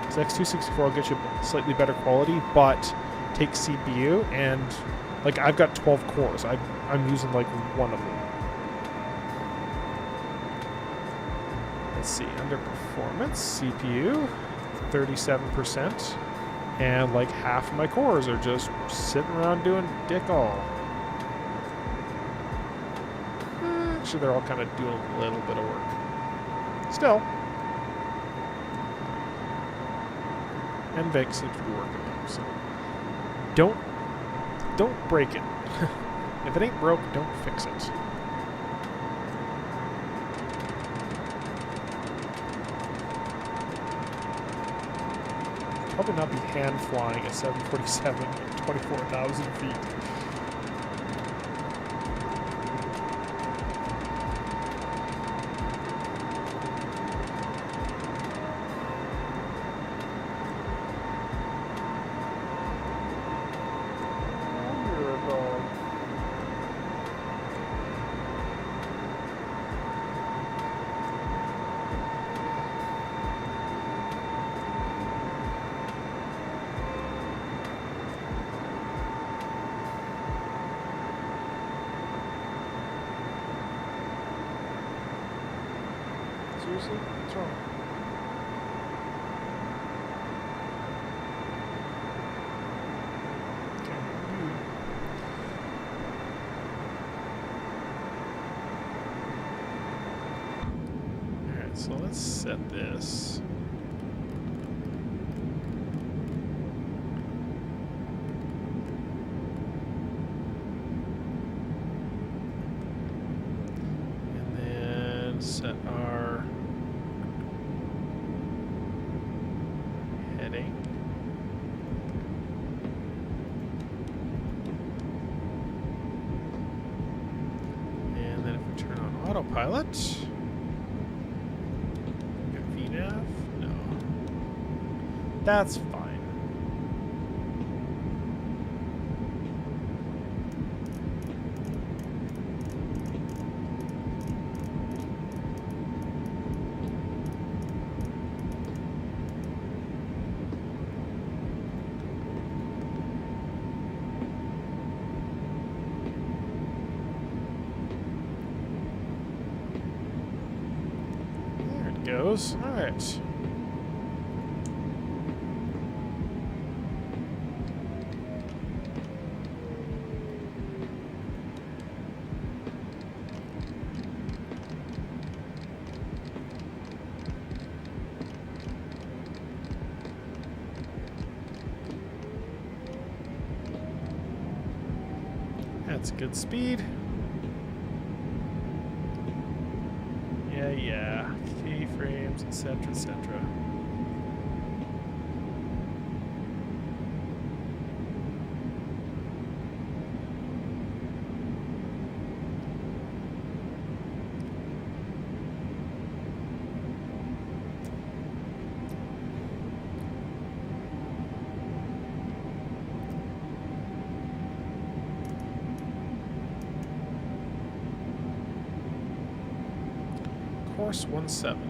Because X264 will get you slightly better quality, but takes CPU and like I've got 12 cores. I'm using like one of them. Let's see, under performance, CPU, 37%. And like half of my cores are just sitting around doing dick all. Actually, they're all kind of doing a little bit of work. Still. NVENC seems to be working though, so don't break it. If it ain't broke, don't fix it. Probably not be hand flying at 747 at 24,000 feet. Seriously? What's wrong? Alright, so let's set this. And then set our heading. And then if we turn on autopilot, get VNAV? No. That's fine. Goes. All right. That's good speed. Yeah. Keyframes, etc., etc. Course 17.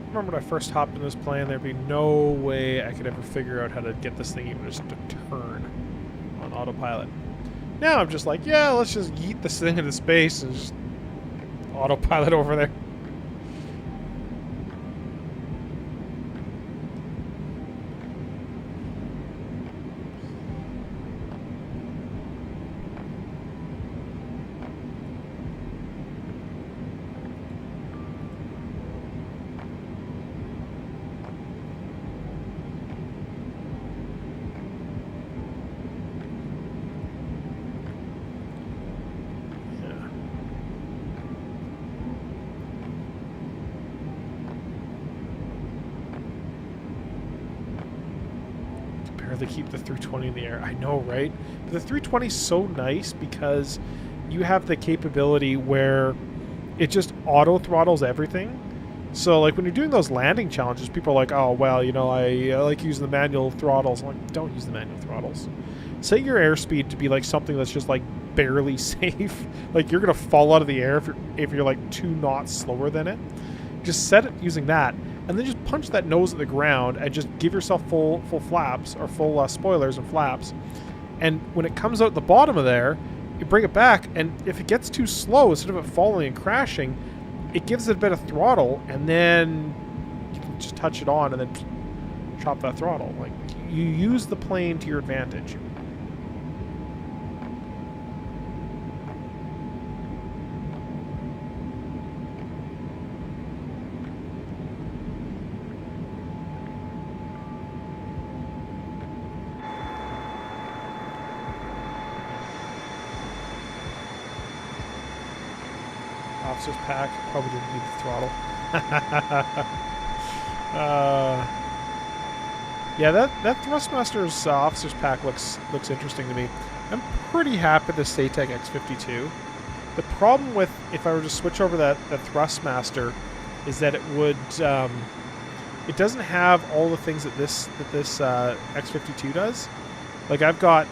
Remember when I first hopped in this plane, there'd be no way I could ever figure out how to get this thing even just to turn on autopilot. Now I'm just like, yeah, let's just yeet this thing into space and just autopilot over there. They keep the 320 in the air. I know, right? But the 320 is so nice because you have the capability where it just auto throttles everything. So like when you're doing those landing challenges, people are like, oh, well, you know, I like using the manual throttles. I'm like, don't use the manual throttles. Set your airspeed to be like something that's just like barely safe. Like you're going to fall out of the air if you're like 2 knots slower than it. Just set it using that. And then just punch that nose at the ground and just give yourself full flaps or full spoilers and flaps. And when it comes out the bottom of there, you bring it back, and if it gets too slow, instead of it falling and crashing, it gives it a bit of throttle, and then you can just touch it on and then chop that throttle. Like, you use the plane to your advantage. Officer's pack probably didn't need the throttle. Yeah, that Thrustmaster's officer's pack looks interesting to me. I'm pretty happy with the Satec X52. The problem with if I were to switch over that Thrustmaster is that it would it doesn't have all the things that this X52 does. Like I've got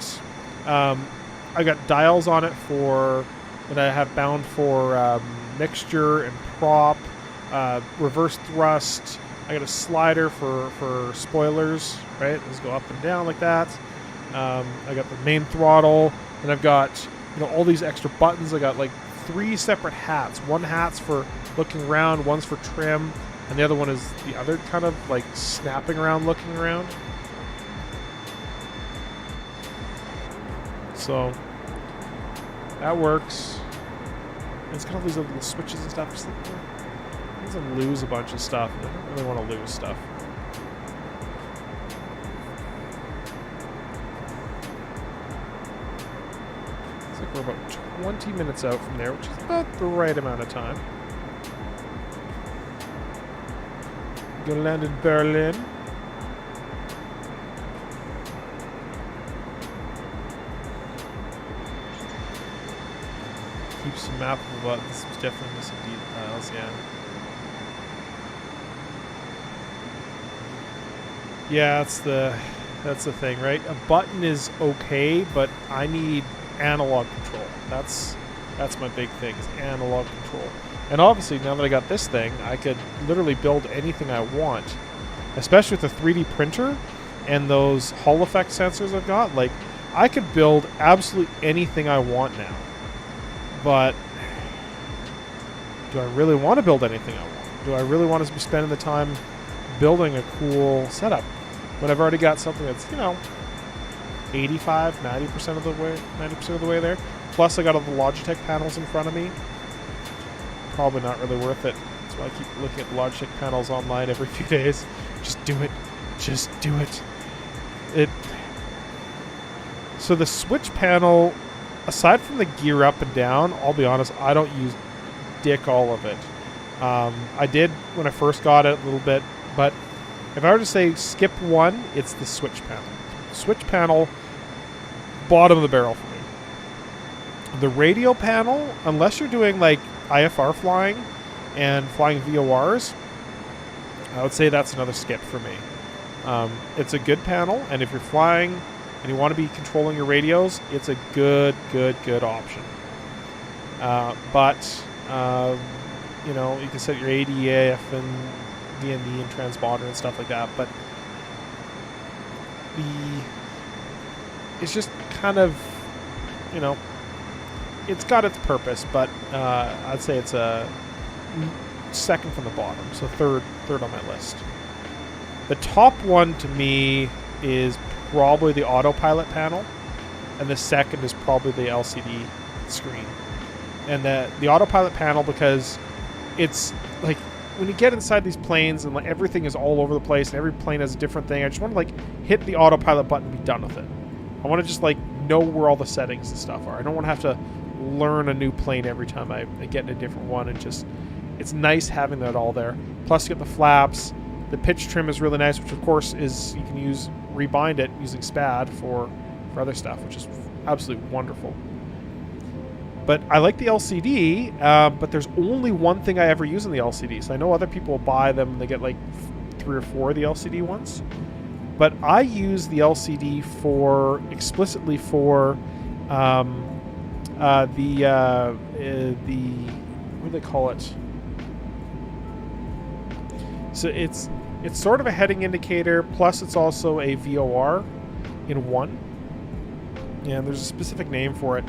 dials on it for that I have bound for mixture and prop, reverse thrust. I got a slider for spoilers, right? Those go up and down like that. I got the main throttle, and I've got all these extra buttons. I got like 3 separate hats. One hat's for looking around, one's for trim, and the other one is the other kind of like snapping around, looking around. So that works. And it's got all these little switches and stuff. Just like, I don't lose a bunch of stuff. I don't really want to lose stuff. Looks like we're about 20 minutes out from there, which is about the right amount of time. Gonna land in Berlin. Keep some mappable buttons. This was definitely missing details, yeah. Yeah, that's the thing, right? A button is okay, but I need analog control. That's my big thing, is analog control. And obviously, now that I got this thing, I could literally build anything I want. Especially with the 3D printer and those Hall effect sensors I've got. Like, I could build absolutely anything I want now. But do I really want to build anything I want? Do I really want to be spending the time building a cool setup when I've already got something that's, 85, 90% of the way there? Plus I got all the Logitech panels in front of me. probably not really worth it. That's why I keep looking at Logitech panels online every few days. Just do it. Just do it. So the switch panel, aside from the gear up and down, I'll be honest, I don't use dick all of it. I did when I first got it a little bit, but if I were to say skip one, it's the switch panel. Switch panel, bottom of the barrel for me. The radio panel, unless you're doing like IFR flying and flying VORs, I would say that's another skip for me. It's a good panel, and if you're flying and you want to be controlling your radios, it's a good option. But you know, you can set your ADAF and DME and transponder and stuff like that, but it's just kind of, you know, it's got its purpose, but I'd say it's a second from the bottom, so third on my list. The top one to me is probably the autopilot panel, and the second is probably the LCD screen. And the autopilot panel, because it's like when you get inside these planes and like everything is all over the place and every plane has a different thing, I just want to like hit the autopilot button and be done with it. I want to just like know where all the settings and stuff are. I don't want to have to learn a new plane every time I get in a different one, and just it's nice having that all there. Plus you get the flaps. The pitch trim is really nice, which of course is, you can rebind it using SPAD for other stuff, which is absolutely wonderful. But I like the LCD, but there's only one thing I ever use in the LCD. So I know other people buy them and they get like 3 or 4 of the LCD ones. But I use the LCD explicitly for what do they call it? So it's sort of a heading indicator, plus it's also a VOR in one. Yeah, there's a specific name for it.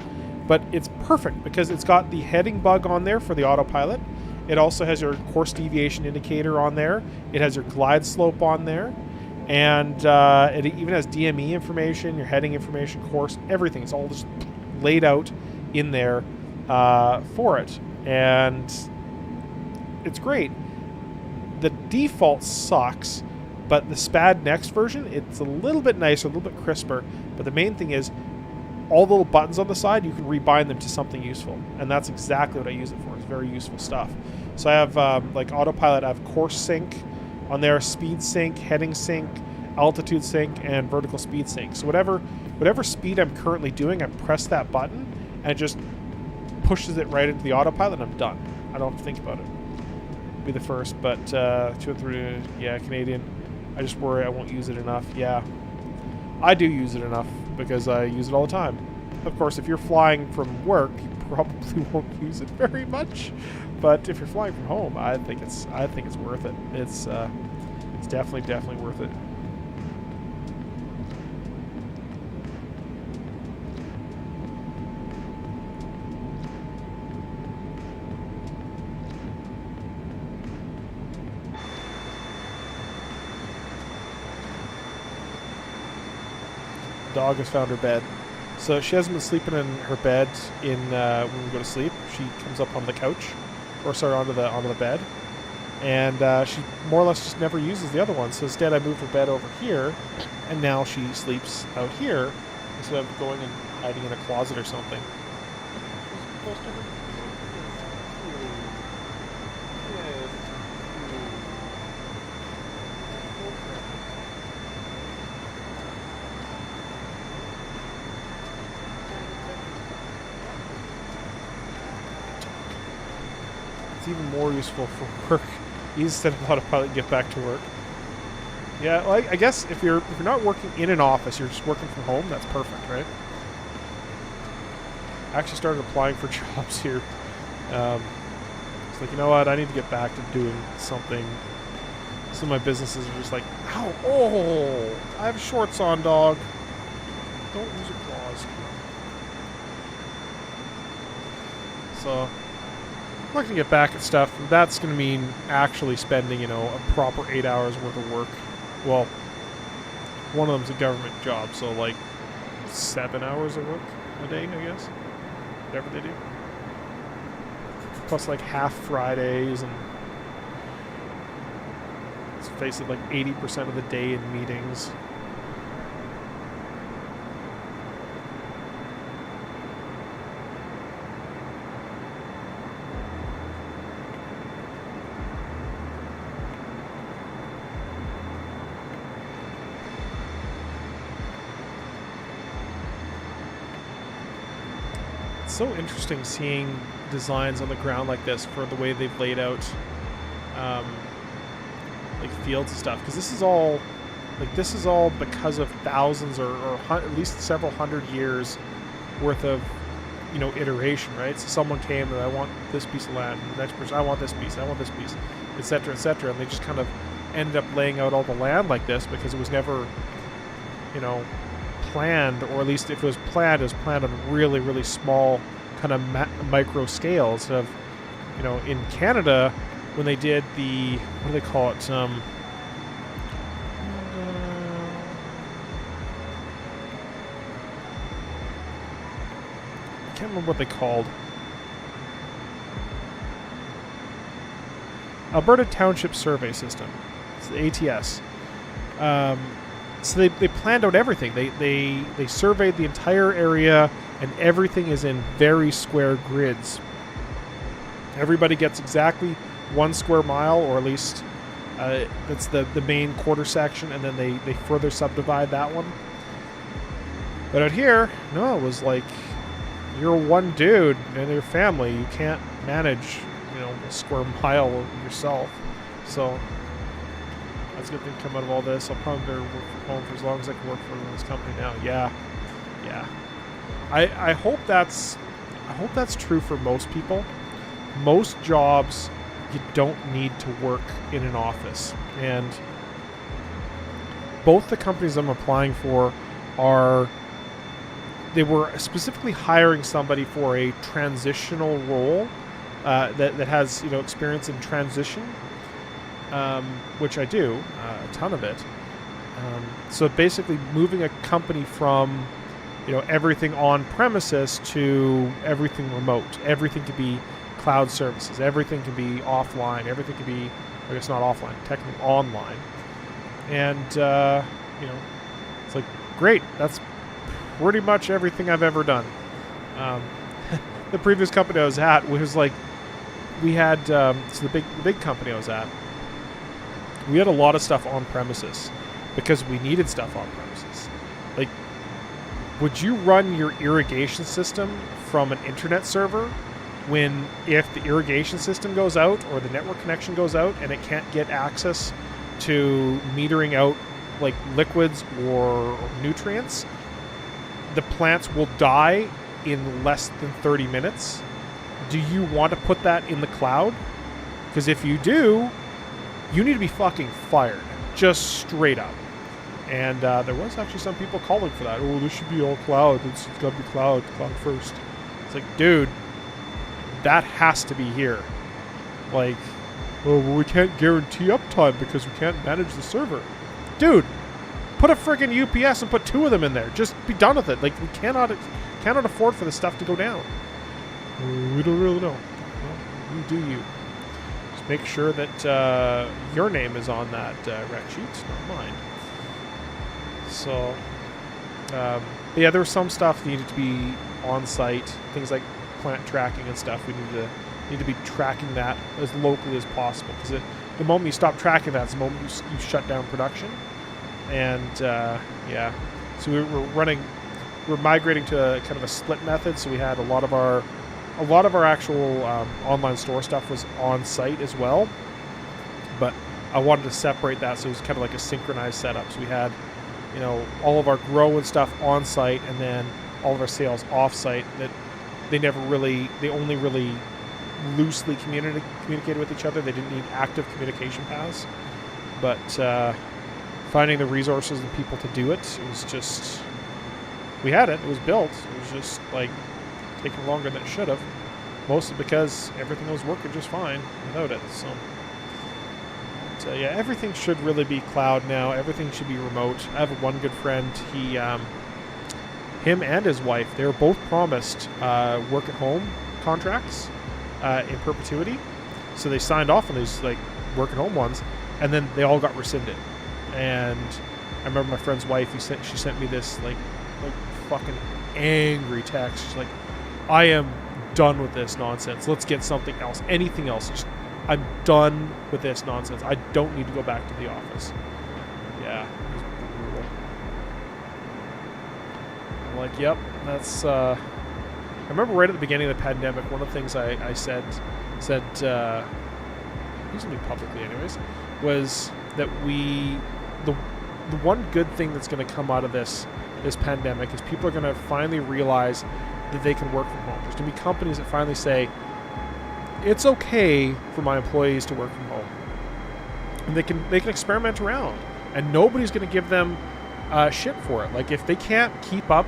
But it's perfect because it's got the heading bug on there for the autopilot. It also has your course deviation indicator on there. It has your glide slope on there. And it even has DME information, your heading information, course, everything. It's all just laid out in there for it. And it's great. The default sucks, but the SPAD Next version, it's a little bit nicer, a little bit crisper. But the main thing is, all the little buttons on the side, you can rebind them to something useful. And that's exactly what I use it for. It's very useful stuff. So I have, like autopilot, I have course sync on there, speed sync, heading sync, altitude sync, and vertical speed sync. So whatever speed I'm currently doing, I press that button, and it just pushes it right into the autopilot, and I'm done. I don't have to think about it. Be the first, but 2 and 3, yeah, Canadian. I just worry I won't use it enough. Yeah, I do use it enough because I use it all the time. Of course, if you're flying from work, you probably won't use it very much. But if you're flying from home, I think it's worth it. It's definitely worth it. Dog has found her bed. So she hasn't been sleeping in her bed when we go to sleep. She comes up on the couch, or sorry, onto the bed, and she more or less just never uses the other one. So instead, I moved her bed over here, and now she sleeps out here instead of going and hiding in a closet or something. It's even more useful for work. You set up autopilot and get back to work. Yeah, well, I guess if you're not working in an office, you're just working from home. That's perfect, right? I actually started applying for jobs here. It's like, you know what? I need to get back to doing something. Some of my businesses are just like, ow, oh, I have shorts on, dog. Don't use your claws. So I'm not going to get back at stuff. That's going to mean actually spending, you know, a proper 8 hours worth of work. Well, one of them's a government job, so like 7 hours of work a day, I guess. Whatever they do. plus like half Fridays, and let's face it, like 80% of the day in meetings. So interesting seeing designs on the ground like this for the way they've laid out like fields and stuff, because this is all because of thousands or at least several hundred years worth of iteration, right? So someone came and I want this piece of land, and the next person I want this piece, etc., and they just kind of ended up laying out all the land like this because it was never planned, or at least if it was planned on a really, really small kind of micro scale. Instead of, in Canada, when they did the, what do they call it? I can't remember what they called. Alberta Township Survey System. It's the ATS. So they planned out everything. They surveyed the entire area, and everything is in very square grids. Everybody gets exactly 1 square mile, or at least that's the main quarter section, and then they further subdivide that one. But out here, no, it was like you're one dude and your family. You can't manage a square mile yourself. So that's a good thing to come out of all this. I'll probably better work from home for as long as I can work for this company now. Yeah. I hope that's true for most people. Most jobs, you don't need to work in an office, and both the companies I'm applying for they were specifically hiring somebody for a transitional role that has experience in transition. Which I do, a ton of it. So basically moving a company from, everything on premises to everything remote. Everything can be cloud services. Everything can be offline. Everything can be, I guess not offline, technically online. And, it's like, great. That's pretty much everything I've ever done. The previous company I was at was like, we had, so the big company I was at, we had a lot of stuff on premises because we needed stuff on premises. Like, would you run your irrigation system from an internet server if the irrigation system goes out or the network connection goes out and it can't get access to metering out like liquids or nutrients? The plants will die in less than 30 minutes. Do you want to put that in the cloud? Because if you do, you need to be fucking fired. Just straight up. And there was actually some people calling for that. Oh, this should be all cloud. It's got to be cloud first. It's like, dude, that has to be here. Like, oh, well, we can't guarantee uptime because we can't manage the server. Dude, put a friggin' UPS and put 2 of them in there. Just be done with it. Like, we cannot afford for this stuff to go down. We don't really know. Well, you do you. Just make sure that your name is on that rec sheet, not mine. So, yeah, there was some stuff that needed to be on site. Things like plant tracking and stuff. We need to be tracking that as locally as possible, because the moment you stop tracking that, it's the moment you shut down production. And yeah, so we're migrating to a kind of a split method. So we had a lot of our actual online store stuff was on site as well, but I wanted to separate that so it was kind of like a synchronized setup. So we had, all of our grow and stuff on site, and then all of our sales off site. That they only really loosely communicated with each other. They didn't need active communication paths, but finding the resources and people to do it was just, we had it. It was built. It was just like taking longer than it should have, mostly because everything was working just fine without it. So yeah, everything should really be cloud now. Everything should be remote. I have one good friend. Him and his wife, they were both promised work at home contracts in perpetuity. So they signed off on these like work at home ones, and then they all got rescinded. And I remember my friend's wife. She sent me this like fucking angry text. She's like, "I am done with this nonsense. Let's get something else. Anything else. Just, I'm done with this nonsense. I don't need to go back to the office." Yeah, it was brutal. I'm like, yep, that's. I remember right at the beginning of the pandemic, one of the things I said, usually publicly anyways, was that the one good thing that's going to come out of this pandemic is people are going to finally realize that they can work from home. There's going to be companies that finally say, it's okay for my employees to work from home. And they can experiment around, and nobody's going to give them shit for it. Like, if they can't keep up,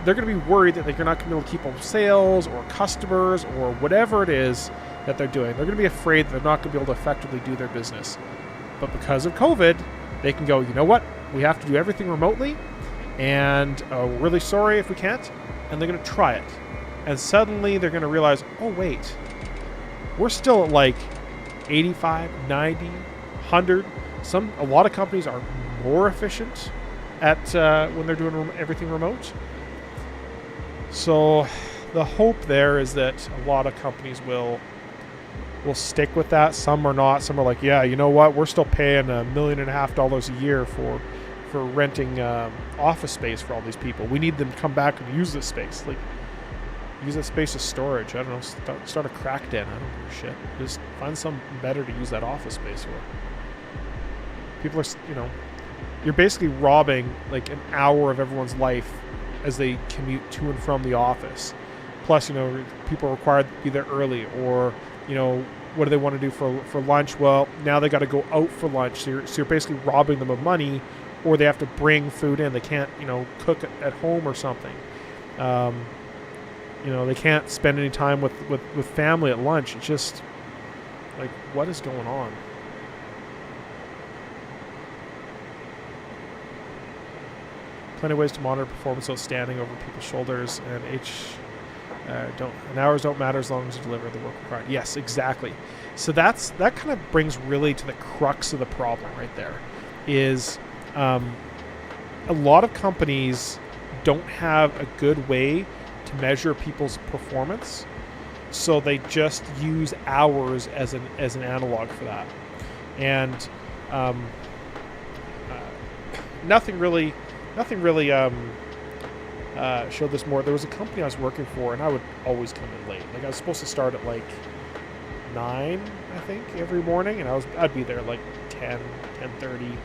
they're going to be worried that they're not going to be able to keep up sales or customers or whatever it is that they're doing. They're going to be afraid that they're not going to be able to effectively do their business. But because of COVID, they can go, you know what? We have to do everything remotely, and we're really sorry if we can't. And they're going to try it. And suddenly they're going to realize, oh, wait, we're still at like 85, 90, 100. A lot of companies are more efficient at when they're doing everything remote. So the hope there is that a lot of companies will stick with that. Some are not. Some are like, yeah, you know what? We're still paying $1.5 million a year for renting office space for all these people. We need them to come back and use this space. Like, use that space as storage. I don't know. Start a crack den. I don't give a shit. Just find something better to use that office space for. People are, you're basically robbing like an hour of everyone's life as they commute to and from the office. Plus, people are required to be there early, or, what do they want to do for lunch? Well, now they got to go out for lunch. So you're basically robbing them of money, or they have to bring food in. They can't, cook at home or something. They can't spend any time with family at lunch. It's just like, what is going on? Plenty of ways to monitor performance without standing over people's shoulders, and hours don't matter as long as you deliver the work required. Yes, exactly. So that kind of brings really to the crux of the problem right there. Is a lot of companies don't have a good way to measure people's performance, so they just use hours as an analog for that, and nothing really showed this more. There was a company I was working for, and I would always come in late. Like, I was supposed to start at like 9, I think, every morning, and I'd be there like 10:30,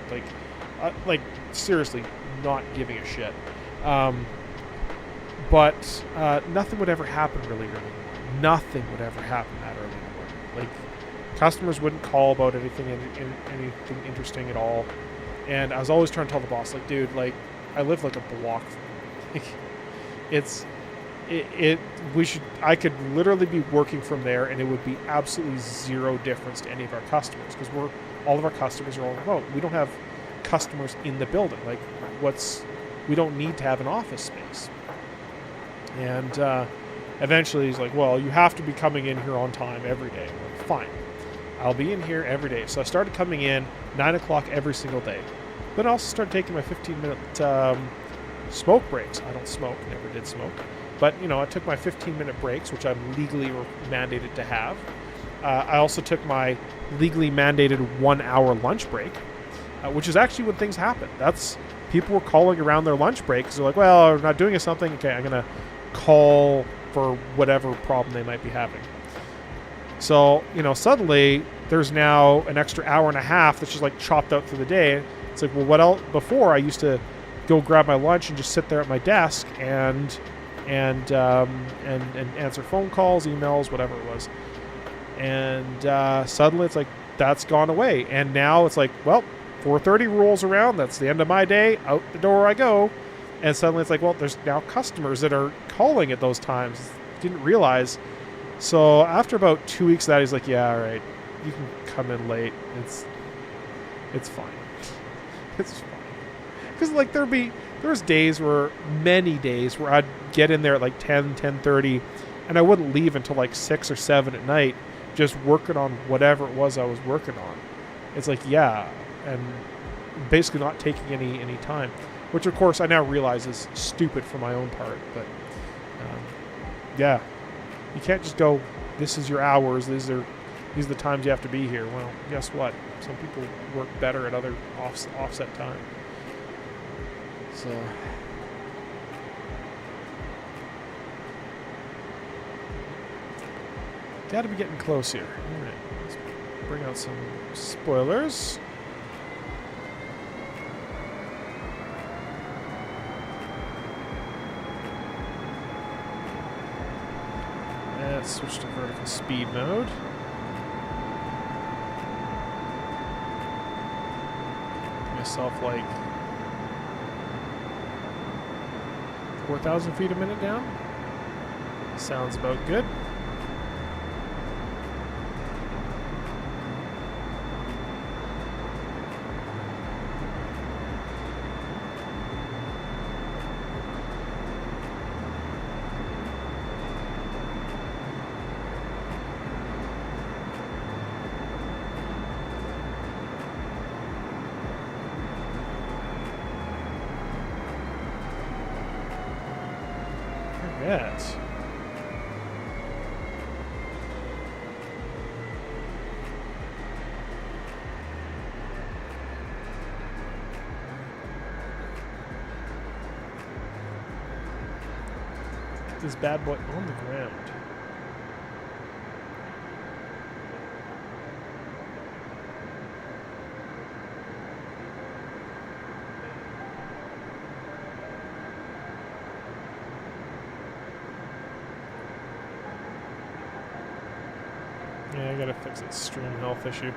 like seriously not giving a shit. But nothing would ever happen really early. Nothing would ever happen that early in the morning. Like, customers wouldn't call about anything interesting at all. And I was always trying to tell the boss, like, dude, like, I live like a block from I could literally be working from there, and it would be absolutely zero difference to any of our customers, because all of our customers are all remote. We don't have customers in the building. Like, we don't need to have an office space. And eventually he's like, well, you have to be coming in here on time every day. I'm like, fine, I'll be in here every day. So I started coming in 9 o'clock every single day. Then I also started taking my 15-minute smoke breaks. I don't smoke, never did smoke. But, I took my 15-minute breaks, which I'm legally mandated to have. I also took my legally mandated 1-hour lunch break, which is actually when things happen. People were calling around their lunch breaks. They're like, well, I'm not doing something. Okay, I'm going to call for whatever problem they might be having. So, suddenly there's now an extra hour and a half that's just like chopped out through the day. It's like, well, what else? Before, I used to go grab my lunch and just sit there at my desk and answer phone calls, emails, whatever it was. And suddenly it's like, that's gone away. And now it's like, well, 4:30 rolls around. That's the end of my day. Out the door I go. And suddenly it's like, well, there's now customers that are calling at those times. Didn't realize. So after about 2 weeks of that, he's like, yeah, all right, you can come in late. It's fine. It's fine. Because like there was many days where I'd get in there at like 10:30, and I wouldn't leave until like 6 or 7 at night, just working on whatever it was I was working on. It's like, yeah, and basically not taking any time, which of course I now realize is stupid for my own part. But yeah, you can't just go, this is your hours, these are the times you have to be here. Well, guess what? Some people work better at other offset time. So gotta be getting close here. All right, let's bring out some spoilers. Let's switch to vertical speed mode. Myself like 4,000 feet a minute down. Sounds about good. Yes. Get this bad boy on the ground. Yeah, I gotta fix that stream health issue,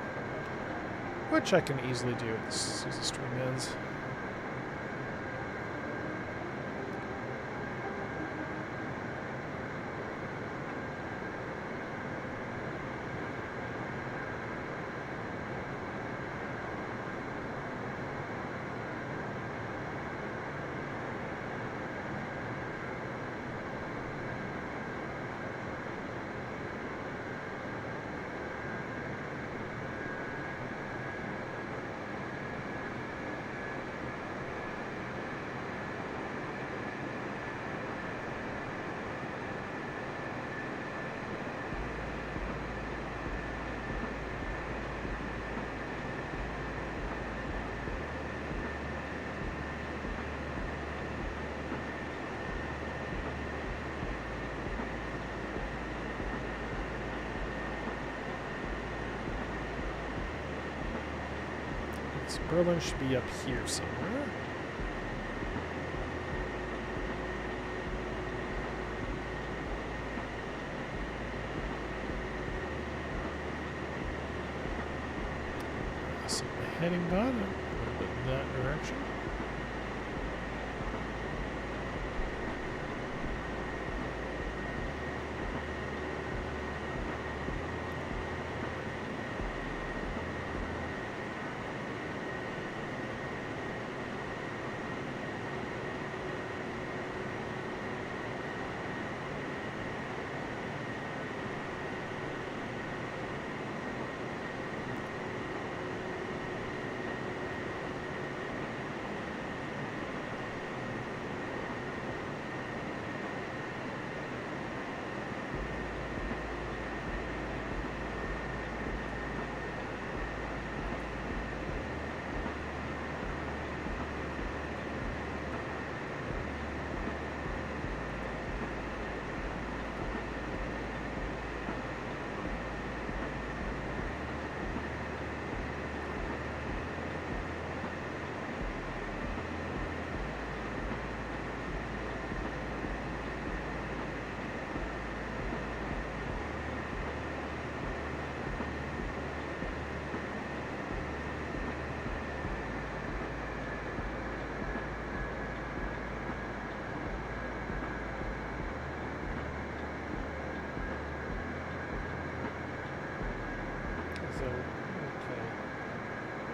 which I can easily do as soon as the stream ends. Berlin should be up here somewhere. So my heading button, a little bit in that direction.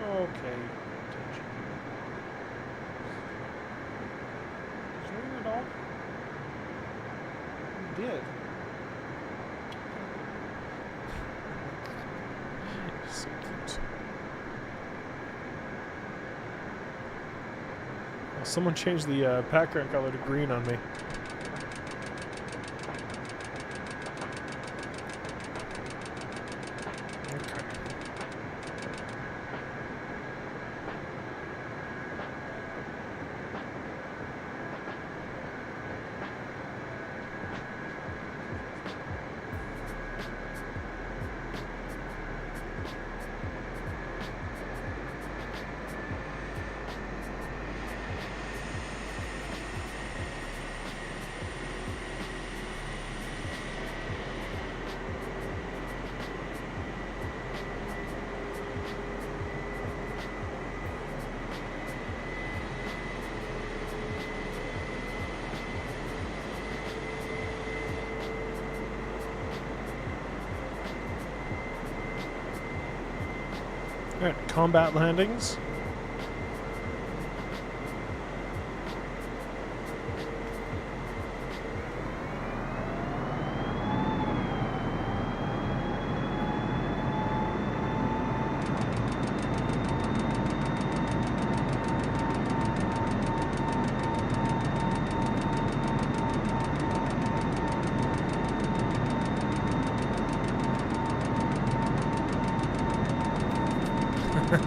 Okay. Attention. Is it raining at all? It did. Someone changed the background color to green on me. Okay. Alright, combat landings.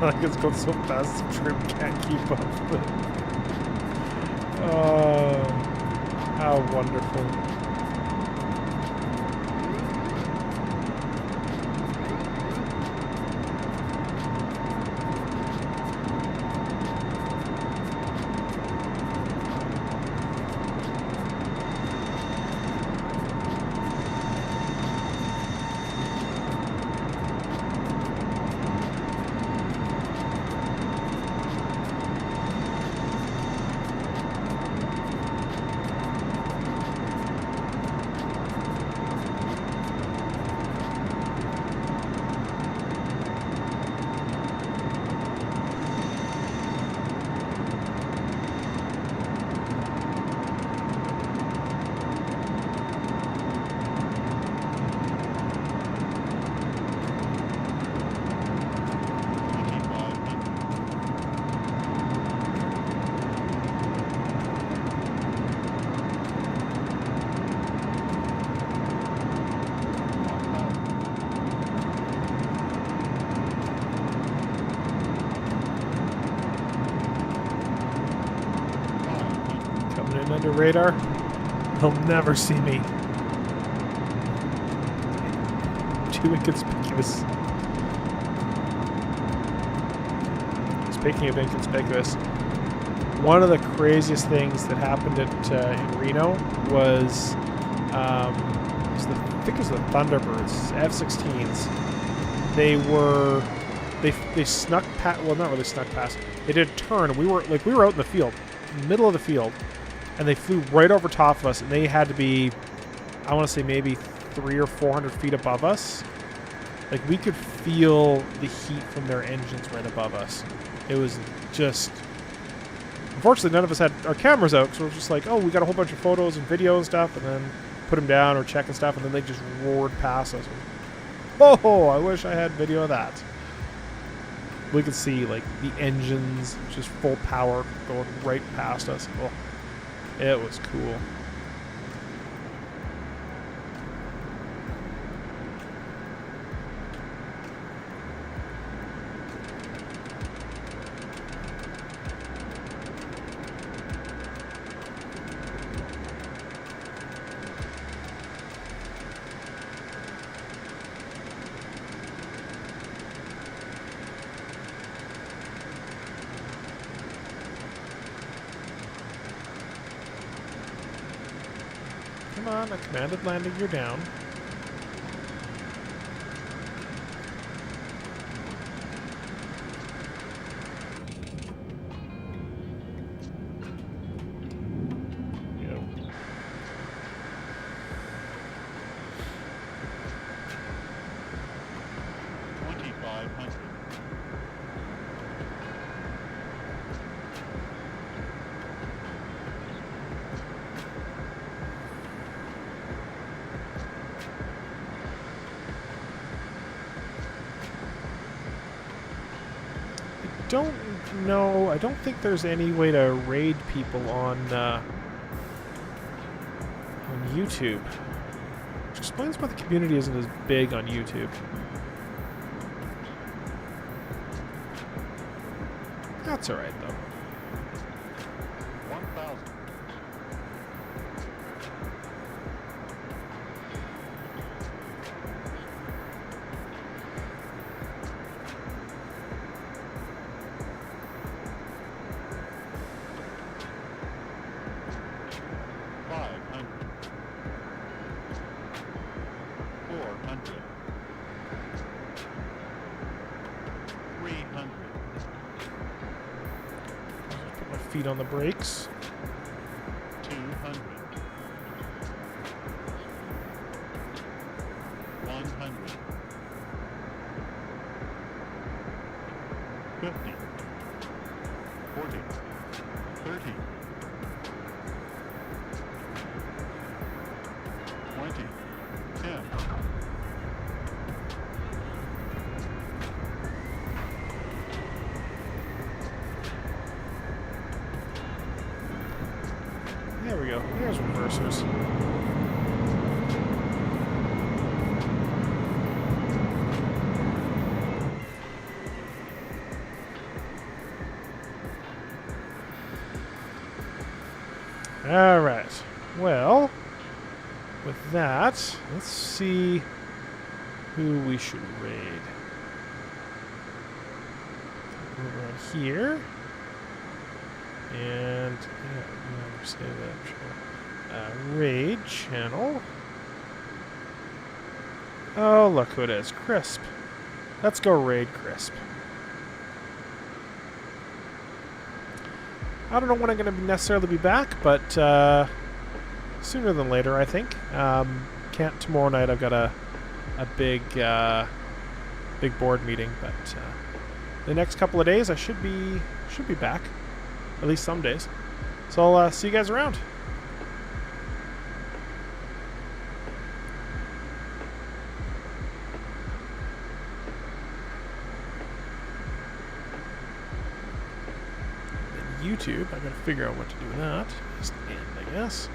Like it's going so fast, the trim can't keep up. Oh, how wonderful. Coming in under radar. They'll never see me. Too inconspicuous. Speaking of inconspicuous, one of the craziest things that happened at in Reno was, I think it was the Thunderbirds, F-16s. They snuck past. Well, not really snuck past. They did a turn, and we were out in the field, in the middle of the field, and they flew right over top of us, and they had to be, I want to say maybe 300 or 400 feet above us. Like, we could feel the heat from their engines right above us. It was just... Unfortunately, none of us had our cameras out, so we were just like, oh, we got a whole bunch of photos and video and stuff, and then put them down or check and stuff, and then they just roared past us. Oh, I wish I had video of that. We could see, like, the engines just full power going right past us. Oh, it was cool. Come on, a commanded landing, you're down. Yep. don't know. I don't think there's any way to raid people on YouTube. Which explains why the community isn't as big on YouTube. That's alright, though. 1,000. Put my feet on the brakes. 200. 100. 50. 40. 30. 20. 10. There we go. Here's reversers. All right. Well, with that, let's see who we should raid. Over on here. And yeah, say that raid channel. Oh, look who it is, Crisp. Let's go raid Crisp. I don't know when I'm going to necessarily be back, but sooner than later, I think. Can't tomorrow night. I've got a big board meeting, but the next couple of days I should be back. At least some days. So I'll see you guys around. And YouTube, I gotta figure out what to do with that. Just end, I guess.